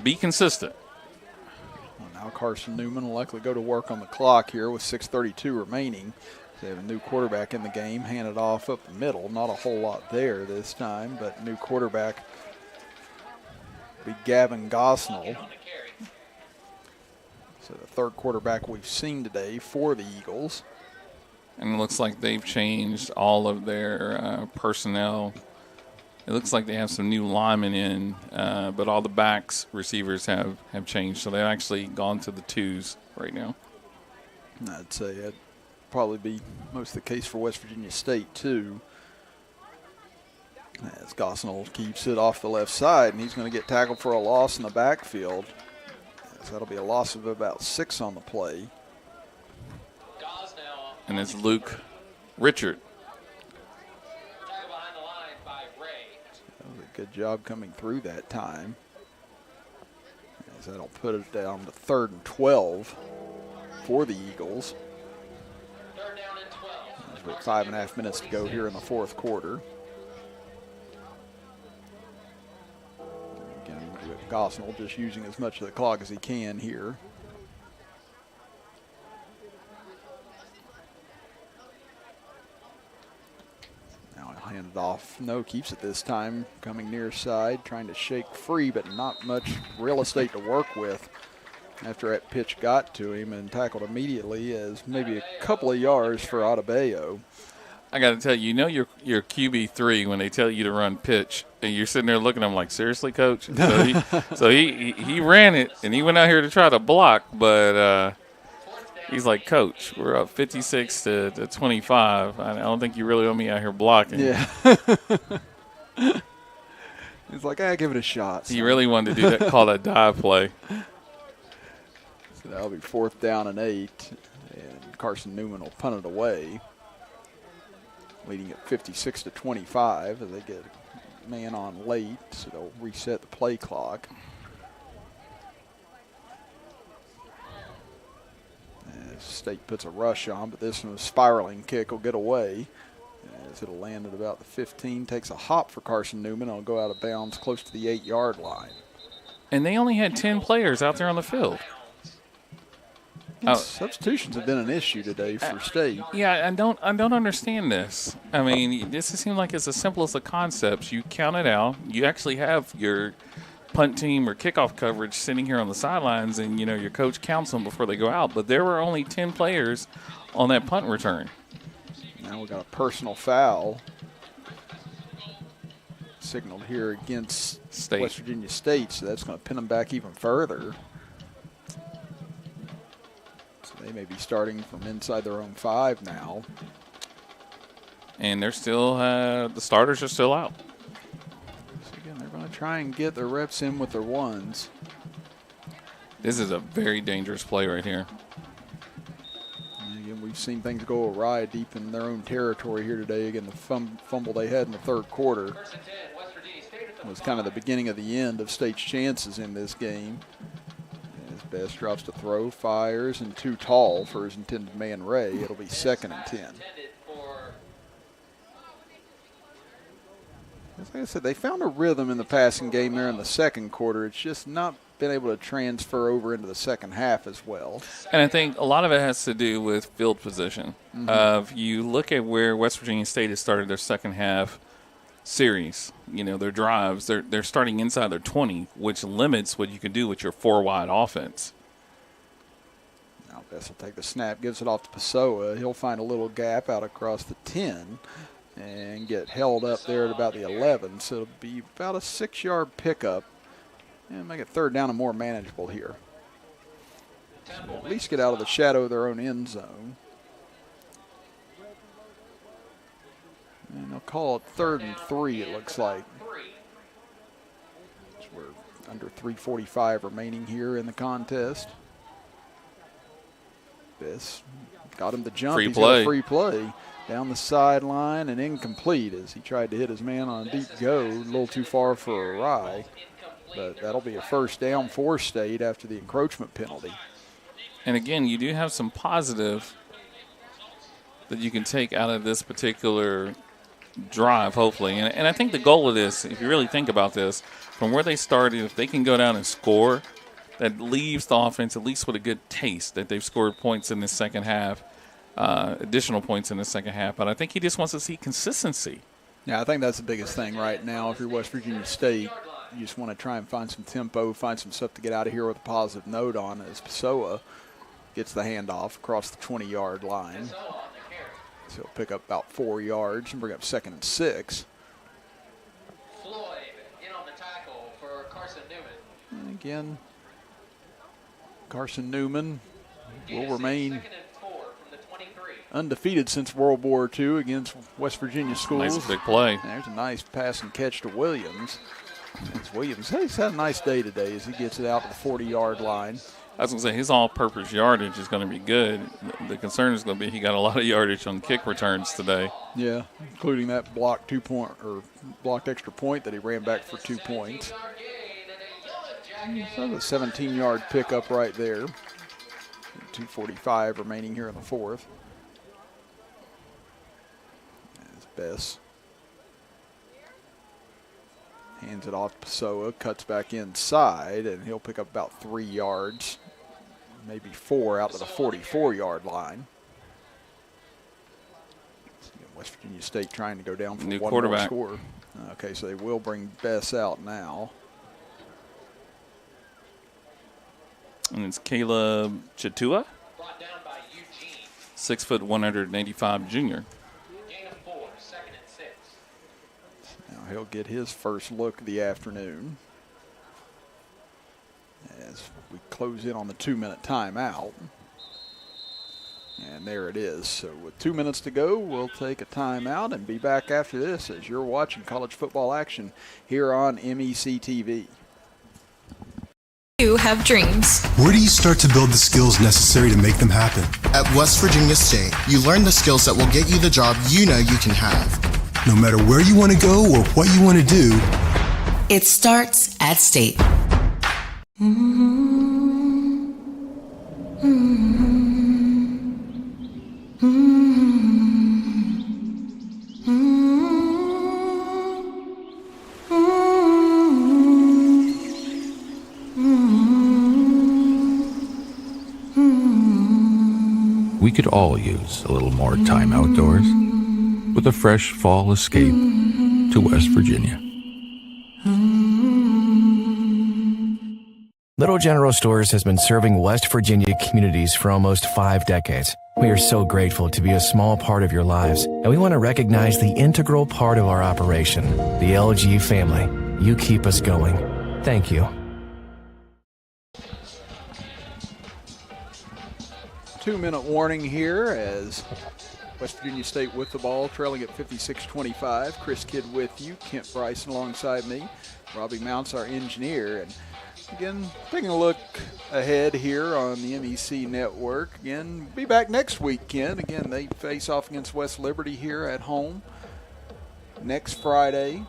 be consistent. Now Carson-Newman will likely go to work on the clock here with 6:32 remaining. They have a new quarterback in the game, handed off up the middle. Not a whole lot there this time, but new quarterback will be Gavin Gosnell. So the third quarterback we've seen today for the Eagles. And it looks like they've changed all of their personnel. It looks like they have some new linemen in, but all the backs receivers have changed. So they've actually gone to the 2s right now. I'd say that'd probably be most of the case for West Virginia State, too. As Gosnell keeps it off the left side, and he's going to get tackled for a loss in the backfield. So that'll be a loss of about 6 on the play. And it's Luke Richard. That was a good job coming through that time. As that'll put it down to 3rd and 12 for the Eagles. With 5.5 minutes to go here in the fourth quarter. Again, Gosnell just using as much of the clock as he can here. Now he'll hand it off. No, keeps it this time. Coming near side, trying to shake free, but not much real estate to work with. After that pitch got to him and tackled immediately as maybe a couple of yards for Adebayo. I got to tell you, you're QB3 when they tell you to run pitch, and you're sitting there looking at him like, seriously, coach? So he ran it, and he went out here to try to block, but he's like, coach, we're up 56 to 25. I don't think you really want me out here blocking. Yeah. He's like, give it a shot. He really wanted to do that, call that dive play. So that'll be 4th down and 8, and Carson-Newman will punt it away, leading at 56 to 25 as they get a man on late, so they'll reset the play clock. As State puts a rush on, but this one, a spiraling kick will get away as it'll land at about the 15. Takes a hop for Carson-Newman. It'll go out of bounds close to the 8-yard line. And they only had 10 players out there on the field. Substitutions have been an issue today for State. Yeah, I don't understand this. I mean, this seems like it's as simple as the concepts. You count it out. You actually have your punt team or kickoff coverage sitting here on the sidelines, and your coach counts them before they go out. But there were only 10 players on that punt return. Now we got a personal foul signaled here against West Virginia State, so that's going to pin them back even further. They may be starting from inside their own 5 now. And they're still, the starters are still out. So again, they're going to try and get their reps in with their ones. This is a very dangerous play right here. And again, we've we've seen things go awry deep in their own territory here today. Again, the fumble they had in the third quarter was kind of the beginning of the end of State's chances in this game. As Best drops to throw, fires, and too tall for his intended man, Ray. It'll be 2nd and 10. Like I said, they found a rhythm in the passing game there in the second quarter. It's just not been able to transfer over into the second half as well. And I think a lot of it has to do with field position. If you look at where West Virginia State has started their second half series, their drives, they're starting inside their 20, which limits what you can do with your 4-wide offense. Now Best will take the snap, gives it off to Pessoa. He'll find a little gap out across the 10. And get held up there at about the 11. So it'll be about a 6-yard pickup and make it 3rd down and more manageable here. So at least get out of the shadow of their own end zone. And they'll call it 3rd and 3, it looks like. So we're under 3:45 remaining here in the contest. This got him to jump. Free He's play. got a free play. Down the sideline and incomplete as he tried to hit his man on a deep go. A little too far for a rye. But that'll be a 1st down for State after the encroachment penalty. And again, you do have some positive that you can take out of this particular drive, hopefully. And I think the goal of this, if you really think about this, from where they started, if they can go down and score, that leaves the offense at least with a good taste that they've scored points in this second half. Additional points in the second half, but I think he just wants to see consistency. Yeah, I think that's the biggest thing right now. If you're West Virginia State, you just want to try and find some tempo, find some stuff to get out of here with a positive note on as Pessoa gets the handoff across the 20-yard line. So he'll pick up about 4 yards and bring up 2nd and 6. Floyd in on the tackle for Carson-Newman. And again, Carson-Newman will remain undefeated since World War II against West Virginia schools. Nice big play. There's a nice pass and catch to Williams. He's had a nice day today as he gets it out to the 40-yard line. I was going to say his all-purpose yardage is going to be good. The concern is going to be he got a lot of yardage on kick returns today. Yeah, including that blocked extra point that he ran back for 2 points. So the 17-yard pickup right there. 2:45 remaining here in the 4th. Best hands it off to Pessoa, cuts back inside, and he'll pick up about 3 yards, maybe 4 out to the 44-yard line. West Virginia State trying to go down for new one quarterback. more score. Okay, so they will bring Bess out now. And it's Caleb Chatua, 6 foot 185 junior. He'll get his first look of the afternoon as we close in on the 2-minute timeout. And there it is. So with 2 minutes to go, we'll take a timeout and be back after this as you're watching college football action here on MEC TV. You have dreams. Where do you start to build the skills necessary to make them happen? At West Virginia State, you learn the skills that will get you the job you know you can have. No matter where you want to go or what you want to do, it starts at State. We could all use a little more time outdoors with a fresh fall escape to West Virginia. Little General Stores has been serving West Virginia communities for almost 5 decades. We are so grateful to be a small part of your lives, and we want to recognize the integral part of our operation, the LG family. You keep us going. Thank you. 2-minute warning here as West Virginia State with the ball, trailing at 56-25. Chris Kidd with you, Kent Bryson alongside me. Robbie Mounts, our engineer. And Again, taking a look ahead here on the MEC Network. Again, be back next week, Ken. Again, they face off against West Liberty here at home next Friday.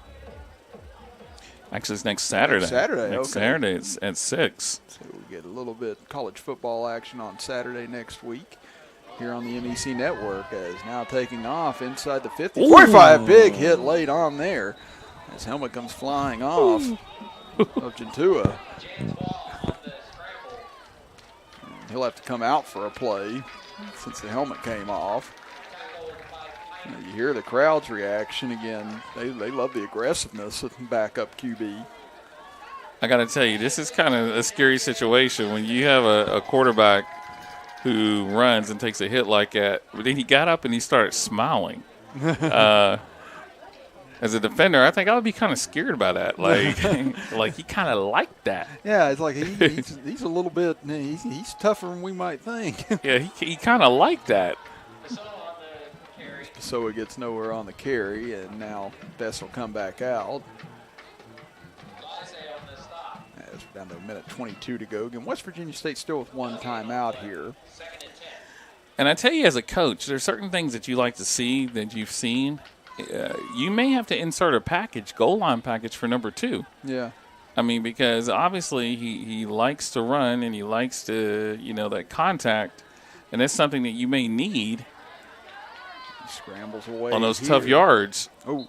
Actually, it's next Saturday. Next Saturday, it's at 6. So we get a little bit college football action on Saturday next week here on the MEC Network, as now taking off inside the 50. Ooh. 45, big hit late on there. His helmet comes flying off of Gentua. He'll have to come out for a play since the helmet came off. You hear the crowd's reaction again. They love the aggressiveness of backup QB. I got to tell you, this is kind of a scary situation when you have a quarterback who runs and takes a hit like that. But then he got up and he started smiling. As a defender, I think I would be kind of scared by that. Like he kind of liked that. Yeah, it's like he's a little bit. He's tougher than we might think. Yeah, he kind of liked that. So it gets nowhere on the carry, and now Bess will come back out. As we're down to a minute 22 to go. Again, West Virginia State still with one timeout here. And I tell you, as a coach, there's certain things that you like to see that you've seen. You may have to insert a goal line package for number 2. Yeah. I mean, because obviously he likes to run and he likes to, that contact, and that's something that you may need. Scrambles away on those tough yards. Oh,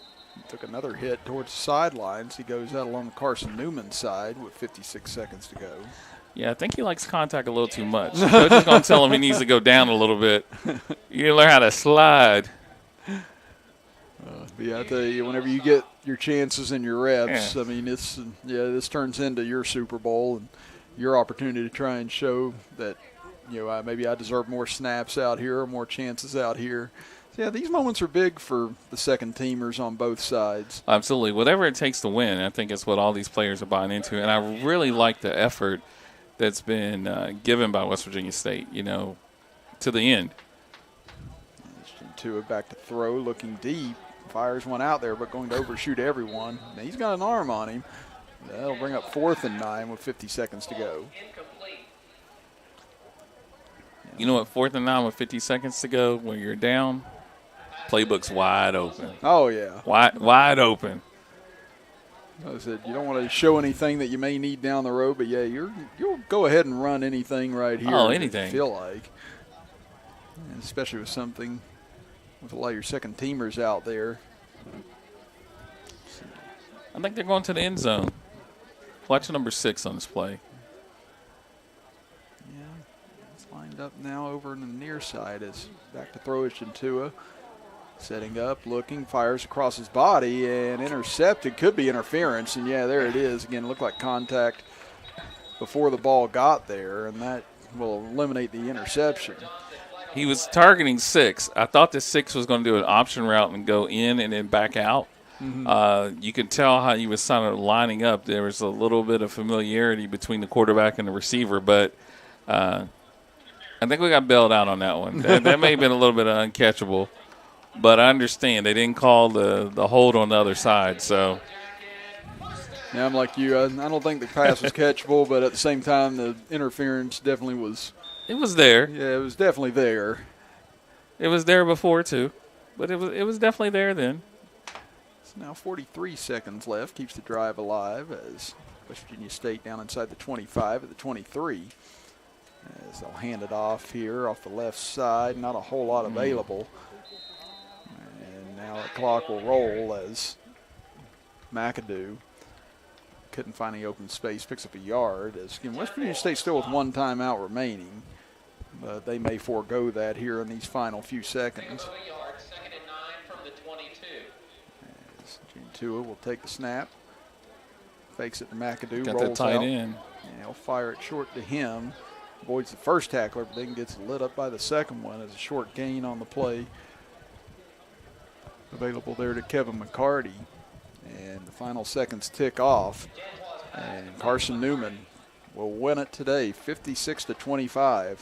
took another hit towards the sidelines. He goes out along the Carson-Newman side with 56 seconds to go. Yeah, I think he likes contact a little too much. The coach is going to tell him he needs to go down a little bit. You learn how to slide. Yeah, I tell you, whenever you get your chances and your reps, I mean, this turns into your Super Bowl and your opportunity to try and show that, maybe I deserve more snaps out here or more chances out here. Yeah, these moments are big for the second teamers on both sides. Absolutely. Whatever it takes to win, I think it's what all these players are buying into. And I really like the effort that's been given by West Virginia State, to the end. Gentua back to throw, looking deep. Fires one out there, but going to overshoot everyone. Now he's got an arm on him. That'll bring up 4th and 9 with 50 seconds to go. You know what, 4th and 9 with 50 seconds to go, when you're down, playbook's wide open. Oh, yeah. Wide open. I said, you don't want to show anything that you may need down the road, but, yeah, you'll go ahead and run anything right here. Oh, anything. You feel like. And especially with something with a lot of your second teamers out there. I think they're going to the end zone. Watch number 6 on this play. Lined up now over on the near side as back to throw is Gentua. Setting up, looking, fires across his body and intercepted. Could be interference, and yeah, there it is. Again, looked like contact before the ball got there, and that will eliminate the interception. He was targeting 6. I thought the 6 was going to do an option route and go in and then back out. Mm-hmm. You could tell how he was kind of lining up. There was a little bit of familiarity between the quarterback and the receiver, but I think we got bailed out on that one. That may have been a little bit uncatchable, but I understand they didn't call the hold on the other side. So, yeah, I'm like you. I don't think the pass was catchable, but at the same time, the interference definitely was. It was there. Yeah, it was definitely there. It was there before too, but it was definitely there then. It's now 43 seconds left. Keeps the drive alive as West Virginia State down inside the 25 at the 23. As they'll hand it off here off the left side. Not a whole lot available. And now the clock will roll as McAdoo couldn't find any open space, picks up a yard. As again, West Virginia State still with one timeout remaining, but they may forego that here in these final few seconds. As Gentua will take the snap, fakes it to McAdoo, got rolls that tight out. end. And he'll fire it short to him. Avoids the first tackler, but then gets lit up by the second one as a short gain on the play. Available there to Kevin McCarty. And the final seconds tick off. And Carson-Newman will win it today, 56-25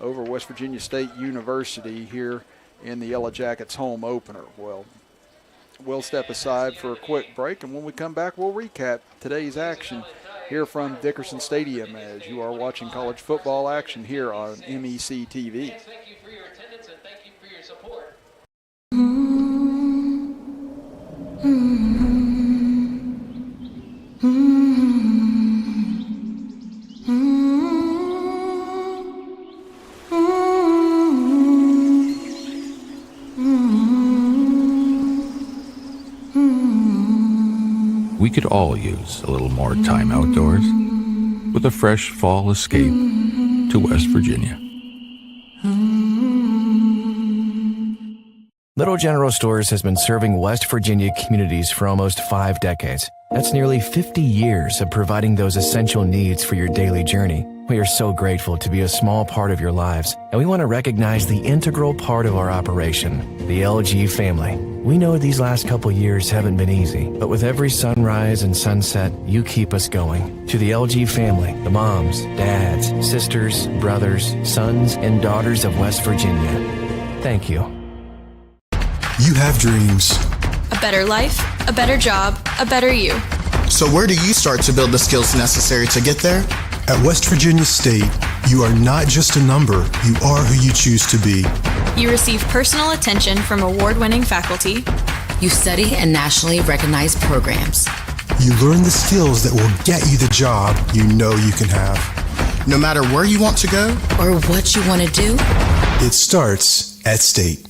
over West Virginia State University here in the Yellow Jackets home opener. Well, we'll step aside for a quick break, and when we come back, we'll recap today's action here from Dickerson Stadium as you are watching college football action here on MEC TV. Thank you for your attendance and thank you for your support. We could all use a little more time outdoors with a fresh fall escape to West Virginia. Little General Stores has been serving West Virginia communities for almost 5 decades. That's nearly 50 years of providing those essential needs for your daily journey. We are so grateful to be a small part of your lives, and we want to recognize the integral part of our operation, the LG family. We know these last couple years haven't been easy, but with every sunrise and sunset, you keep us going. To the LG family, the moms, dads, sisters, brothers, sons, and daughters of West Virginia, thank you. You have dreams. A better life, a better job, a better you. So where do you start to build the skills necessary to get there? At West Virginia State, you are not just a number, you are who you choose to be. You receive personal attention from award-winning faculty. You study in nationally recognized programs. You learn the skills that will get you the job you know you can have. No matter where you want to go or what you want to do, it starts at State.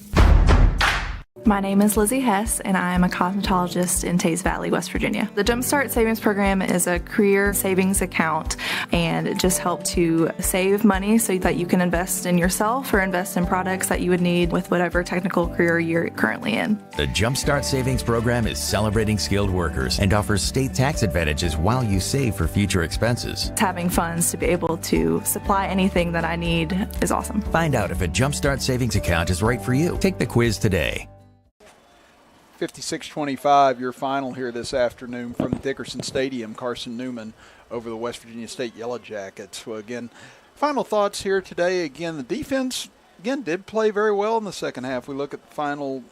My name is Lizzie Hess, and I am a cosmetologist in Tays Valley, West Virginia. The Jumpstart Savings Program is a career savings account, and it just helps to save money so that you can invest in yourself or invest in products that you would need with whatever technical career you're currently in. The Jumpstart Savings Program is celebrating skilled workers and offers state tax advantages while you save for future expenses. Having funds to be able to supply anything that I need is awesome. Find out if a Jumpstart Savings account is right for you. Take the quiz today. 56-25, your final here this afternoon from Dickerson Stadium. Carson-Newman over the West Virginia State Yellow Jackets. So again, final thoughts here today. Again, the defense, did play very well in the second half. We look at the final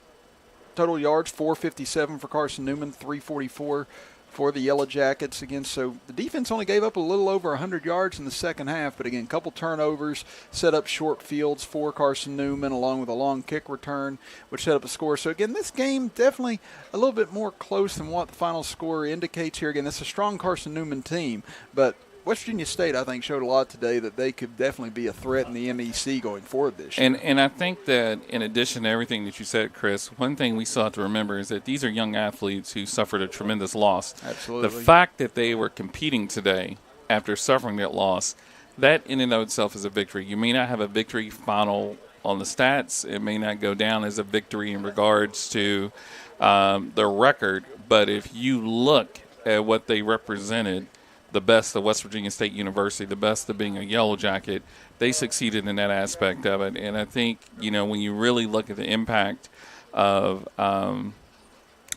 total yards, 457 for Carson-Newman, 344 for the Yellow Jackets. Again, so the defense only gave up a little over 100 yards in the second half, but again, a couple turnovers, set up short fields for Carson-Newman along with a long kick return, which set up a score. So again, this game definitely a little bit more close than what the final score indicates here. Again, it's a strong Carson-Newman team, but West Virginia State, I think, showed a lot today that they could definitely be a threat in the MEC going forward this year. And I think that in addition to everything that you said, Chris, one thing we still have to remember is that these are young athletes who suffered a tremendous loss. Absolutely. The fact that they were competing today after suffering that loss, that in and of itself is a victory. You may not have a victory final on the stats. It may not go down as a victory in regards to their record, but if you look at what they represented, the best of West Virginia State University, the best of being a Yellow Jacket, they succeeded in that aspect of it. And I think, when you really look at the impact of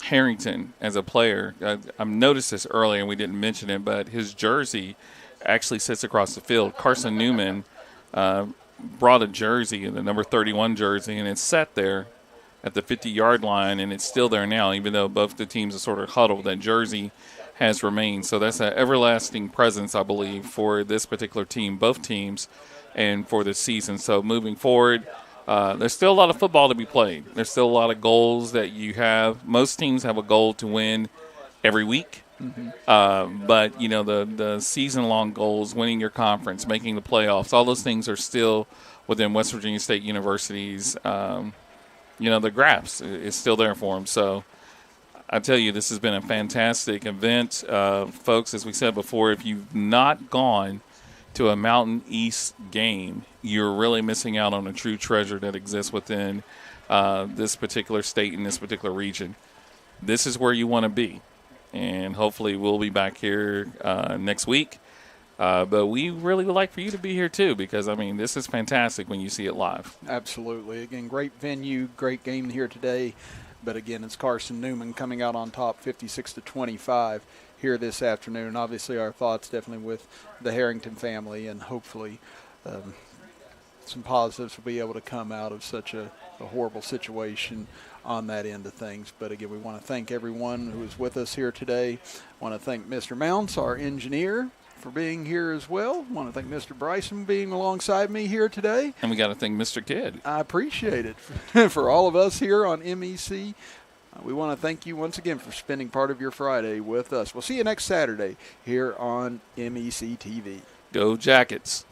Harrington as a player, I've noticed this earlier and we didn't mention it, but his jersey actually sits across the field. Carson-Newman brought a jersey, the number 31 jersey, and it's sat there at the 50-yard line, and it's still there now, even though both the teams are sort of huddled. That jersey has remained. So that's an everlasting presence, I believe, for this particular team, both teams, and for this season. So moving forward, there's still a lot of football to be played. There's still a lot of goals that you have. Most teams have a goal to win every week. Mm-hmm. But, the season-long goals, winning your conference, making the playoffs, all those things are still within West Virginia State University's, the grasp is still there for them. So I tell you, this has been a fantastic event. Folks, as we said before, if you've not gone to a Mountain East game, you're really missing out on a true treasure that exists within this particular state and this particular region. This is where you want to be. And hopefully we'll be back here next week. But we really would like for you to be here, too, because, this is fantastic when you see it live. Absolutely. Again, great venue, great game here today. But, again, it's Carson-Newman coming out on top 56-25 here this afternoon. Obviously, our thoughts definitely with the Harrington family and hopefully some positives will be able to come out of such a horrible situation on that end of things. But again, we want to thank everyone who is with us here today. I want to thank Mr. Mounts, our engineer, for being here as well. I want to thank Mr. Bryson being alongside me here today. And we got to thank Mr. Kidd. I appreciate it. For all of us here on MEC, we want to thank you once again for spending part of your Friday with us. We'll see you next Saturday here on MEC TV. Go Jackets.